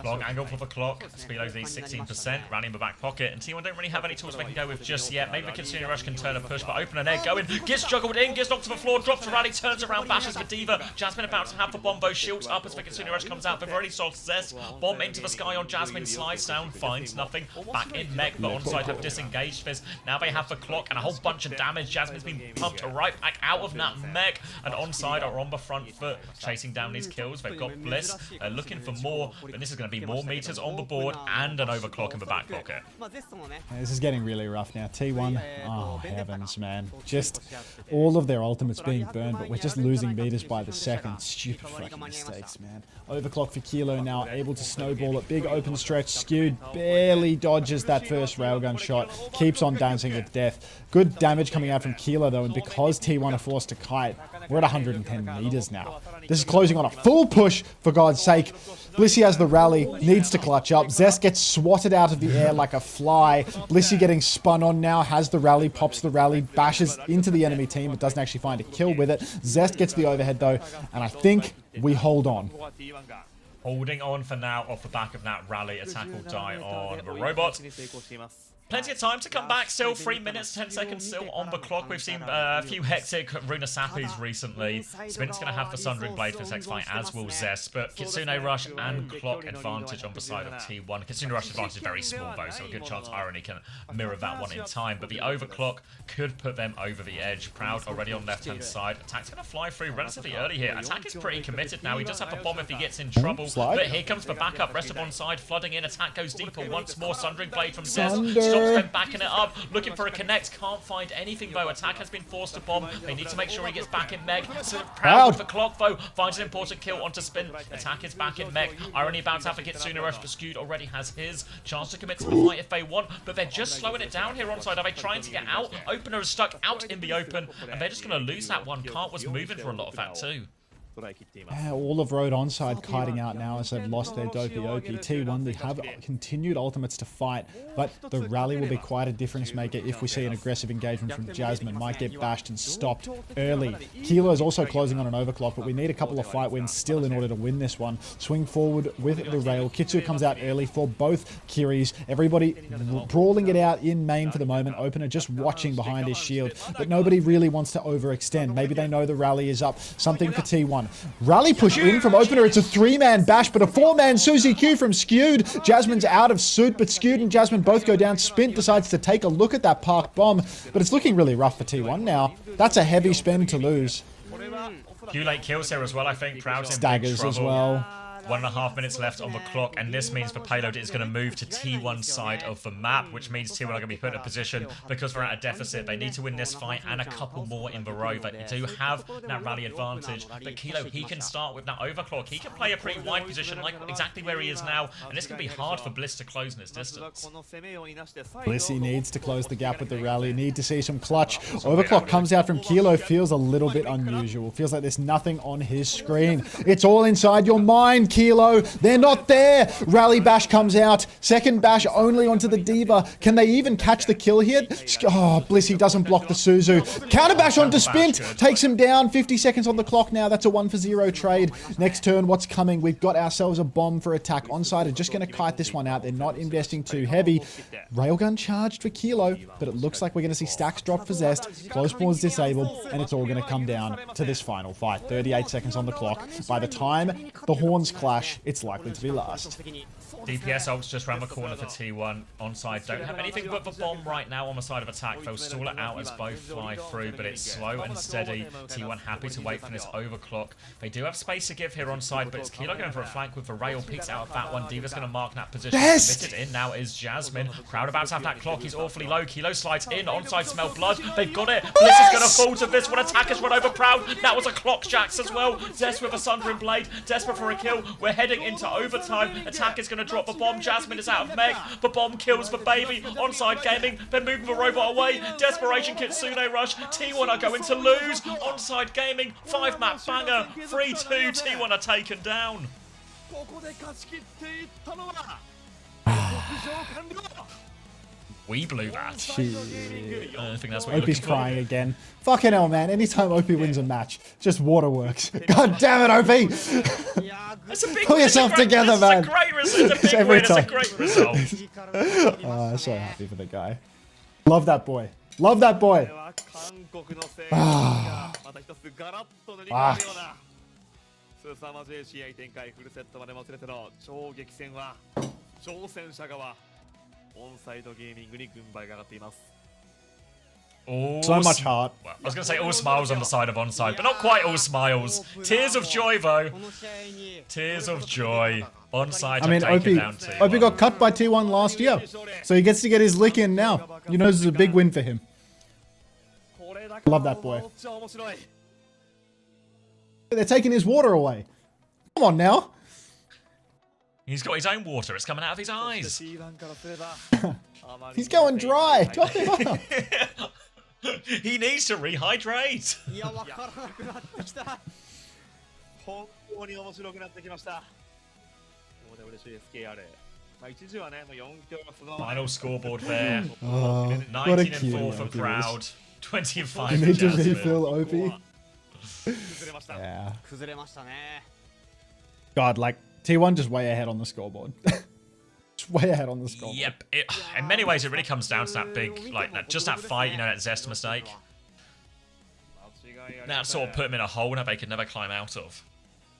Long angle for the clock. Speed OZ 16%. Running in the back pocket. And T1 don't really have any tools they can go with just yet. Maybe the Kitsune Rush can turn a push, but Open an egg going. Gets juggled in, gets knocked to the floor, drops to Rally, turns around, bashes for Diva. Jasmine about to have the bombo, shields up as the Kitsune Rush comes out. They've already sold Zest. Bomb into the sky on Jasmine, slides down, finds nothing. Back in mech, but ONSIDE have disengaged this. Now they have the clock and a whole bunch of damage. Jasmine's been pumped right back out of that mech, and ONSIDE are on the front foot, chasing down these kills. They've got Bliss, looking for more, but this is going to be more meters on the board and an overclock in the back pocket. This is getting really rough now. T1, oh heavens, man. Just all of their ultimates being burned, but we're just losing meters by the second. Stupid fucking mistakes, man. Overclock for Kilo now, able to snowball it. Big open stretch, skewed, barely dodges that first railgun shot. Keeps on dancing with death. Good damage coming out from Kilo though, and because T1 are forced to kite, we're at 110 meters now. This is closing on a full push, for God's sake. Blissey has the rally, needs to clutch up. Zest gets swatted out of the air like a fly. Blissey getting spun on now, has the rally, pops the rally, bashes into the enemy team, but doesn't actually find a kill with it. Zest gets the overhead though, and I think we hold on. Holding on for now off the back of that rally. Attack will die on the robot. Plenty of time to come back. Still 3 minutes, 10 seconds still on the clock. We've seen a few hectic Runa Sappies recently. Spin's going to have the Sundering Blade for this next fight, as will Zest. But Kitsune Rush and clock advantage on the side of T1. Kitsune Rush advantage is very small though, so a good chance Irony can mirror that one in time. But the overclock could put them over the edge. Proud already on left-hand side. Attack's going to fly through relatively early here. Attack is pretty committed now. He does have a bomb if he gets in trouble. But here comes the backup. Rest of ONSIDE flooding in. Attack goes deeper once more. Sundering Blade from Zest. Stops them backing it up, looking for a connect, can't find anything though. Attack has been forced to bomb. They need to make sure he gets back in mech. So Proud with the clock though, finds an important kill onto Spin. Attack is back in mech. Irony about to have a Kitsune Rush, but Skewed already has his chance to commit to the fight if they want, but they're just slowing it down here ONSIDE. Are they trying to get out? Opener is stuck out in the open, and they're just going to lose that one. Cart was moving for a lot of that too. All of Road onside kiting out now as they've lost their dopey OP. T1, they have continued ultimates to fight, but the rally will be quite a difference maker if we see an aggressive engagement from Jasmine. Might get bashed and stopped early. Kilo is also closing on an overclock, but we need a couple of fight wins still in order to win this one. Swing forward with the rail. Kitsu comes out early for both Kiris. Everybody brawling it out in main for the moment. Opener just watching behind his shield, but nobody really wants to overextend. Maybe they know the rally is up. Something for T1. Rally push in from Opener. It's a 3-man bash, but a 4-man Suzy Q from Skewed. Jasmine's out of suit, but Skewed and Jasmine both go down. Spint decides to take a look at that park bomb, but it's looking really rough for T1 now. That's a heavy spend to lose. Q late kills here as well, I think. Proud's in big Staggers trouble. as well. 1.5 minutes left on the clock, and this means for Payload it's going to move to T1's side of the map, which means T1 are going to be put in a position because they're at a deficit. They need to win this fight and a couple more in the row. They do have that rally advantage, but Kilo, he can start with that overclock. He can play a pretty wide position, like exactly where he is now, and it's going to be hard for Bliss to close in his distance. Blissy needs to close the gap with the rally. Need to see some clutch. Overclock comes out from Kilo. Feels a little bit unusual. Feels like there's nothing on his screen. It's all inside your mind, Kilo. They're not there. Rally bash comes out. Second bash only onto the Diva. Can they even catch the kill here? Oh, Blissy doesn't block the Suzu. Counter bash onto Spint. Takes him down. 50 seconds on the clock now. That's a 1-for-0 trade. Next turn, what's coming? We've got ourselves a bomb for attack. ONSIDE are just going to kite this one out. They're not investing too heavy. Railgun charged for Kilo, but it looks like we're going to see stacks drop for Zest. Close pause disabled, and it's all going to come down to this final fight. 38 seconds on the clock. By the time the horns clash, it's likely to be last. DPS ults just round the corner for T1. ONSIDE don't have anything but the bomb right now on the side of attack. They'll stall it out as both fly through, but it's slow and steady. T1 happy to wait for this overclock. They do have space to give here ONSIDE, but it's Kilo going for a flank with the rail. Peeks out of that one. Diva's going to mark that position. Committed in now is Jasmine. Crowd about to have that clock. He's awfully low. Kilo slides in. ONSIDE smell blood. They've got it. Bliss is going to fall to this. When attackers run over Proud. That was a clock jacks as well. Zest with a Sundering Blade. Desperate for a kill. We're heading into overtime. Attack is going to drop the bomb. Jasmine is out of Meg. The bomb kills the baby. ONSIDE Gaming. They're moving the robot away. Desperation Kitsune Rush. T1 are going to lose. ONSIDE Gaming. 5-map banger. 3-2. T1 are taken down. We blew that. I think that's what OP's crying again. Fucking hell, man. Anytime OP wins a match, just waterworks. God damn it, OP! Pull yourself together, man. It's a great result. It's a big win. It's a great result. Oh, I'm so happy for the guy. Love that boy. Love that boy. Ah. オンサイドゲーミングに軍配が上がっています。 So much heart. Well, I was going to say all smiles on the side of ONSIDE, but not quite all smiles. Tears of joy, though. Tears of joy. ONSIDE I mean, have taken down T1. OP got cut by T1 last year, so he gets to get his lick in now. You know, this is a big win for him. Love that boy. They're taking his water away. Come on now. He's got his own water. It's coming out of his eyes. He's going dry. Top him up. He needs to rehydrate. 本当に面白くなってきました。OWCS Korea。一時はね、4強がその Final scoreboard there. Oh, what a 19 and cute 4 for OP Proud. is. 20 and 5 You for need to Jasmine. refill OP. 崩れました。 Yeah. 崩れましたね。 God, like, T1 just way ahead on the scoreboard. Just way ahead on the scoreboard. Yep. In many ways, it really comes down to that big, like, just that fight, you know, that Zest mistake. That sort of put him in a hole that they could never climb out of.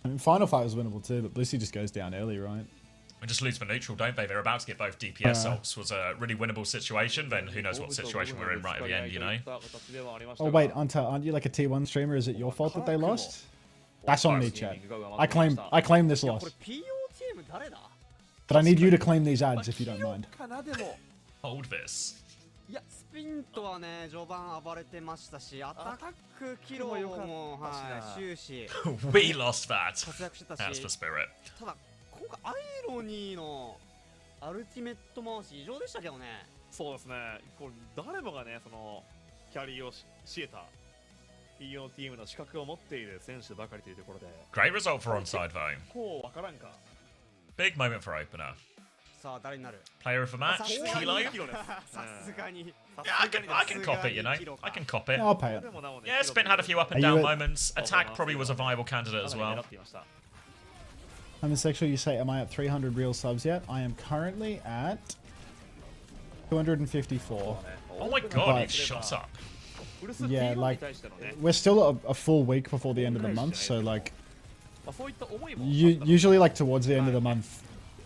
I mean, final fight was winnable too, but Blissy just goes down early, right? We just lose the neutral, don't they? They're about to get both DPS ults. Was a really winnable situation. Then who knows what situation we're in right at the end, you know? Oh wait, aren't you like a T1 streamer? Is it your fault that they lost? That's on me, Chad. I claim this loss. But I need you to claim these ads if you don't mind. Hold this. いや、スピントはね、序盤暴れてましたし、アタックキロも、はい、終始 We lost that. 活躍してたし、 That's the spirit. ただ、今回アイロニーのアルティメット回し異常でしたけどね。そうですね。これ誰もがね、そのキャリーをし得た PO チームの資格を持っている選手ばかりというところで Great result for onside though. こうわからんか Big moment for opener. さあ誰になる Player of the match, さすが Kilo. に Yeah, さすがに I can cop it, you know. I can cop it. I'll pay it. Yeah, Spin had a few up and Are you down at- moments. Attack probably was a viable candidate as well. I'm a sexual. You say, am I at 300 real subs yet? I am currently at 254. Oh my god, But- you've shot up. Yeah, like we're still a full week before the end of the month, so like usually like towards the end of the month,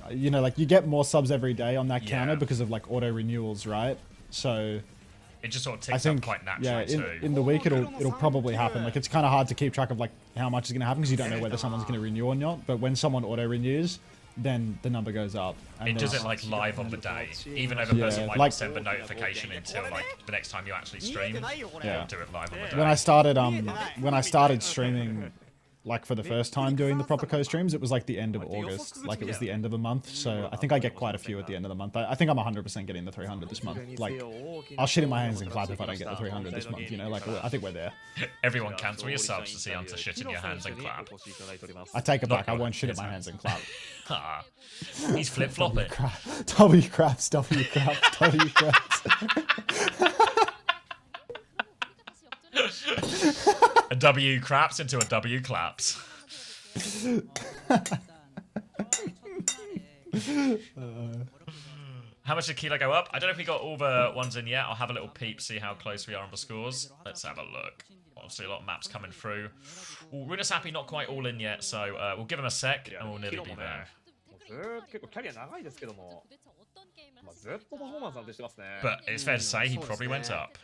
you know, like you get more subs every day on that counter Yeah. because of like auto renewals, right? So It just sort of I ticks up think quite yeah, naturally too. in the week it'll probably happen. Like it's kind of hard to keep track of like how much is going to happen because you don't know whether someone's going to renew or not. But when someone auto renews, then the number goes up. And It does there's- it like live on the day, even though the person Yeah, might like- not send the notification until like the next time you actually 見え stream. てないよこれ、 Yeah. Do it live on the when I day. started streaming like for the first time doing the proper co streams, it was like the end of August, like it was the end of a month. So I think I get quite a few at the end of the month. I think I'm 100% getting the 300 this month. Like I'll shit in my hands and clap if I don't get the 300 this month. You know, like I think we're there. Everyone cancel your subs to see Hunter shit in your hands and clap. I take it back. I won't shit in my hands and clap. Ah, he's flip flopping. W craps, W craps, W craps. A W craps into a W claps. How much did Kilo go up? I don't know if we got all the ones in yet. I'll have a little peep, see how close we are on the scores. Let's have a look. Obviously, a lot of maps coming through. Ooh, Runa's happy, not quite all in yet, so we'll give him a sec and we'll nearly be there. ずーっと結構キャリア長いですけども、まあ、ずっとパフォーマンス安定してますね。 But it's fair to say he probably went up.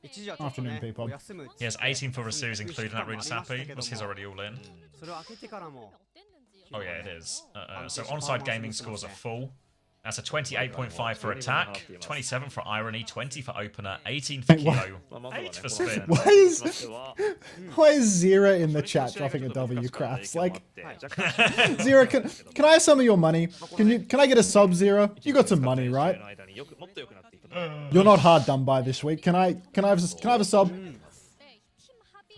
一時はちょっとね Afternoon, people. お休む He has 18 for the series, including that Runa's happy. Was his already all in? それを開けてからも Oh yeah, it is. So onside gaming scores are full. That's a 28.5 for attack, 27 for irony, 20 for opener, 18 for Kilo, 8 for spin. Why is Zira in the chat dropping a W craps? Like Zira, can I have some of your money? Can I get a sub, Zira? You got some money, right? You're not hard done by this week. Can I have a sub?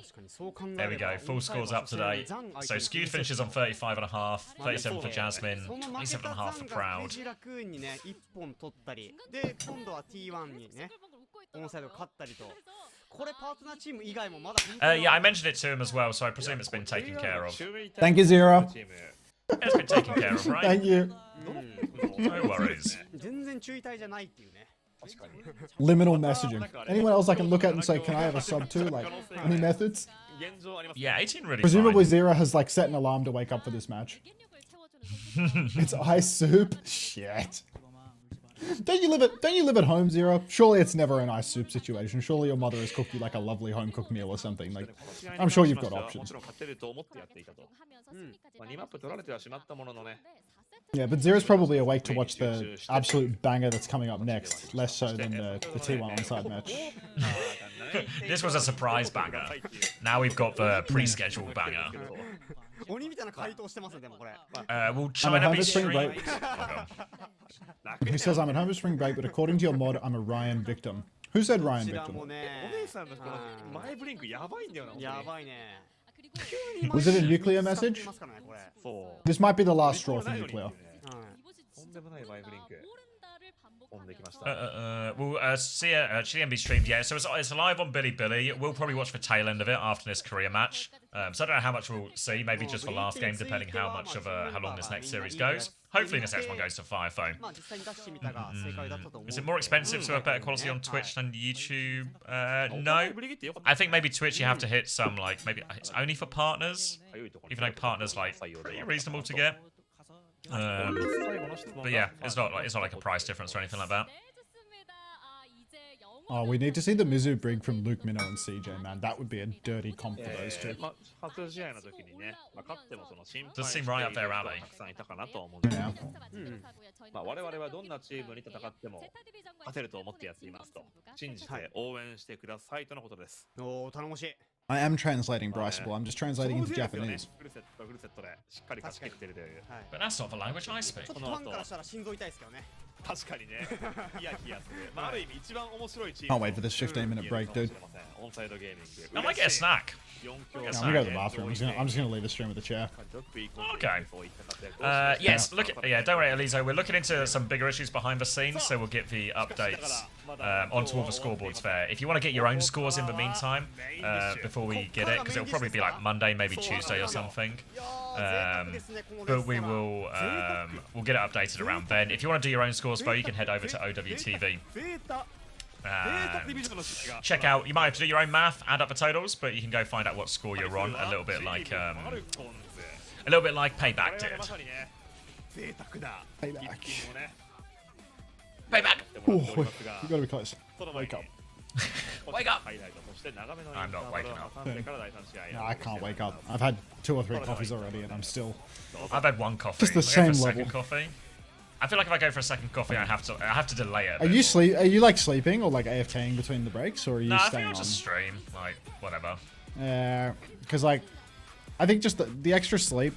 確かにそう考え There we れば go, full scores up today. So skewed finishes on 35.5, 37 for Jasmine, 27.5 for Proud. 藤ラクーンにね1本取ったりで今度は T1 にねオンサイド勝ったりとこれパートナーチーム以外もまだ Yeah, I mentioned it to him as well, so I presume it's been taken care of. Thank you, Zira. It's been taken care of, right? Thank you. No worries. 全然注意体じゃないっていうね Liminal messaging. Anyone else I can look at and say, can I have a sub too? Like, any methods? Yeah, 18 really Presumably fine. Zira has like set an alarm to wake up for this match. It's ice soup. Shit. Don't you live at home, Zira? Surely it's never an ice soup situation. Surely your mother has cooked you like a lovely home cooked meal or something. Like, I'm sure you've got options. 2マップ取られてはしまったもののね。 Yeah, but Zira's probably awake to watch the absolute banger that's coming up next, less so than the T1 onside match. This was a surprise banger. Now we've got the pre-scheduled banger. 鬼みたいな回答してますねでもこれ Will I'm at China home be for spring streaming? break. Oh, God. Who says I'm at home for spring break, but according to your mod, I'm a Ryan victim. Who said こ Ryan ちらも victim? ねお姉さんのこの前ブリンクやばいんだよな。やばいね Was it a nuclear message? 使ってますからねこれ そう。 This might be the last straw for nuclear. はいとんでもない前ブリンク。飛んできました。 We'll see CMB streamed, yeah. So it's live on Bilibili. We'll probably watch the tail end of it after this Korea match. So I don't know how much we'll see. Maybe just the last game, depending how much of how long this next series goes. Hopefully this next one goes to Fire Phone. まあ実際に出してみたが正解だったと思う Is it more expensive to have better quality on Twitch than YouTube? No. I think maybe Twitch you have to hit some like maybe it's only for partners, even though partners like pretty reasonable to get. But yeah, it's not like a price difference or anything like that. Oh, we need to see the Mizu Brig from Luke Minnow and CJ, man. That would be a dirty comp for those two. まあ初試合の時にね、まあ勝ってもその心配 Does してい seem る right 人 up their が alley. たくさんいたかなと思うんです Yeah. まあ我々はどんなチームに戦っても勝てると思ってやっていますと信じて応援してくださいとのことです。おー頼もしい I am translating Bryceable. I'm just translating into 上手ですよね Japanese. フルセットフルセットでしっかり勝ち切ってるという。はい But that's not the language I speak. ちょっとファンからしたら心臓痛いですけどね。確かにね、ヒヤヒヤする。まあ、ある意味一番面白いチー Can't ム。 wait for this 15-minute break, dude. オンサイドゲーミング。 I might get a snack. Yeah, I'm gonna go to the bathroom. I'm just gonna leave the stream with a chair. Okay. Yes, look at, yeah, don't worry, Elizo. We're looking into some bigger issues behind the scenes, so we'll get the updates onto all the scoreboards there. If you want to get your own scores in the meantime, before we get it, because it'll probably be like Monday, maybe Tuesday or something. But we will, we'll get it updated around then. If you want to do your own scores, though, you can head over to OWTV. Check out, you might have to do your own math, add up the totals, but you can go find out what score you're on, a little bit like Payback did. Payback! Oh, you gotta be close. Wake up. Wake up! I'm not waking up. No, I can't wake up. I've had 2 or 3 coffees already, and I'm still. I've had 1 coffee. Just the I'll go for same a second level. coffee. I feel like if I go for a second coffee, I have to delay it. Are you like sleeping or like AFKing between the breaks, or are you No, I think staying I'll on? just stream, like whatever. Because like, I think just the extra sleep.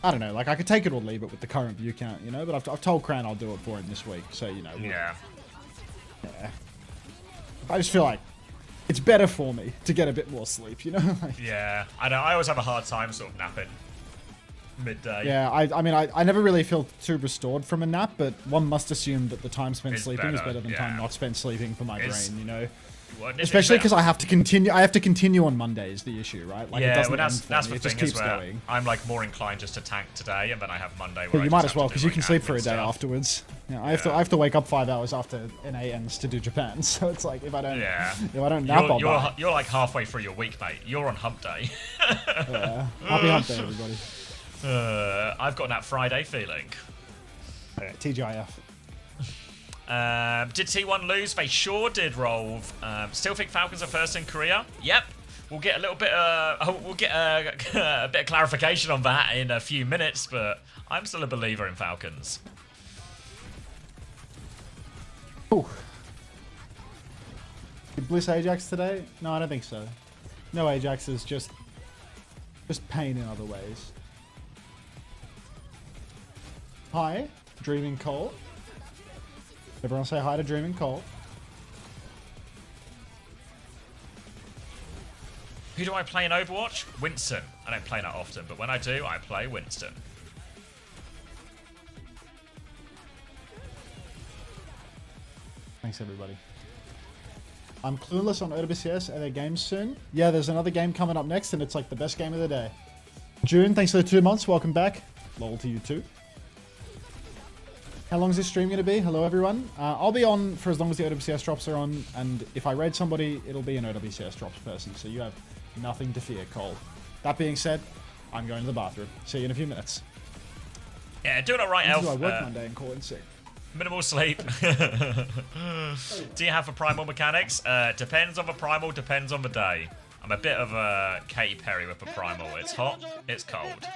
I don't know. Like I could take it or leave it with the current view count, you know. But I've told Cran I'll do it for him this week, so you know. Yeah. Yeah. I just feel like it's better for me to get a bit more sleep, you know. Like, Yeah, I know. I always have a hard time sort of napping midday. yeah, I mean, I never really feel too restored from a nap, but one must assume that the time spent It's sleeping is better, better than yeah. time not spent sleeping for my It's- brain, you know. Well, it's Especially better. because I have to continue. I have to continue on Monday is the issue, right? Like it Yeah, doesn't well, end for that's me. the It just thing keeps as well. going. I'm like more inclined just to tank today, and then I have Monday. But Where you I might just as well have to because do, you like, can sleep for a admin day stuff. afterwards. Yeah, I have to wake up 5 hours after NA ends to do Japan. So it's like if I don't Yeah. nap, I'll die. You're like halfway through your week, mate. You're on hump day. Yeah. Happy hump day, everybody. I've got that Friday feeling. TGIF. Did T1 lose? They sure did, Rolv. Still think Falcons are first in Korea? Yep. We'll get a little bit. We'll get a bit of clarification on that in a few minutes, but I'm still a believer in Falcons. Ooh. Did Bliss Ajax today? No, I don't think so. No Ajax is just pain in other ways. Hi, Dreaming Cole. Everyone say hi to Dreaming Cole. Who do I play in Overwatch? Winston. I don't play that often, but when I do, I play Winston. Thanks, everybody. I'm clueless on OWCS. Are there games soon? Yeah, there's another game coming up next, and it's like the best game of the day. June, thanks for the 2 months. Welcome back. Lol to you too. How long is this stream going to be? Hello, everyone. I'll be on for as long as the OWCS drops are on, and if I raid somebody, it'll be an OWCS drops person, so you have nothing to fear, Cole. That being said, I'm going to the bathroom. See you in a few minutes. Yeah, doing it right, Elf. I work Monday and call in sick. Minimal sleep. Do you have a primal mechanics? Depends on the primal, depends on the day. I'm a bit of a Katy Perry with a primal. It's hot, it's cold.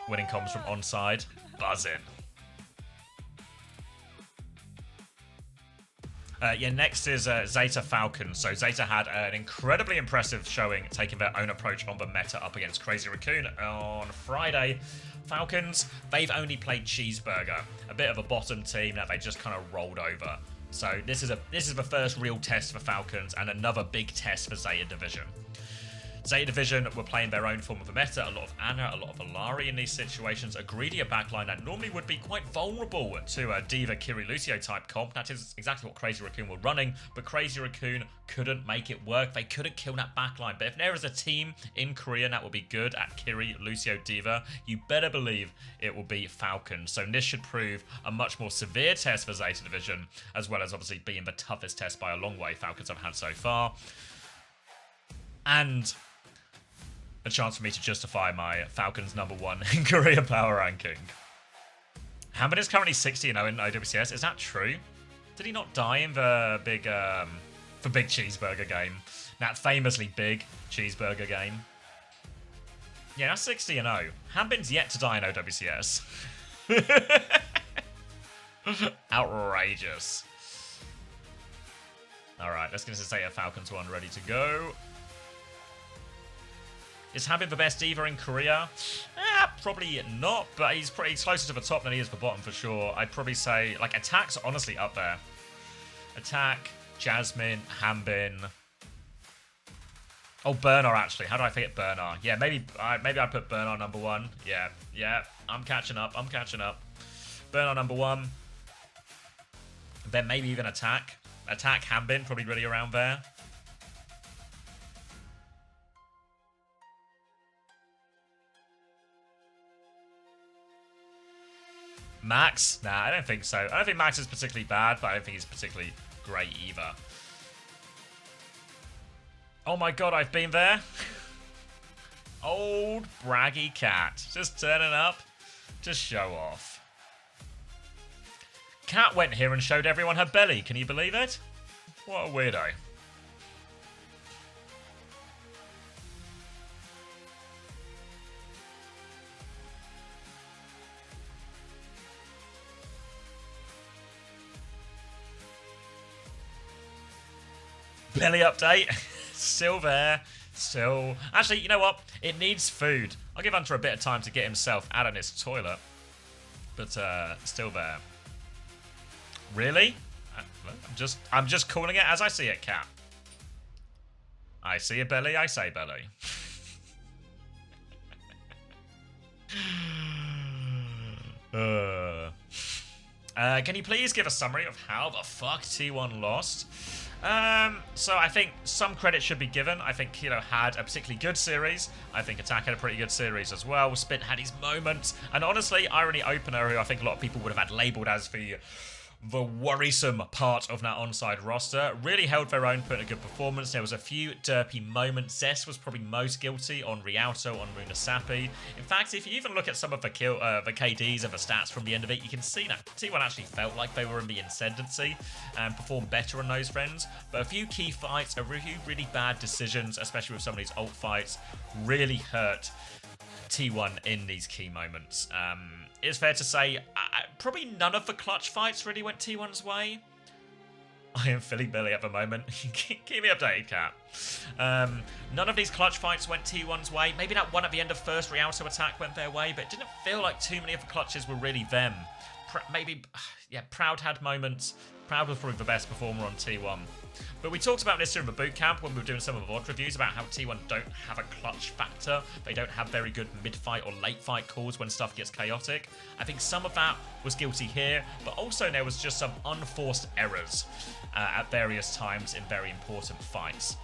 Winning comms from ONSIDE. Buzzing. Yeah, next is Zeta Falcons. So Zeta had an incredibly impressive showing, taking their own approach on the meta up against Crazy Raccoon on Friday. Falcons, they've only played Cheeseburger, a bit of a bottom team that they just kind of rolled over. So this is the first real test for Falcons and another big test for Zeta Division. Zeta Division were playing their own form of a meta, a lot of Ana, a lot of Alari in these situations, a greedier backline that normally would be quite vulnerable to a Diva Kiri Lucio type comp. That is exactly what Crazy Raccoon were running, but Crazy Raccoon couldn't make it work. They couldn't kill that backline. But if there is a team in Korea that will be good at Kiri, Lucio, Diva, you better believe it will be Falcon. So this should prove a much more severe test for Zeta Division, as well as obviously being the toughest test by a long way Falcons have had so far. And a chance for me to justify my Falcons #1 in Korea power ranking. Hammond is currently 60-0 in OWCS. Is that true? Did he not die in the big cheeseburger game? That famously big cheeseburger game. Yeah, that's 60-0. Hambin's yet to die in OWCS. Outrageous. Alright, let's get to say a Falcons 1 ready to go. Is Habib the best diva in Korea? Probably not, but he's closer to the top than he is the bottom for sure. I'd probably say, like, Attack's honestly up there. Attack, Jasmine, Hanbin. Oh, Bernard, actually. How do I forget Bernard? Yeah, maybe I'd put Bernard number 1. Yeah. I'm catching up. Bernard number 1. Then maybe even Attack. Attack, Hanbin, probably really around there. Max? Nah, I don't think so. I don't think Max is particularly bad, but I don't think he's particularly great either. Oh my god, I've been there. Old braggy cat. Just turning up to show off. Cat went here and showed everyone her belly. Can you believe it? What a weirdo. Belly update. Still there. Still. Actually, you know what? It needs food. I'll give Hunter a bit of time to get himself out of his toilet. But still there. Really? I'm just calling it as I see it, cat. I see a belly, I say belly. Can you please give a summary of how the fuck T1 lost? So I think some credit should be given. I think Kilo had a particularly good series. I think Attack had a pretty good series as well. Spin had his moments. And honestly, Irony Opener, who I think a lot of people would have had labelled as the worrisome part of that ONSIDE roster, really held their own, put in a good performance. There was a few derpy moments. Zest was probably most guilty on Rialto, on Munasapi. In fact, if you even look at some of the KDs and the stats from the end of it, you can see that T1 actually felt like they were in the ascendancy and performed better on those friends. But a few key fights, a few really bad decisions, especially with some of these ult fights, really hurt T1 in these key moments. It's fair to say, probably none of the clutch fights really went T1's way. I am feeling Billy at the moment. Keep me updated, cat. None of these clutch fights went T1's way. Maybe that one at the end of first Rialto Attack went their way, but it didn't feel like too many of the clutches were really them. Proud had moments. Proud was probably the best performer on T1. But we talked about this during the boot camp when we were doing some of the VOD reviews about how T1 don't have a clutch factor. They don't have very good mid-fight or late-fight calls when stuff gets chaotic. I think some of that was guilty here, but also there was just some unforced errors at various times in very important fights.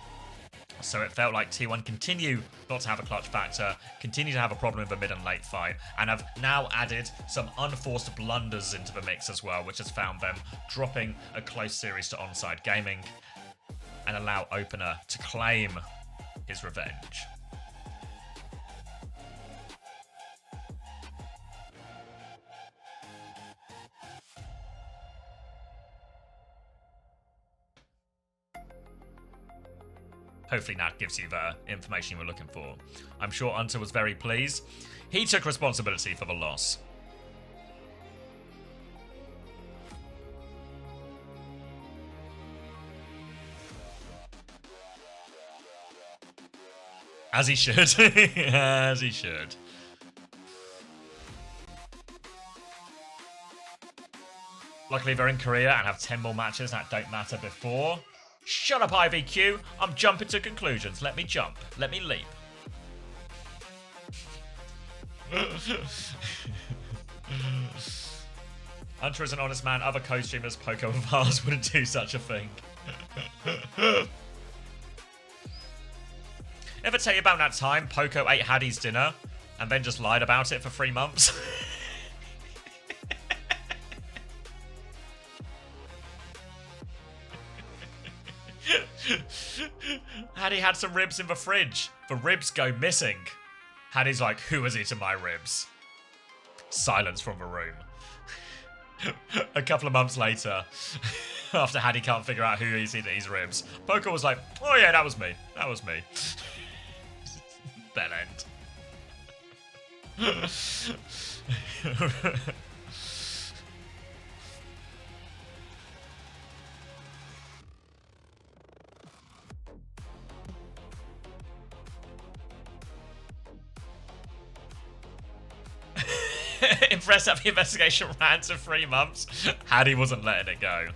So it felt like T1 continue not to have a clutch factor, continue to have a problem in the mid and late fight, and have now added some unforced blunders into the mix as well, which has found them dropping a close series to ONSIDE Gaming and allow Opener to claim his revenge. Hopefully that gives you the information you were looking for. I'm sure Hunter was very pleased. He took responsibility for the loss. As he should. As he should. Luckily they're in Korea and have 10 more matches that don't matter before. Shut up, IVQ. I'm jumping to conclusions. Let me jump. Let me leap. Hunter is an honest man. Other co-streamers, Poco and Vars, wouldn't do such a thing. Ever tell you about that time Poco ate Hattie's dinner and then just lied about it for 3 months? Hattie had some ribs in the fridge. The ribs go missing. Hattie's like, who has eaten my ribs? Silence from the room. A couple of months later, after Hattie can't figure out who he's eaten his ribs, Poco was like, oh yeah, that was me. That was me. Bell end. Impressed the investigation ran to 3 months. Haddy wasn't letting it go.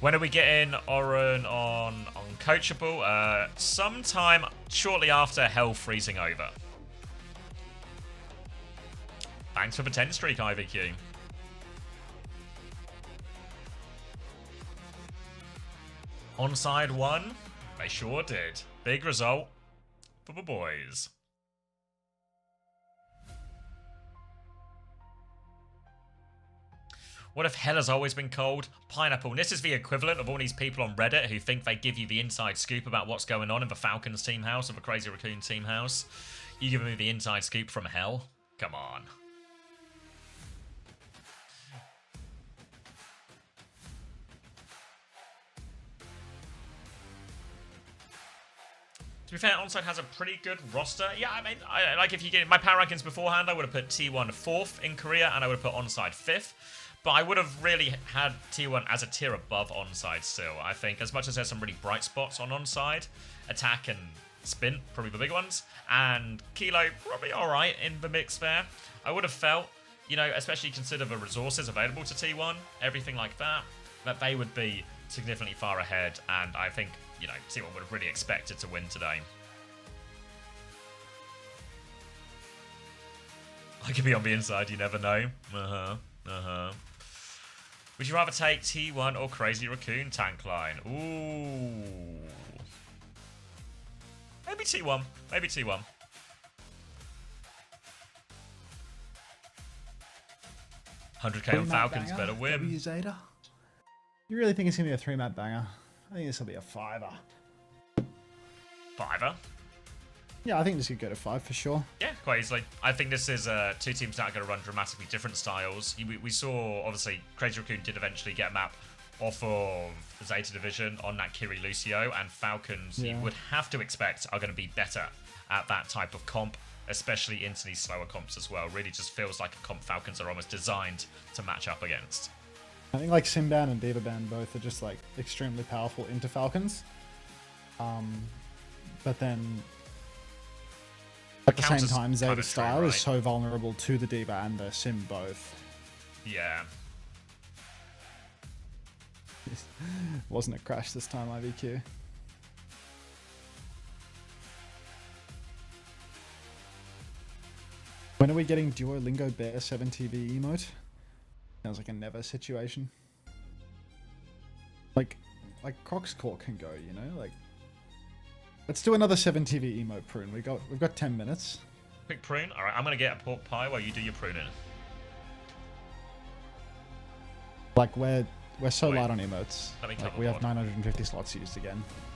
When are we getting Oren on Coachable? Sometime shortly after Hell freezing over. Thanks for the 10 streak, IVQ. Onside won. They sure did. Big result for the boys. What if hell has always been cold? Pineapple. This is the equivalent of all these people on Reddit who think they give you the inside scoop about what's going on in the Falcons team house or the Crazy Raccoon team house. You giving me the inside scoop from hell? Come on. To be fair, ONSIDE has a pretty good roster. Yeah, I mean, like if you get my power rankings beforehand, I would have put T1 4th in Korea and I would have put ONSIDE 5th. But I would have really had T1 as a tier above ONSIDE still. I think as much as there's some really bright spots on ONSIDE, attack and spin, probably the big ones, and Kilo, probably alright in the mix there. I would have felt, you know, especially consider the resources available to T1, everything like that, that they would be significantly far ahead, and I think, you know, T1 would have really expected to win today. I could be on the inside, you never know. Would you rather take T1 or Crazy Raccoon tank line? Ooh. Maybe T1. Maybe T1. 100k on Falcons, better win. W Zeta. You really think it's going to be a 3-map banger? I think this will be a 5er. 5er? Yeah, I think this could go to 5 for sure. Yeah, quite easily. I think this is two teams that are going to run dramatically different styles. We saw, obviously, Crazy Raccoon did eventually get a map off of the Zeta Division on that Kiri Lucio, and Falcons, you would have to expect, are going to be better at that type of comp, especially into these slower comps as well. Really just feels like a comp Falcons are almost designed to match up against. I think like Simban and Divaban both are just like extremely powerful into Falcons. But then at the same time, Zeta's style is so vulnerable to the Diva and the Sim both. Yeah. Wasn't a crash this time, IVQ. When are we getting Duolingo Bear 7TV emote? Sounds like a never situation. Like Croc's Court can go, you know? Like, let's do another 7TV emote prune. We've got 10 minutes. Quick prune. All right, I'm gonna get a pork pie while you do your pruning. Like we're so light on emotes. Let me like we have 950 slots used again.